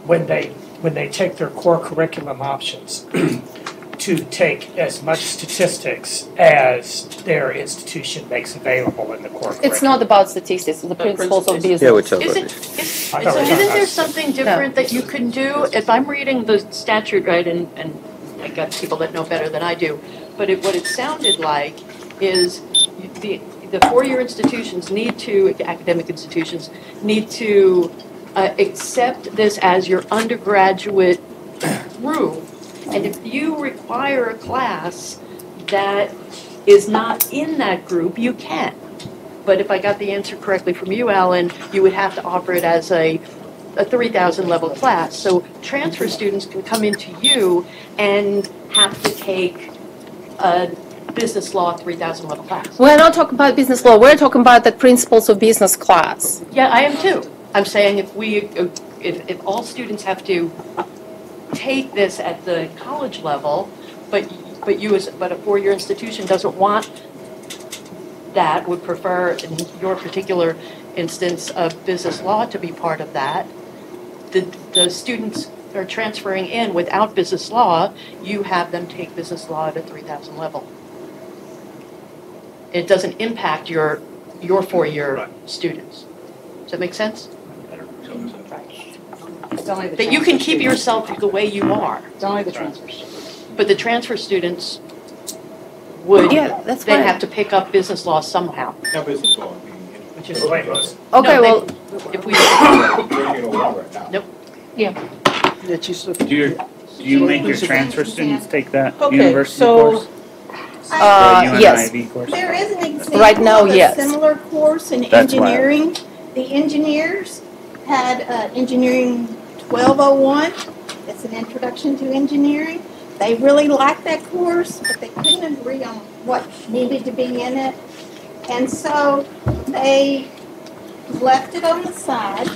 when they take their core curriculum options to take as much statistics as their institution makes available in the core curriculum. It's not about statistics, it's the principles of business. Yeah, we're talking Isn't there something different that you can do? If I'm reading the statute right, and I got people that know better than I do, but what it sounded like is the four-year institutions need to, academic institutions, need to accept this as your undergraduate group. And if you require a class that is not in that group, you can. But if I got the answer correctly from you, Alan, you would have to offer it as a 3,000 level class. So transfer students can come into you and have to take a business law 3,000 level class. We're not talking about business law, we're talking about the principles of business class. Yeah, I am too. I'm saying if all students have to take this at the college level, but a four-year institution doesn't want that, would prefer, in your particular instance, of business law to be part of that, the students are transferring in without business law, you have them take business law at a 3,000 level. It doesn't impact your four-year students. Does that make sense? That you can keep yourself the way you are. It's only the transfers. But the transfer students would that's then fine. have to pick up business law somehow. No business law. Which is pointless. Okay, No, well, if we, nope. yeah. Do you make your transfer students take that Okay, university so- course? Yes. UNIV course? There is an example Right now, of yes. a similar course in That's why. engineering. The engineers had engineering 1201. It's an introduction to engineering. They really liked that course, but they couldn't agree on what needed to be in it. And so they left it on the side.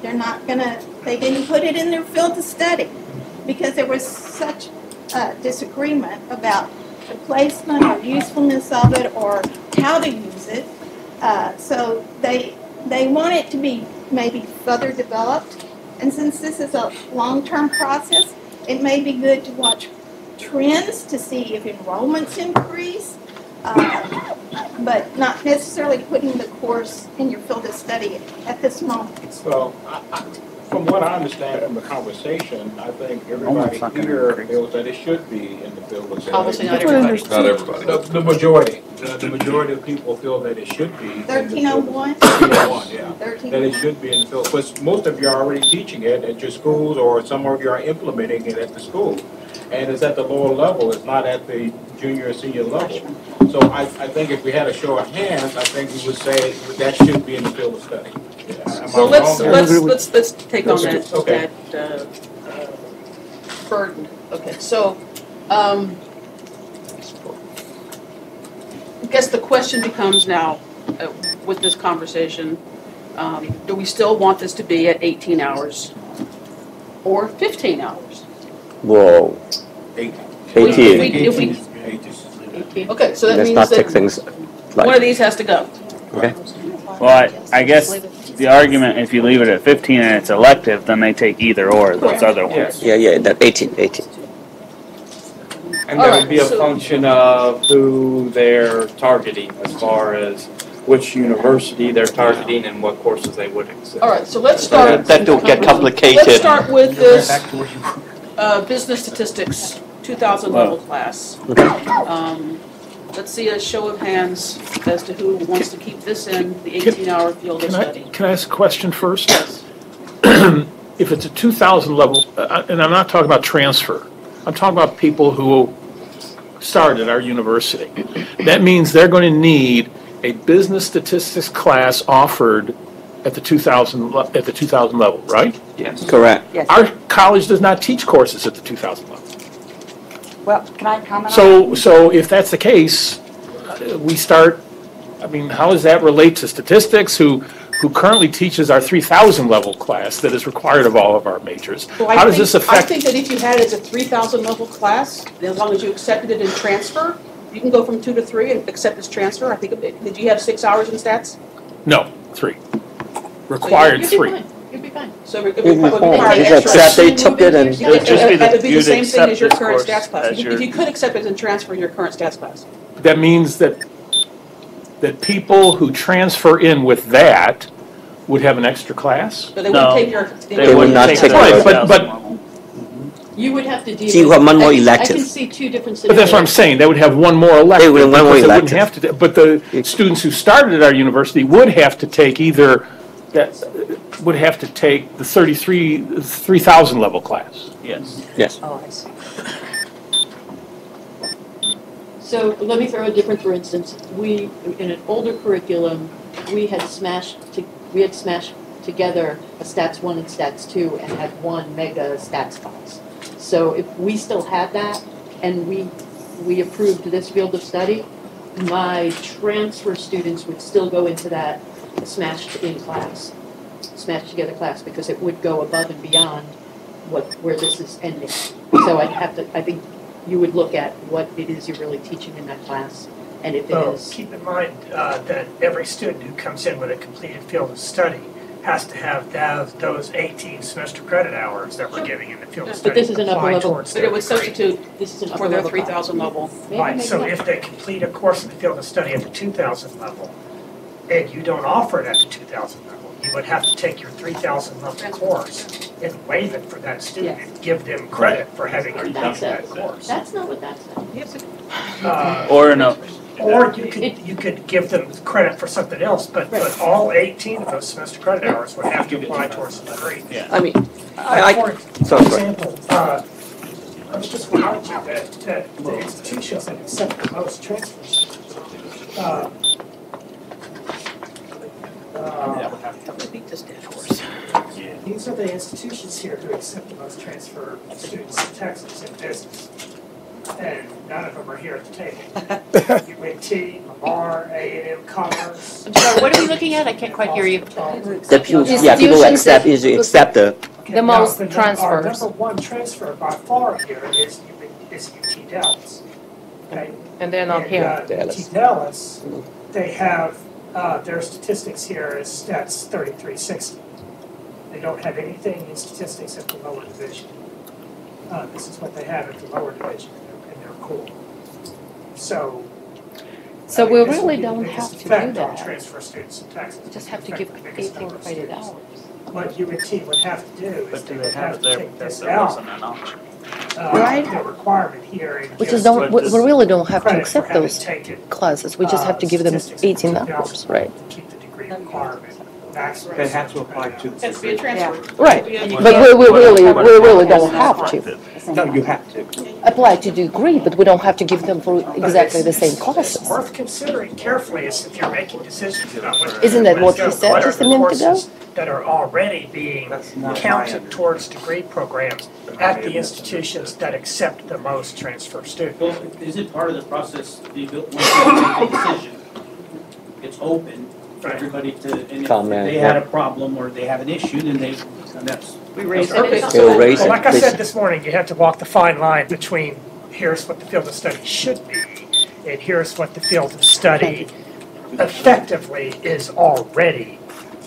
They didn't put it in their field of study because there was such disagreement about the placement or usefulness of it or how to use it. So they want it to be maybe further developed. And since this is a long-term process, it may be good to watch trends to see if enrollments increase, but not necessarily putting the course in your field of study at this moment. Well, from what I understand from the conversation, I think everybody here feels that it should be in the field of study. Obviously not everybody. Not everybody. The majority. The majority of people feel that it should be. 1301? 1301, yeah. 1301. That it should be in the field. But most of you are already teaching it at your schools, or some of you are implementing it at the school. And it's at the lower level, it's not at the junior or senior level. So I think if we had a show of hands, I think we would say that should be in the field of study. So let's take on that burden. Okay, so I guess the question becomes now, with this conversation, do we still want this to be at 18 hours or 15 hours? Whoa. 18. Okay, so that Let's means not take that things one of these has to go. Okay. Well, I guess the argument, if you leave it at 15 and it's elective, then they take either or those other ones. Yeah, that 18. And that would be a function of who they're targeting as far as which university they're targeting and what courses they would accept. All right, so let's start. That don't get complicated. Let's start with this business statistics 2000 level class. Let's see a show of hands as to who wants to keep this in the 18-hour field of study. Can I ask a question first? If it's a 2000 level, and I'm not talking about transfer, I'm talking about people who start at our university. That means they're going to need a business statistics class offered at the 2000 level, right? Yes. Correct. Yes. Our college does not teach courses at the 2000 level. Well, can I comment on that? So if that's the case, we start, I mean, how does that relate to statistics, who currently teaches our 3000 level class that is required of all of our majors? So How does this I affect? think that if you had it as a 3000 level class, as long as you accepted it in transfer, you can go from 2 to 3 and accept as transfer. I think, did you have 6 hours in stats? No, 3. Required So you'd 3. be fine. You'd be fine. So You'd be fine. You just accept they took it and. It would just be that the you'd same thing as your accept current this stats class. course as If you could accept it and transfer your current stats class. That means that people who transfer in with that would have an extra class? But they wouldn't take your. They would not take Right, it. but You would have to deal with. So you have one more I elective. can see 2 different scenarios. But that's what I'm saying, they would have one more elective. They would have one more because they wouldn't elective. have to, but the students who started at our university would have to take would have to take the 3000 level class. Yes. Yes. Oh, I see. So let me throw a different, for instance, we, in an older curriculum, we had smashed together a stats 1 and stats 2 and had one mega stats class. So if we still had that and we approved this field of study, my transfer students would still go into that smashed together class because it would go above and beyond where this is ending. So I think you would look at what it is you're really teaching in that class, and if it is. Keep in mind that every student who comes in with a completed field of study has to have those 18 semester credit hours that we're giving in the field of study. But this is an upper applied level. towards But their it would degree. substitute This is an upper for their level 3000 level. Right, so if they complete a course in the field of study at the 2000 level, and you don't offer it at the 2000 level, you would have to take your 3000 level course and waive it for that student and give them credit for having completed that course. That's not what that says. Or no. Or you could give them credit for something else, but all 18 of those semester credit hours would have to apply towards the degree. I mean, For example, I was just reminding you that the institutions that accept the most transfers, these are the institutions here who accept the most transfer students in Texas in business. And none of them are here at the table. UNT, Lamar, A&M Commerce. I'm sorry, what are we looking at? I can't quite hear you. The people usually accept the. The most Our transfers. number one transfer by far here is UT Dallas. Okay? And they're not here. UT Dallas, they have, their statistics here is stats 3360. They don't have anything in statistics at the lower division. This is what they have at the lower division in their core. So We really don't have to do that. Transfer students in Texas. We just have to give 8 more credit hours. What UNT would have to do is But they do would they have have to there, take this there out. wasn't an option. Right. The requirement here. and We give just don't, we students we really don't have to credit for accept having those taken, classes. We just have to give them statistics 18 in hours, 2000 right? to keep the degree requirement. Maximum. They have to apply to the. Has to be a transfer. Right, And you but can't- we really don't have to No, you have to. apply to degree, but we don't have to give them for exactly the same It's classes. worth considering carefully is if you're making decisions about what. Isn't that what he said what are just a the minute ago? courses that are already being counted towards degree programs at the institutions that accept the most transfer students. Well, is it part of the process, once you make a decision, it's open for everybody to, and if Comment, they had a problem or they have an issue, then that's. We raise that's it. perfect. They'll raise Well, it. like I said this morning, you have to walk the fine line between here's what the field of study should be and here's what the field of study effectively is already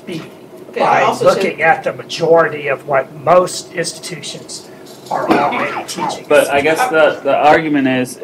being. Okay, I By also looking at the majority of what most institutions are already teaching. But I guess the argument is,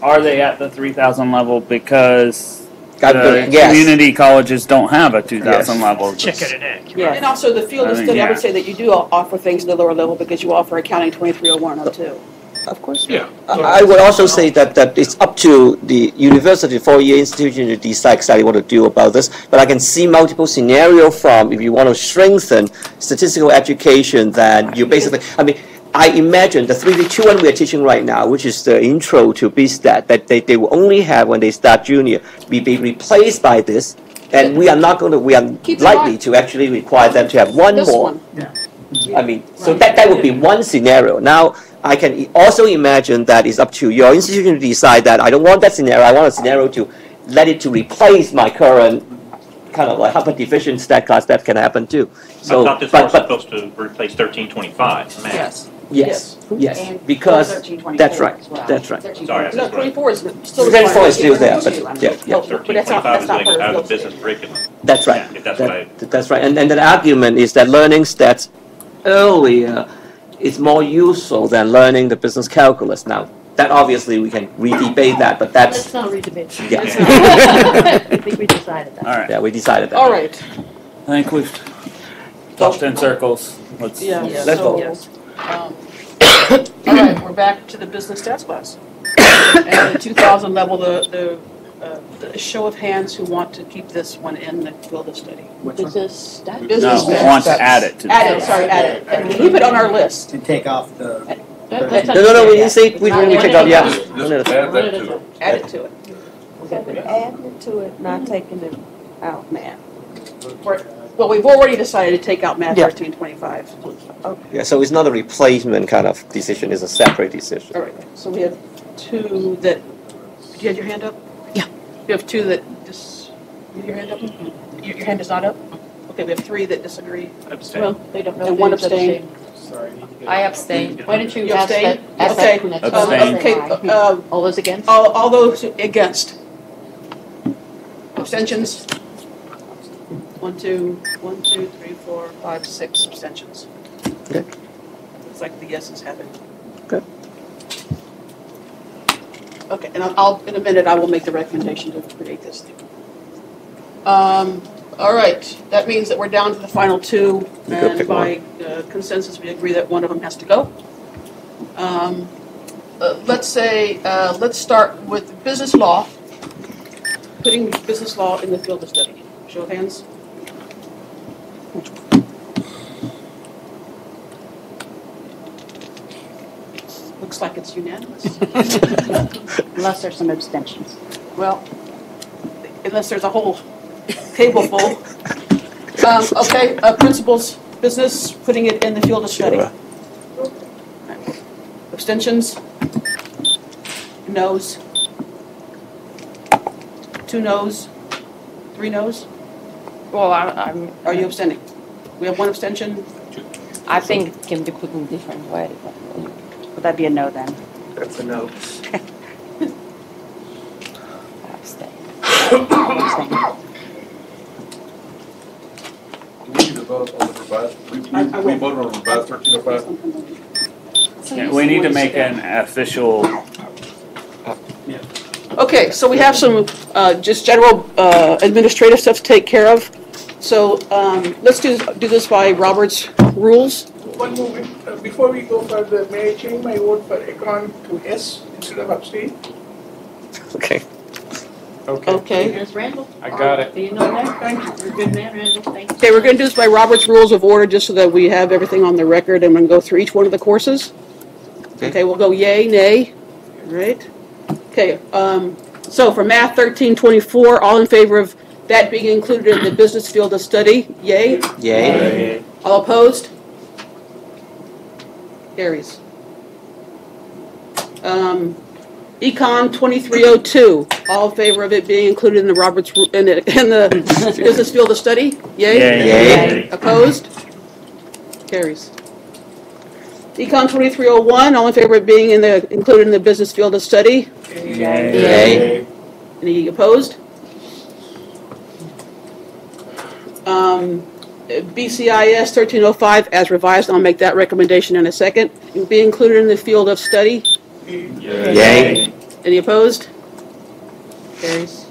are they at the 3,000 level because the yes. community colleges don't have a 2,000 level? Chicken and egg. Yeah, and also the field of I mean, study, I would yeah. say that you do offer things at the lower level because you offer accounting 2301 or 2. Of course. Yeah. I would also say that it's up to the university, four-year institution to decide exactly what to do about this. But I can see multiple scenarios from if you want to strengthen statistical education, then you basically, I mean, I imagine the 3D21 we are teaching right now, which is the intro to BSTAT, that they will only have when they start junior, be replaced by this. And we are not going to, we are likely to actually require them to have one more. Yeah. I mean, so that would be one scenario. Now, I can also imagine that it's up to your institution to decide that I don't want that scenario. I want a scenario to let it to replace my current kind of like hyper deficient stat class. That can happen too. So, I thought this was supposed to replace 1325. Yes. Yes. Because that's right. as well. That's right. Sorry, No, 24 is still. 24 is still there, but yeah. No, but that's not 1325 is part going of out of the the business curriculum. That's right. If that's what I. That's right. And the argument is that learning stats earlier is more useful than learning the business calculus. Now, that obviously we can re-debate that, but that's. Let's not re-debate. Yeah. I think we decided that. All right. Yeah, we decided that. All right. I think we've talked in circles. Let's Let's vote. vote. All right, we're back to the business stats class. And the 2000 level, the show of hands who want to keep this one in the field of study. Business stats? Business No, stats. want to add it to the Add it, sorry, add it. And keep it on our list. To take off the. No, we didn't say, we take out, yeah. Just add that to it. Add it to it. Adding it to it, not taking it out, man. Well, we've already decided to take out math Yeah. 1325. Yeah, so it's not a replacement kind of decision, it's a separate decision. All right, so we have two that, do you have your hand up? Yeah. You have two that you have your hand up? Your hand is not up? Okay, we have three that disagree. Abstain. Well, they don't know. And if one it's abstain. I abstain. Why don't you You ask abstain? that Okay. next Abstain. Okay, All those against? all those against? Abstentions? 1, 2, 3, 4, 5, 6 abstentions. Okay. Looks like the yeses have it. Okay. Okay, and in a minute, I will make the recommendation to create this thing. All right, that means that we're down to the final two, We could and pick by consensus, we agree that one of them has to go. Let's start with business law, putting business law in the field of study. Show of hands. Looks like it's unanimous. Unless there's some abstentions. Well, unless there's a whole table full. Okay, principals, business, putting it in the field of study. Sure. Abstentions? Noes? 2 noes? 3 noes? Well, I'm. Are you abstaining? We have 1 abstention. I think it can be put in a different way. Would that be a no then? That's a no. Abstain. Do we need to vote on the revised, we voted on revised 1305? Yeah, we need to make an official. Okay, so we have some just general administrative stuff to take care of. So let's do this by Robert's rules. One moment, before we go further, may I change my vote for Econ to S instead of abstain? Okay. Okay. There's Randall. I got it. Do you know that? Thank you. You're a good man, Randall. Thank you. Okay, we're going to do this by Robert's Rules of Order, just so that we have everything on the record, and we're going to go through each one of the courses. Okay, we'll go yay, nay, right? Okay, so for Math 1324, all in favor of that being included in the business field of study, yay? Yay. All opposed? Carries. Econ 2302, all in favor of it being included in the in the business field of study? Yay? Yay. Opposed? Carries. Econ 2301, all in favor of being included in the business field of study? Yay. Any opposed? BCIS 1305 as revised. I'll make that recommendation in a second. It will be included in the field of study. Yay. Any opposed? Carries.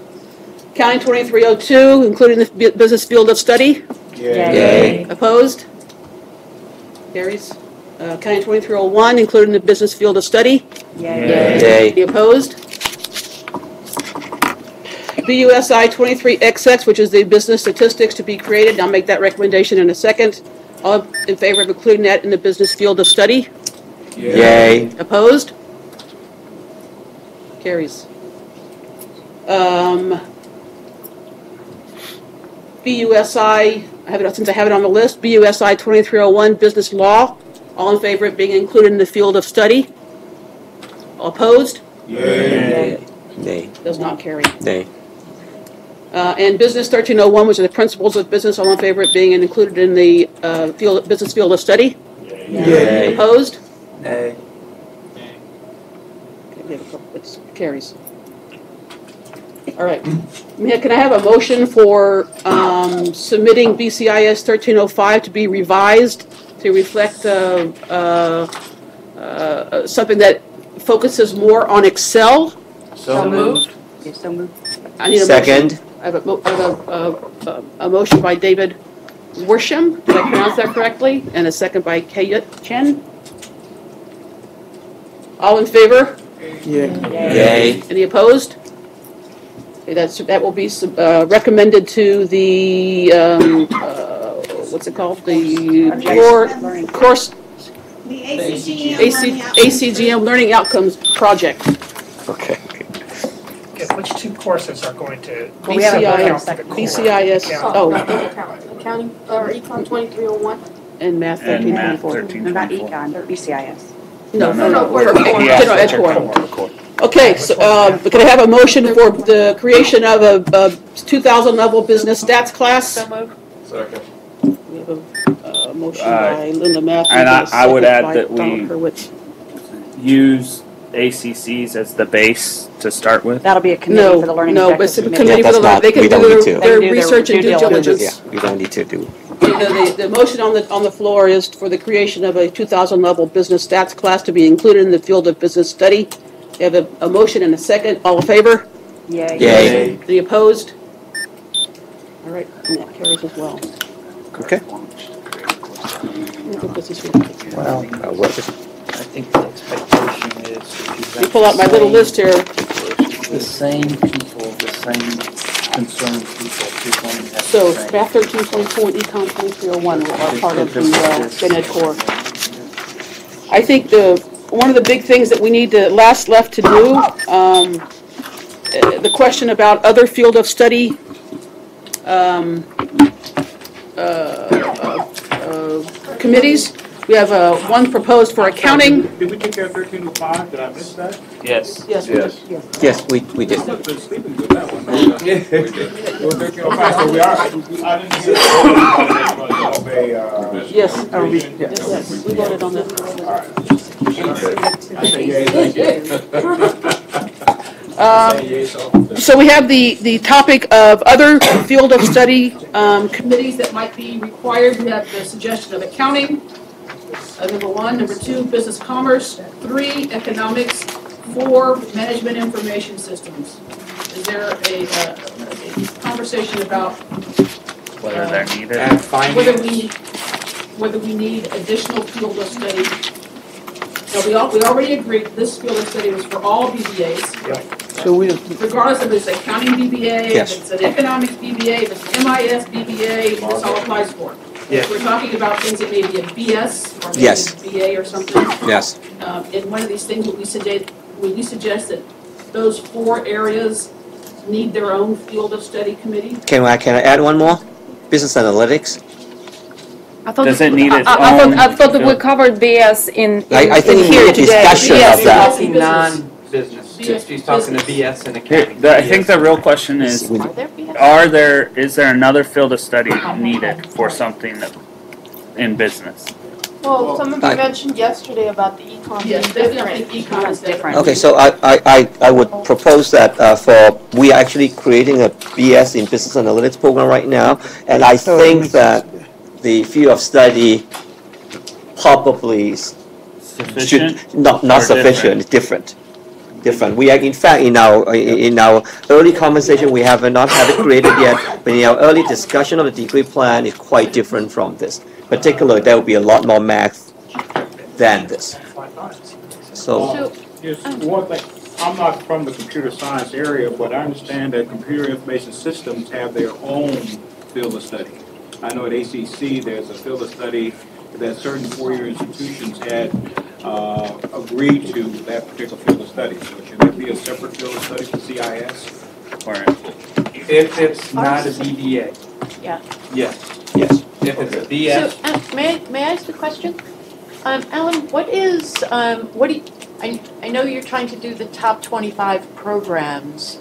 County 2302, including the business field of study. Yay. Opposed? Carries. County 2301, including the business field of study. Yay. Any opposed? BUSI 23XX, which is the business statistics to be created. I'll make that recommendation in a second. All in favor of including that in the business field of study? Yay. Opposed? Carries. BUSI, since I have it on the list, BUSI 2301, business law. All in favor of being included in the field of study? All opposed? Yay. Nay. Does not carry. Nay. And business 1301, which are the principles of business. All in favor of being included in the business field of study? Yay. Opposed? Nay. It carries. All right. Can I have a motion for submitting BCIS 1305 to be revised to reflect something that focuses more on Excel? So moved. Yes, so moved. I need a Second. motion. I have a motion by David Worsham. Did I pronounce that correctly? And a second by Kayut Chen. All in favor? Yay. Any opposed? Okay, that will be recommended to the what's it called? The course. The ACGM Learning Outcomes Project. Okay. Okay, which two courses are going to? BCIS. Oh. Accounting or Econ 2301. And Math 1324. Not econ, BCIS. No. Yeah. General Ed Core. Okay, so can I have a motion for the creation of a 2000 level business stats class? So Second. We have a motion by Linda Matthews. And I would add by that Donald we Hurwitz. use ACCs as the base to start with. That'll be a committee for the learning No, objectives it's a committee. committee for the learning. They can we don't do need to. their research and due diligence. Yeah, we don't need to do. The motion on the floor is for the creation of a 2000 level business stats class to be included in the field of business study. We have a motion and a second. All in favor? Yay. Yay. Any opposed? All right, and that carries as well. Okay. Well, I think the expectation is Let me pull out my little list here. The same people, the same concerned people. So Math 1324 and Econ 2301 are part of the Gen Ed Core. I think one of the big things that we need left to do, the question about other field of study committees. We have one proposed for accounting. Did we take care of 1305? Did I miss that? Yes. Yes. Yes, we did. I've been sleeping with that one. Yeah. So we are. I didn't hear of a. Yes. Yes. We voted on that. So we have the topic of other field of study committees that might be required. We have the suggestion of accounting, number 1. Number 2, business commerce. 3, economics. 4, management information systems. Is there a conversation about Whether they're needed. whether we need additional field of study? Now, we already agreed this field of study was for all BBAs. So Regardless if it's accounting BBA, Yes. if it's an economics BBA, if it's MIS BBA, this all applies for it. Yes. We're talking about things that may be a BS or maybe Yes. a BA or something. Yes. In one of these things, would we suggest that those 4 areas need their own field of study committee? Can I add one more? Business analytics. Does it need its I own? thought that we covered BS in I think here we need today. discussion Yes, of that. Talking non-business. She's talking to BS and accounting. I think the real question is, is there another field of study needed for something in business? Well, some of you mentioned yesterday about the econ. Yes, definitely econ is different. Okay, so I would propose that we are actually creating a BS in Business Analytics program right now, and I think that the field of study probably Sufficient? not or sufficient, different. We are, in fact, in our early conversation, we have not have it created yet, but in our early discussion of the degree plan, it's quite different from this. Particularly, there will be a lot more math than this. So Just one thing, I'm not from the computer science area, but I understand that computer information systems have their own field of study. I know at ACC, there's a field of study that certain four-year institutions had agreed to that particular field of study. So should there be a separate field of study for CIS? If it's not a BBA. Yeah. Yes. Yes. If it's a BS. So, may I ask a question? Alan, what do you, I know you're trying to do the top 25 programs.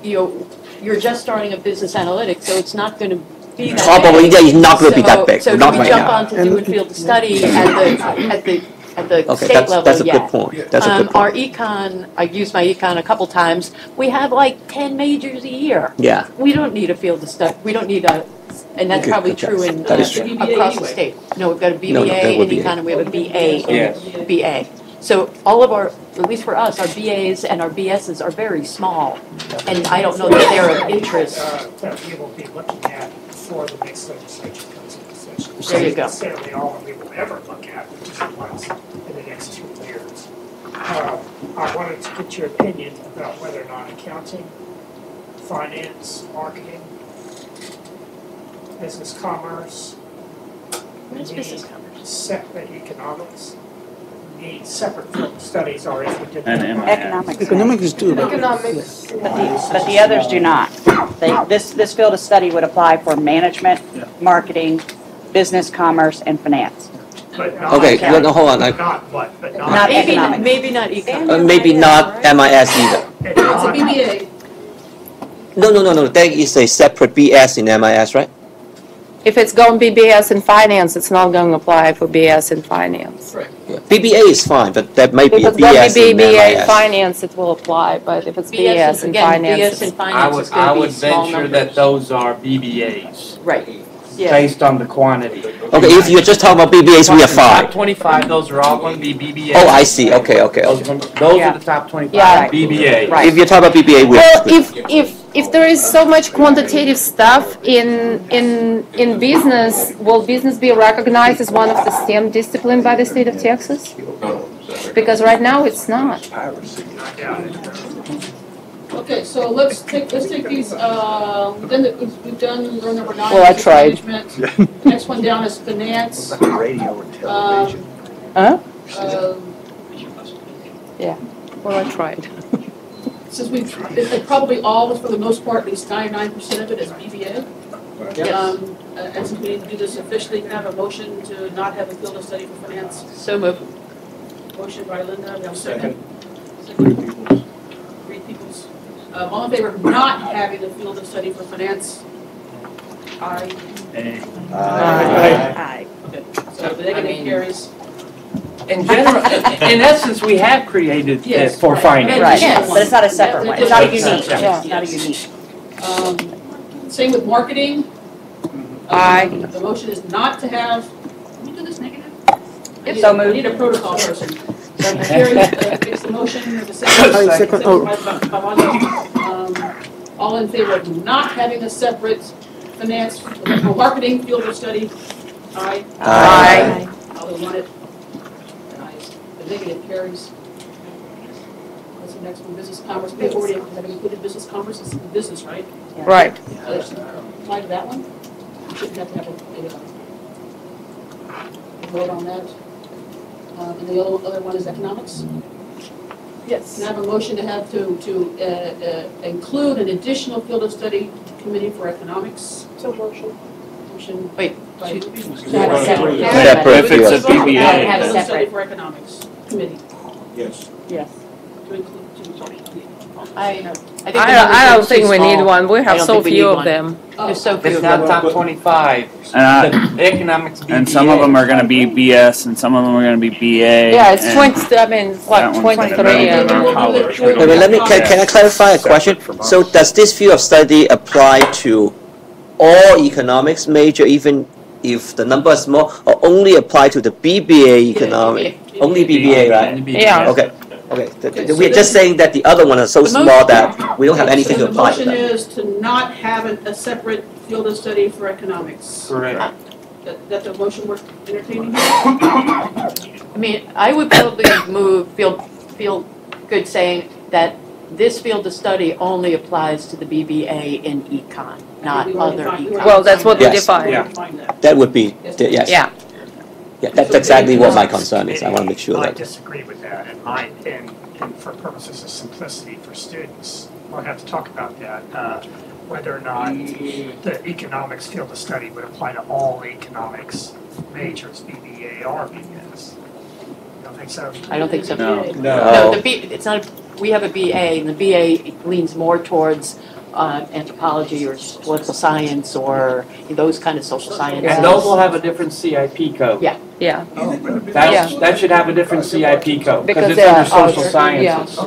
You're just starting a business analytics, so it's not going to be that probably big. it's not going to be that big. So not do we right jump now. on to doing field study at the Okay, state level that's a yet? good point. That's a good point. Our econ, I've used my econ a couple times. We have like 10 majors a year. Yeah. We don't need a field of study. We don't need a, and that's Good, probably good true job. in That is true. across the state. No, we've got a BBA No, that in would be econ, and we have a BA Yes. in BA. So all of our, at least for us, our BAs and our BSs are very small, and I don't know that they're of interest. That we will be looking at before the next legislature comes into session. There you go. Not necessarily all that we will ever look at, which is once in the next 2 years. I wanted to get your opinion about whether or not accounting, finance, marketing, business commerce, What is business commerce? separate economics, need separate field studies, or if we did. Economics. Economics do. Economics. But the others do not. This field of study would apply for management, marketing, business, commerce, and finance. Okay, no, hold on. Not Maybe, economics. maybe not econ. Maybe not MIS either. It's a BBA. No. There is a separate BS in MIS, right? If it's going to be BS in finance, it's not going to apply for BS in finance. Yeah. BBA is fine, but that might be If a it's going BS to be in BBA in MIS. finance, it will apply, but if it's BS in again, finance, BS it's in finance is I going to be would small venture numbers. that those are BBAs, Right. Yeah. based on the quantity. Okay, if you're just talking about BBAs, we are Top fine. 25, those are all going to be BBAs. Oh, I see. Okay. Those Yeah. are the top 25 Yeah. BBAs. If you're talking about BBA, we are Well, good. if there is so much quantitative stuff in business, will business be recognized as one of the STEM discipline by the state of Texas? Because right now it's not. Okay, so let's take these, we've done row number 9. Well, I business tried. management. Next one down is finance. Radio and television. Huh? Uh, Yeah. Well, I tried. Since they probably all, for the most part, at least 99% of it is BBA. And since we need to do this officially, can I have a motion to not have a field of study for finance? So moved. Motion by Linda, we have a second. Second. Reed Peoples. All in favor of not having a field of study for finance? Aye. Aye. Okay, so the negative carries. In general, in essence, we have created it Yes, for right. finance. Right, Yes. but it's not a separate one. It's not a unique. Yeah. It's not a unique. Same with marketing. Aye. The motion is not to have, can we do this negative? So I moved. need a protocol person. So Carrie makes the motion, the second. Second, oh. All in favor of not having a separate finance or marketing field of study? Aye. Aye. All who want it? Ayes. The negative carries. What's the next one? Business commerce. We've already have included business commerce as business, right? Right. Apply to that one? We shouldn't have to have a vote on that. And the other one is economics. Yes. Can I have a motion to have to include an additional field of study committee for economics? So motion. Motion. Wait. By- Separate If it's a field. BBA. Have a Field of study separate. for economics committee Yes. Yes. to include I think the numbers I are don't think too we need small. one. We I have don't so think we few need of one. them. There's so few It's of not them. top 25. And The economics BBA. And some of them are going to be BS, and some of them are going to be BA. Yeah, it's and 20, I mean, that like one's 23 gonna be and. in college. Wait, let me, can I clarify a question? So does this field of study apply to all economics major, even if the number is small, or only apply to the BBA economic? Only BBA, right? Yeah. Okay. Okay. so We're just then- saying that the other one is so The small motion- that we don't have anything to So apply to the them. motion is to not have a separate field of study for economics. Correct. That the motion we're entertaining here? I mean, I would probably feel good saying that this field of study only applies to the BBA in econ, not other econ. Well, that's what we Yes. define. Yeah. That would be, yes. Yeah. Yeah, that's exactly what my concern is. I want to make sure I that. disagree with that, and for purposes of simplicity for students, we'll have to talk about that. Whether or not the economics field of study would apply to all economics majors, BBA or BS. You don't think so? I don't think so. No. No, it's not, we have a BA, and the BA leans more towards anthropology or political science or those kind of social sciences. And those will have a different CIP code. Yeah. Yeah. That should have a different CIP code, Because because it's under they're social arts, sciences.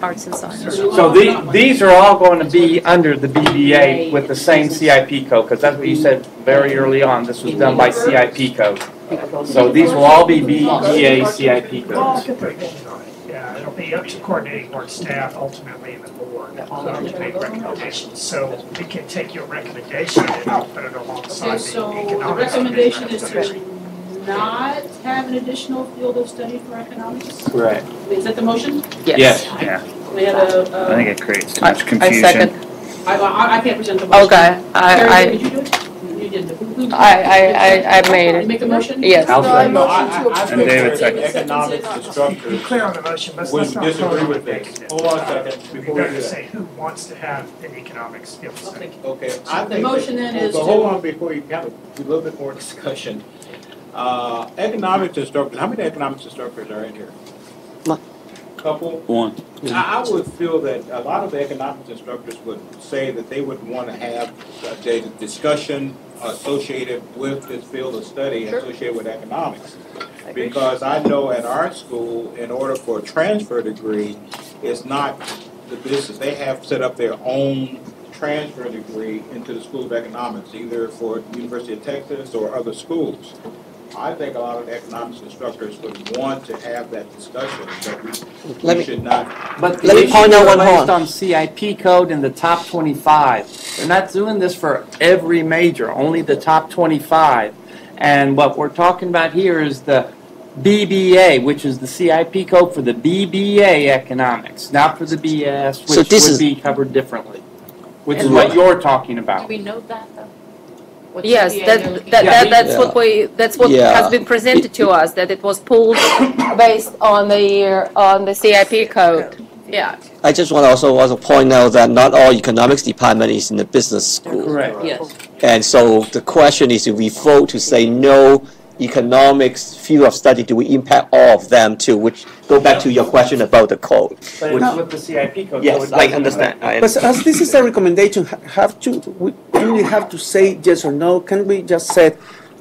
Arts and science. So these are all going to be under the BBA with the same CIP code, because that's what you said very early on, this was done by CIP code. So these will all be BBA CIP codes. Yeah, it'll be up to coordinating board staff ultimately in the board to make recommendations. So we can take your recommendation and I'll put it alongside the So the economics. recommendation is to not have an additional field of study for economics? Right. Is that the motion? Yes. Yeah. We have I think it creates too much confusion. I second. I can't present the motion. Okay, Carrie, did you do it? You did. I made it. You make a motion? Yes. I'll second. And David second. Economics instructors. Be clear on the motion, let's not disagree vote with on this. it. Hold on a second, We before we better do that. say who wants to have an economics field study. Okay, I The think. motion then is So to- hold on before you have a little bit more discussion. Economics instructors, how many economics instructors are in here? Couple? One. I would feel that a lot of the economics instructors would say that they would want to have a discussion associated with this field of study, associated with economics. Because I know at our school, in order for a transfer degree, it's not the business. They have set up their own transfer degree into the School of Economics, either for University of Texas or other schools. I think a lot of the economics instructors would want to have that discussion, but we should not. But Let me point out one based point. on CIP code in the top 25. They're not doing this for every major, only the top 25. And what we're talking about here is the BBA, which is the CIP code for the BBA economics, not for the BS, So which this would is- be covered differently, which is what you're talking Do about. we know that though? What Yes, CPA they're looking at? that's what Yeah. has been presented to us, that it was pulled based on the CIP code. Yeah. I just want to also point out that not all economics department is in the business school. Correct. Yes. And so the question is, if we vote to say no economics field of study, do we impact all of them too? Which go back to your question about the code. But it's with the CIP code. so Yes, it I doesn't understand. affect- But as this is a recommendation, do we have to say yes or no? Can we just say,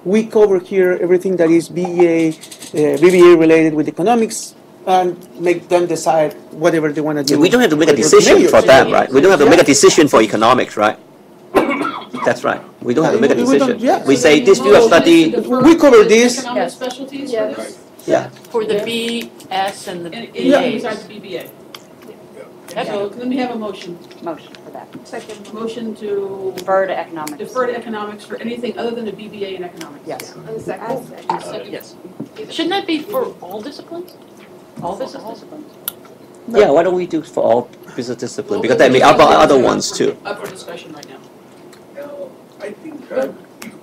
we cover here everything that is BBA related with economics, and make them decide whatever they want to do? We don't have to make a with decision majors? for that, right? We don't have to make a decision for economics, right? That's right. We don't have to make a We don't- decision. yeah. We say this field of study, We cover this. Economic specialties for this? yeah. For the BS and the Anything BAs. besides BBA. So let me have a motion. Motion for that. Second. Motion to Defer to economics. defer to economics for anything other than a BBA in economics. Yes. Second. Yes. Shouldn't that be for all disciplines? All business disciplines? Yeah, why don't we do for all business discipline? Because there may be other ones too. Up for discussion right now. No, I think if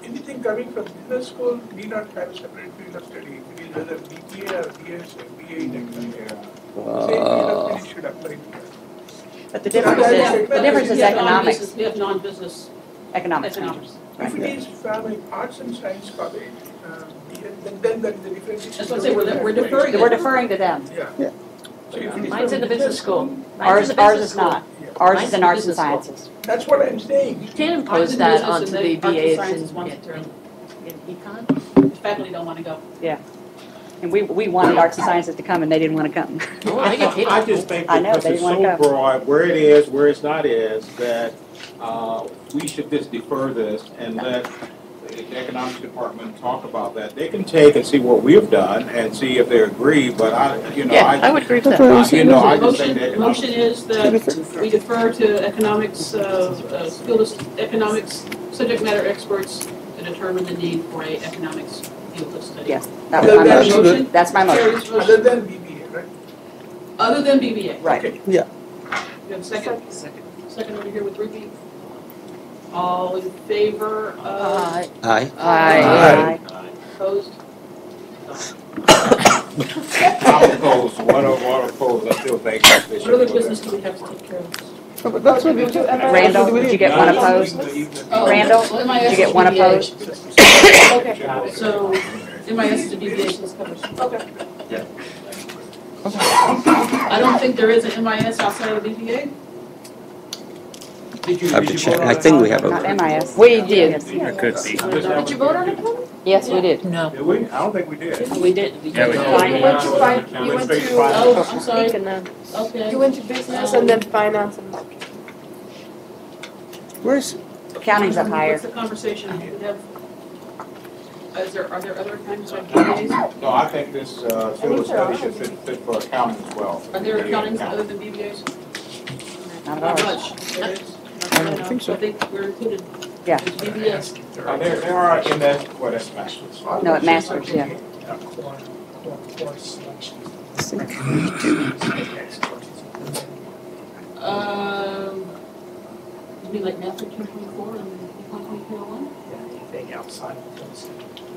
anything coming from business school need not have a separate field of study. It is whether BBA or BS or BA in economics. Same field of study should apply to that. But the difference is economics. We have non-business Economics. If it is from an arts and science college, then there is a difference. That's what I'm saying, we're deferring. We're deferring to them. Yeah. So if it is Mine's from in the business school. Ours is not. Ours Mine's is in in arts and business school. sciences. That's what I'm saying. You can't Mine's impose in that business onto and the arts and BAs sciences in wants it to. econ. The faculty don't want to go. Yeah. And we wanted arts and sciences to come and they didn't want to come. Oh, I get paid. I just think I know, because they it's didn't so wanna go. broad, where it is, where it's not is, that we should just defer this and let the economics department talk about that. They can take and see what we've done and see if they agree, but I would agree with that. I just think The motion is that we defer to economics, economics subject matter experts to determine the need for a economics field of study. Yes, that's my motion. Other than BBA, right? Other than BBA. Right. Okay. Yeah. You have a second? Second over here with Ruby. All in favor of? Aye. Aye. Opposed? I'm opposed. What opposed? I still think that they What other should. business do we have to take care of? That's what we do. Randall, did you get one opposed? Randall, did you get one opposed? Okay, so MIS is a deviation is covered. Okay. Yeah. I don't think there is an MIS outside of the BBA. I have to check. I think we have Not a. MIS. We did. There could be. Did you vote on it? Yes, we did. No. Did we? I don't think we did. We did. Yeah, we did. You went to Oh, I'm sorry. Okay. You went to business and then finance and marketing. Where's Accounting's up higher. What's the conversation? We have, are there other kinds of BBAs? No, I think this field of study should fit for accounting as well. Are there accountings other than BBAs? Not Not ours. much. There is? I don't think so. I think we're included. Yeah. It's BBS. There are in that, what, that's master's. No, at Masters, yeah. You mean like math 2.4 and 1.1? Anything outside of those.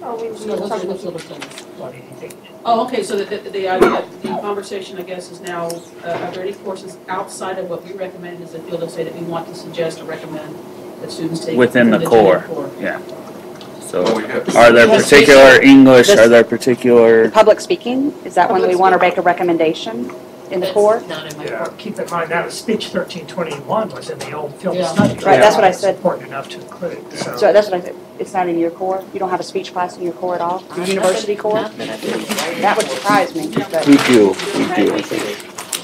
Oh, we So those are talked the about field of studies. What do you think? Oh, okay, so the idea, the conversation, I guess, is now, are there any courses outside of what we recommend as a field of study that we want to suggest or recommend that students take? Within the gen core, ed yeah. So, are there particular English, are there particular? Public speaking, is that one we want to make a recommendation in the core? Yeah, keep in mind, that was speech 1321 was in the old field of Yeah. study. Right, that's what I said. It's important enough to include, so. So that's what I said, it's not in your core? You don't have a speech class in your core at all? The university core? That would surprise me, but, We do.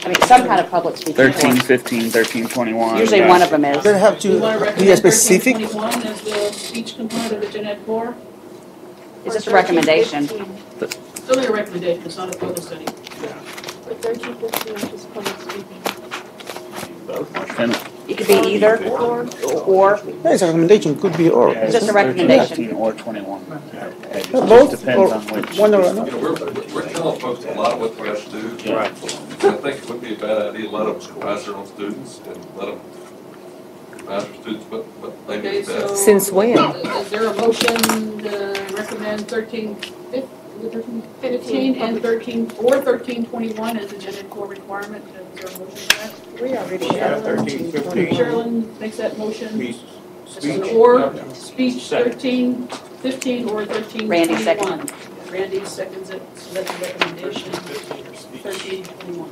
I mean, some kind of public speaking 13, course. 15, 13, 21. Usually one of them is. They have Do you want to to be recommend a specific. 1321 as the speech component of the gen ed core? It's just a recommendation. It's only a recommendation, it's not a field of study. With 13, 15, just public speaking. It could be either, or, Yeah, it's a recommendation, could be or. it's just a recommendation. 13 or 21. It Both just depends or on which. one or You another. know, we're telling folks a lot of what they have to do. Right. And I think it would be a bad idea to let them advise their own students and let them advise their students what they Okay, need so. best. Since when? Is there a motion to recommend 13, 15 and 13, or 1321 as a gen ed core requirement? Is there a motion for that? We already Yeah, have 13, 15. Sherilyn makes that motion. Speech. It's an or, speech 13, 15, or 1321. Randy second. Randy seconds it, so that's a recommendation, 1321.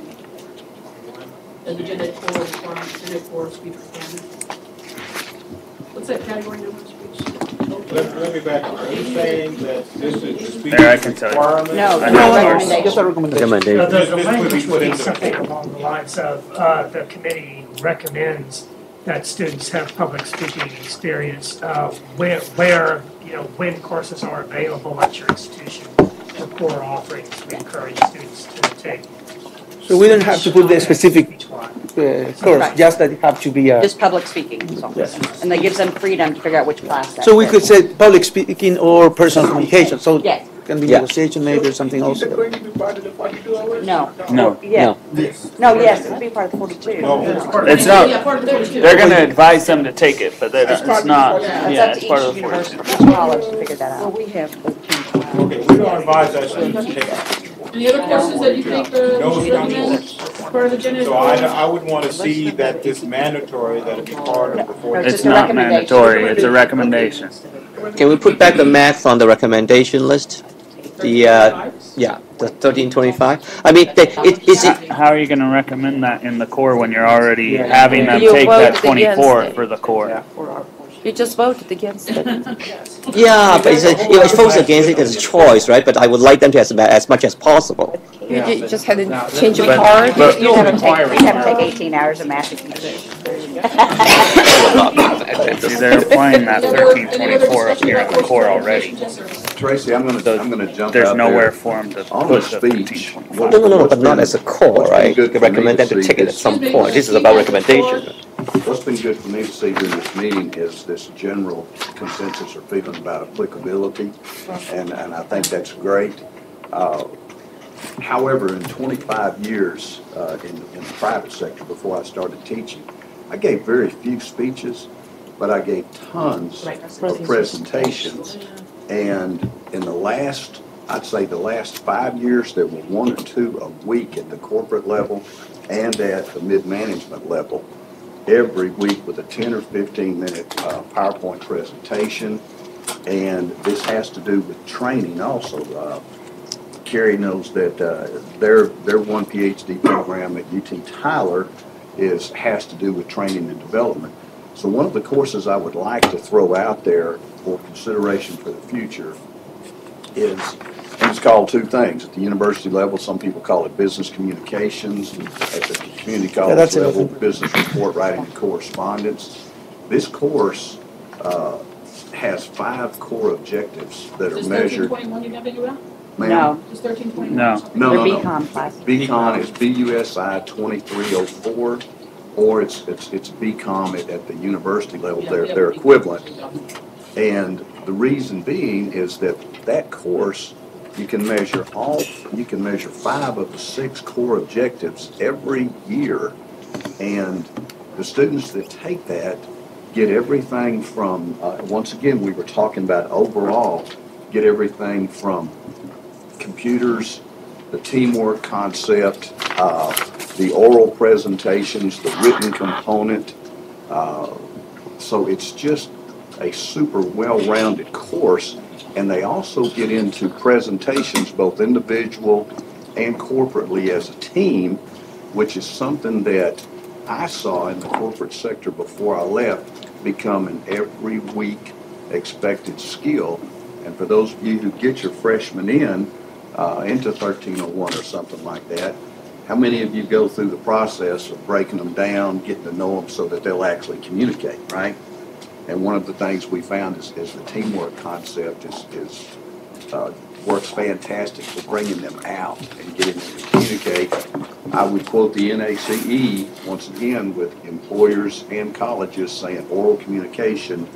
As a gen ed core requirement, gen ed core speech requirement. What's that category number of speech? Let me back up. Are you saying that this is the speech There, I can tell you. requirement? No, I no know ours. recommendation. Just a recommendation. The This would be language put would be into the something core. along the lines of, the committee recommends that students have public speaking experience, where, when courses are available at your institution for core offerings, we encourage students to take. So we don't have to put the specific course, Right. just that it have to be a. Just public speaking, so. Yes. And that gives them freedom to figure out which class that So we fits. could say public speaking or personal communication, so it Yes. can be Yeah. negotiation maybe or something Is it also. going to be part of the 42 hours? No. No. Yeah. No, yes, it would be part of the 42. No. It's not, Yeah, part of the 42. they're gonna advise them to take it, but it's not, That's yeah, up it's to part each of the university, 42. each college to figure that out. Well, we have 13. Okay, we don't advise our students to take it. Any other courses that you think No should recommend as part of the gen ed? So I would want to see that it's mandatory that it be part of the No, 40. It's not mandatory, it's a recommendation. Can we put back the math on the recommendation list? The, the 1325? I mean, is it, How are you gonna recommend that in the core when you're already having them You take that voted against 24 it. for the core? You just voted against it. yeah, but if folks against it, it's a choice, right? But I would like them to as much as possible. You just had to change your But- part. but- You have to take 18 hours of math. See, they're applying that 1324 up here in the core already. Tracy, I'm gonna jump There's out nowhere there. for them to On the put the speech. 1325. No, but not as a core, right? You recommend them to take it at some point. This is about recommendation. What's been good for me to see during this meeting is this general consensus or feeling about applicability, and I think that's great. However, in 25 years in the private sector before I started teaching, I gave very few speeches, but I gave tons of presentations. And in the last, I'd say the last 5 years, there were 1 or 2 a week at the corporate level and at the mid-management level, every week with a 10 or 15 minute PowerPoint presentation. And this has to do with training also. Carrie knows that their one PhD program at UT Tyler has to do with training and development. So one of the courses I would like to throw out there for consideration for the future is, and it's called 2 things. At the university level, some people call it business communications. At the community college level, business report writing and correspondence. This course has 5 core objectives that are measured. No. Just 1320? No. They're BCom classes. BCom is BUSI 2304, or it's BCom at the university level. They're equivalent. And the reason being is that course, you can measure 5 of the 6 core objectives every year, and the students that take that get everything from, once again, we were talking about overall, get everything from computers, the teamwork concept, the oral presentations, the written component. So it's just a super well-rounded course, and they also get into presentations, both individual and corporately as a team, which is something that I saw in the corporate sector before I left become an every week expected skill. And for those of you who get your freshmen into 1301 or something like that, how many of you go through the process of breaking them down, getting to know them so that they'll actually communicate, right? And one of the things we found is the teamwork concept works fantastic for bringing them out and getting them to communicate. I would quote the NACE once again with employers and colleges saying oral communication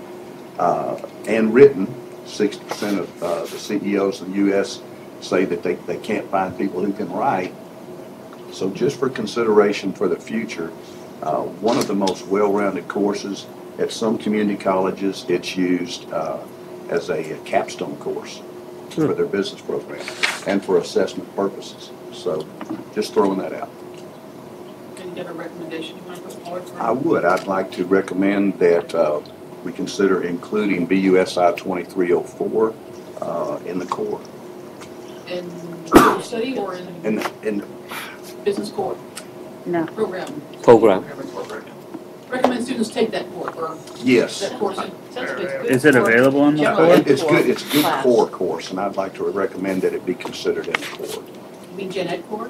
and written. 60% of the CEOs in the U.S. say that they can't find people who can write. So just for consideration for the future, one of the most well-rounded courses at some community colleges, it's used as a capstone course for their business program and for assessment purposes. So just throwing that out. Can you get a recommendation you want to put forward for? I would. I'd like to recommend that we consider including BUSI 2304 in the core. In study or in business core? No. Program. Recommend students take that course or yes. That course. Is it available in the core? It's good. It's a good core course, and I'd like to recommend that it be considered in the core. You mean Gen Ed core?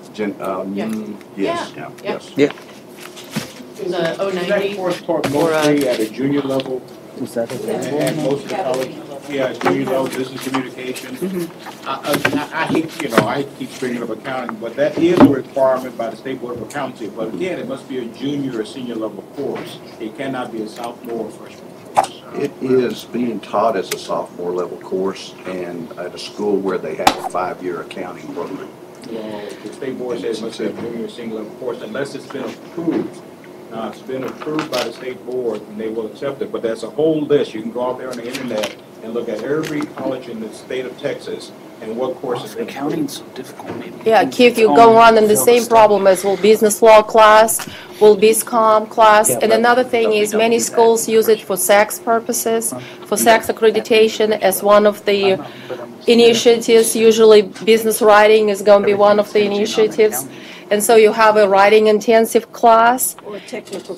Yes. Yeah. Yes. Yeah. The 090 Is that course taught mostly at a junior level? Is that And most of the college, junior level business communication. I hate, I keep bringing up accounting, but that is a requirement by the State Board of Accounting. But again, it must be a junior or senior level course. It cannot be a sophomore or freshman course. It is being taught as a sophomore level course and at a school where they have a 5-year accounting program. Well, the State Board says it must be a junior or senior level course unless it's been approved. Now, it's been approved by the State Board, and they will accept it, but there's a whole list. You can go out there on the internet and look at every college in the state of Texas and what courses they accounting's so difficult. Maybe. Yeah, Keith, you go on in the same problem as will business law class, will BizCom class, and another thing is many schools use it for SACS purposes, for SACS accreditation as one of the initiatives. Usually business writing is going to be one of the initiatives. And so you have a writing intensive class Or technical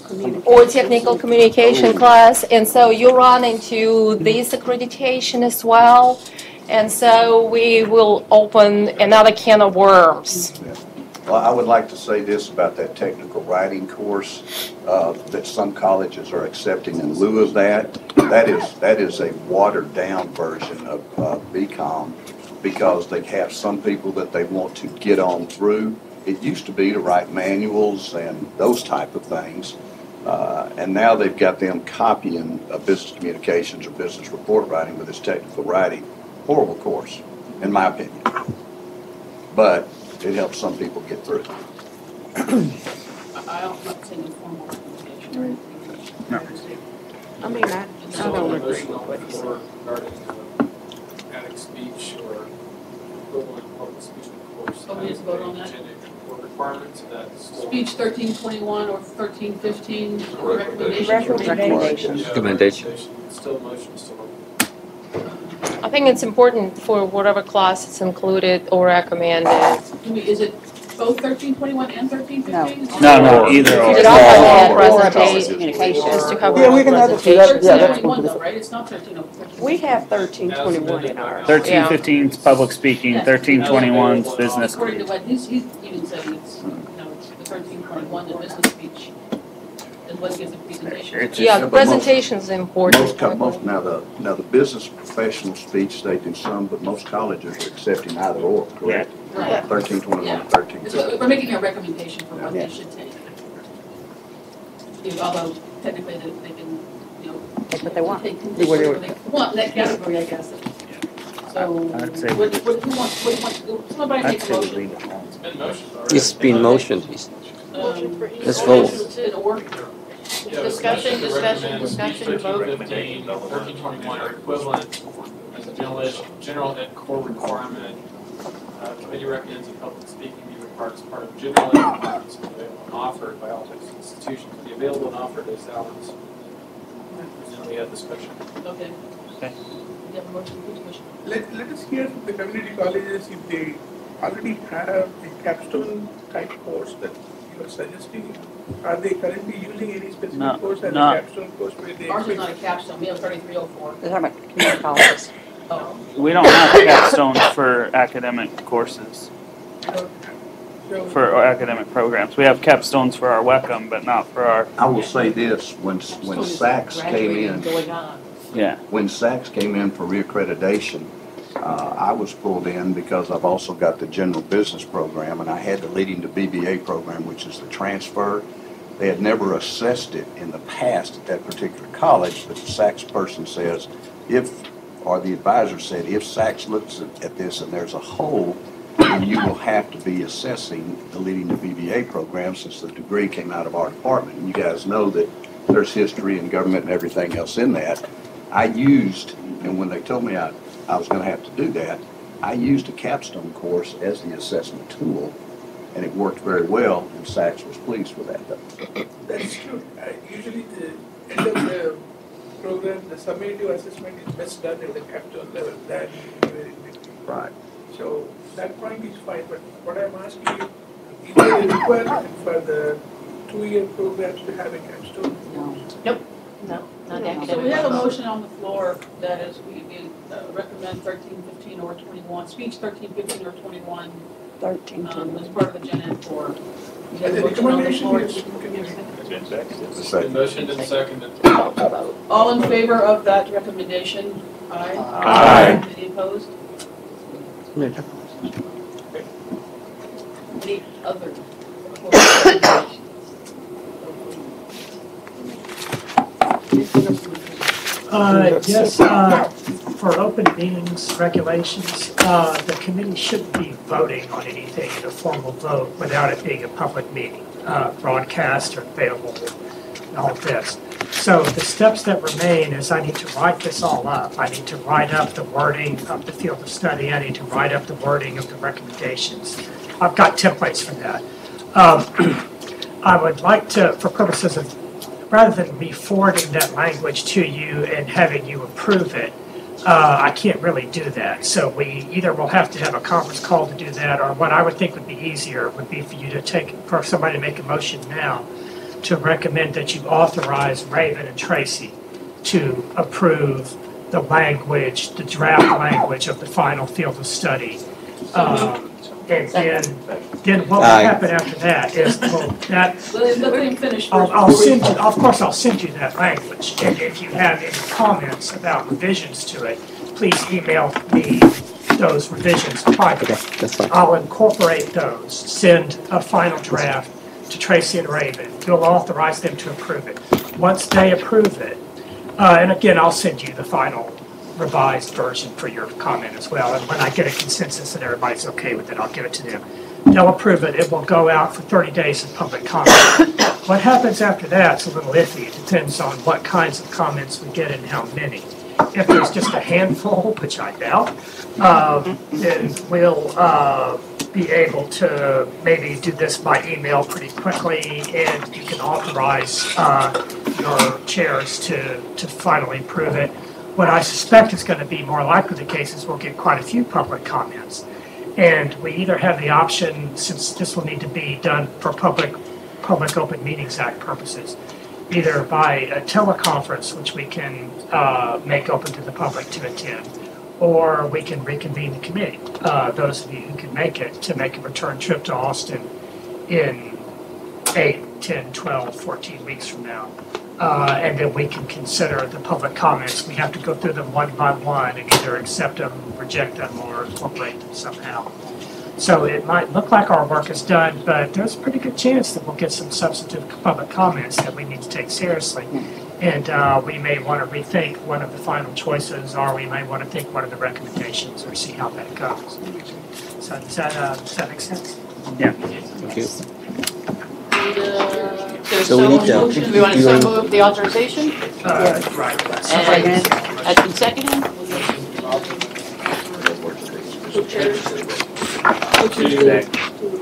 communication. class. And so you run into this accreditation as well. And so we will open another can of worms. Well, I would like to say this about that technical writing course that some colleges are accepting in lieu of that. That is a watered down version of BCom because they have some people that they want to get on through. It used to be to write manuals and those type of things. And now they've got them copying business communications or business report writing with this technical writing. Horrible course, in my opinion. But it helps some people get through. I don't like saying informal recommendation or anything. No. I mean, I don't agree with what you said. Regarding attic speech or equivalent public speaking course. Oh, we just vote on that? Or requirements of that. Speech 1321 or 1315 Recommendation. recommendations. Recommendation. Still motion, still. I think it's important for whatever class it's included or recommended. Is it both 1321 and 1315? No, either or. You could also add Presentation. communication. Just to cover Yeah, we can add it to that. Yeah, that's 1321 though, right? It's not 1301. We have 1321 in ours. 1315 is public speaking, 1321 is business. According to what he's even said, it's, it's the 1321, the business speech, is what gives the presentation. Yeah, the presentation is important. Most now the business professional speech they do some, but most colleges are accepting either or. Correct. Right. 1321, Yeah. 1315. We're making a recommendation for what they should take. Although technically they can, Take what they want. take whatever they want in that category, I guess. So, I'd say- what do you want, somebody I'd make a say we motion. leave it alone. It's been motioned. Let's vote. Discussion, vote. 1315, 1321 are equivalent as a general ed core requirement. Committee recommends that public speaking be required as part of general ed requirements available and offered by all Texas institutions. Be available and offered as hours. And we have discussion. Okay. Okay. You have a motion, please, Commissioner. Let us hear from the community colleges if they already have a capstone type course that you are suggesting. Are they currently using any specific course as a capstone course where they? Ours is not a capstone, we have 3304. They're talking about community colleges. Oh. We don't have capstones for academic courses, for our academic programs. We have capstones for our WECM, but not for our. I will say this: when Sachs came in, Yeah. when Sachs came in for reaccreditation, I was pulled in because I've also got the general business program, and I had the leading to BBA program, which is the transfer. They had never assessed it in the past at that particular college, but the Sachs person says, or the advisor said, if Sachs looks at this and there's a hole, then you will have to be assessing the leading to BBA program since the degree came out of our department. And you guys know that there's history and government and everything else in that. I used, and when they told me I was going to have to do that, I used a capstone course as the assessment tool, and it worked very well, and Sachs was pleased with that. That's true. Usually the end of the program, the summative assessment is best done at the capstone level than very quickly. Right. So that point is fine, but what I'm asking you, is there a requirement for the 2-year programs to have a capstone? Nope. No, not academic. So we have a motion on the floor that is, we recommend 1315 or 21, speech 1315 or 21. 1321. As part of the Gen Ed core. We have a The motion on the recommendation floor. is, Motion and seconded. All in favor of that recommendation? Aye. Aye. Any opposed? Any other? Yes, for open meetings regulations, the committee shouldn't be voting on anything in a formal vote without it being a public meeting, broadcast or available and all this. So the steps that remain is I need to write this all up. I need to write up the wording of the field of study. I need to write up the wording of the recommendations. I've got templates for that. I would like to, for purposes of, rather than me forwarding that language to you and having you approve it, I can't really do that. So we either will have to have a conference call to do that, or what I would think would be easier would be for you to for somebody to make a motion now to recommend that you authorize Raven and Tracy to approve the language, the draft language of the final field of study And then what will happen after that is, I'll send you, of course, I'll send you that language. And if you have any comments about revisions to it, please email me those revisions privately. Okay, that's fine. I'll incorporate those, send a final draft to Tracy and Raven. You'll authorize them to approve it. Once they approve it, and again, I'll send you the final revised version for your comment as well. And when I get a consensus that everybody's okay with it, I'll give it to them. They'll approve it. It will go out for 30 days of public comment. What happens after that's a little iffy. It depends on what kinds of comments we get and how many. If there's just a handful, which I doubt, then we'll be able to maybe do this by email pretty quickly, and you can authorize your chairs to finally approve it. What I suspect is going to be more likely the case is we'll get quite a few public comments. And we either have the option, since this will need to be done for Public Open Meetings Act purposes, either by a teleconference, which we can make open to the public to attend, or we can reconvene the committee, those of you who can make it, to make a return trip to Austin in 8, 10, 12, 14 weeks from now. And then we can consider the public comments. We have to go through them one by one and either accept them, reject them, or incorporate them somehow. So it might look like our work is done, but there's a pretty good chance that we'll get some substantive public comments that we need to take seriously. And we may want to rethink one of the final choices, or we may want to think one of the recommendations, or see how that goes. So does that make sense? Yeah. Thank you. So we need to. Do we want to so move the authorization? Right. And has been seconded?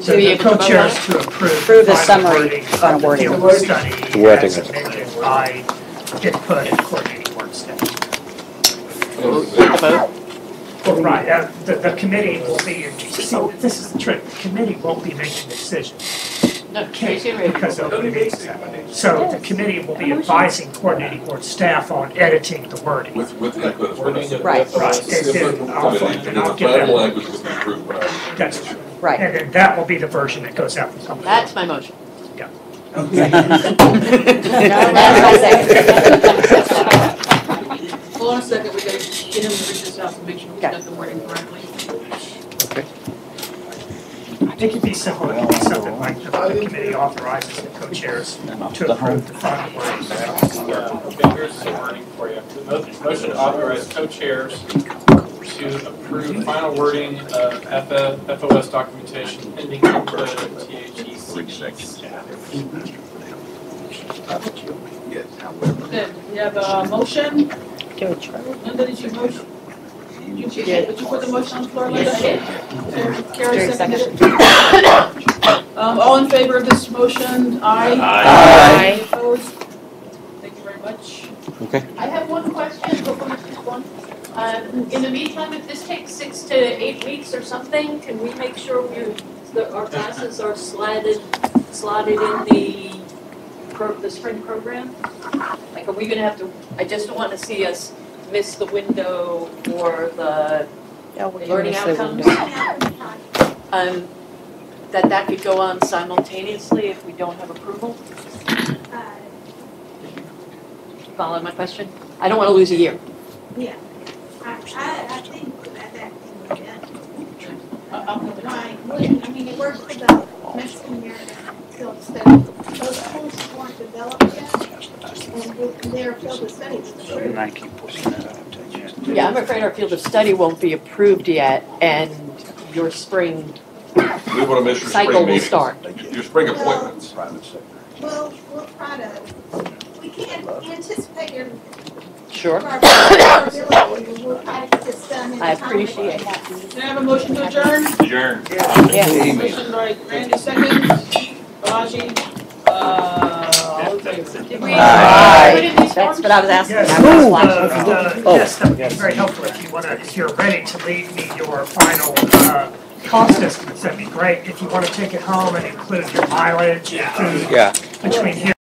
So the co-chairs to Approve the summary on wording. Field study The wording. as amended by input and coordinating work study. Well, right, the committee will be, so this is the trick, the committee won't be making decisions. No, Because of open meetings act. So the committee will be advising coordinating board staff on editing the wording. With input from us. Right. And then I'll give final them, language will be approved by. that's true. Right. And then that will be the version that goes out for public. That's my motion. Yeah. No, that's my second. Hold on a second, we gotta get him to read this out to make sure we got the wording correctly. It could be simple, it could be something like the committee authorizes the co-chairs to approve the final wording. Okay, here's some wording for you. The motion to authorize co-chairs to approve final wording of FOS documentation pending input of THEC staff. Okay, we have a motion. Linda, did you motion? Did you put the motion on the floor, Linda? Carrie seconded. All in favor of this motion? Aye. Aye. Opposed? Thank you very much. Okay. I have one question before you move on. In the meantime, if this takes 6 to 8 weeks or something, can we make sure our classes are slotted in the spring program? Like, are we gonna have to, I just don't want to see us miss the window for the learning outcomes. That could go on simultaneously if we don't have approval? Follow my question? I don't want to lose a year. Yeah, I think that can be done. I mean, it works for the Mexican American field study. Those schools weren't developed yet, and their field of study was approved. Yeah, I'm afraid our field of study won't be approved yet, and your spring We want to miss your cycle spring will meetings. start. Your spring appointments. We'll try to, we can't anticipate your Sure. ability, we'll try to get this done in I a timely way. appreciate it. Can I have a motion to adjourn? Adjourn. Motion by Randy, second. Balaji, all in favor? Aye. That's what I was asking. Yes, I was watching. yes, that would be very helpful if you're ready to leave me your final cost estimates, that'd be great. If you want to take it home and include your mileage and food between here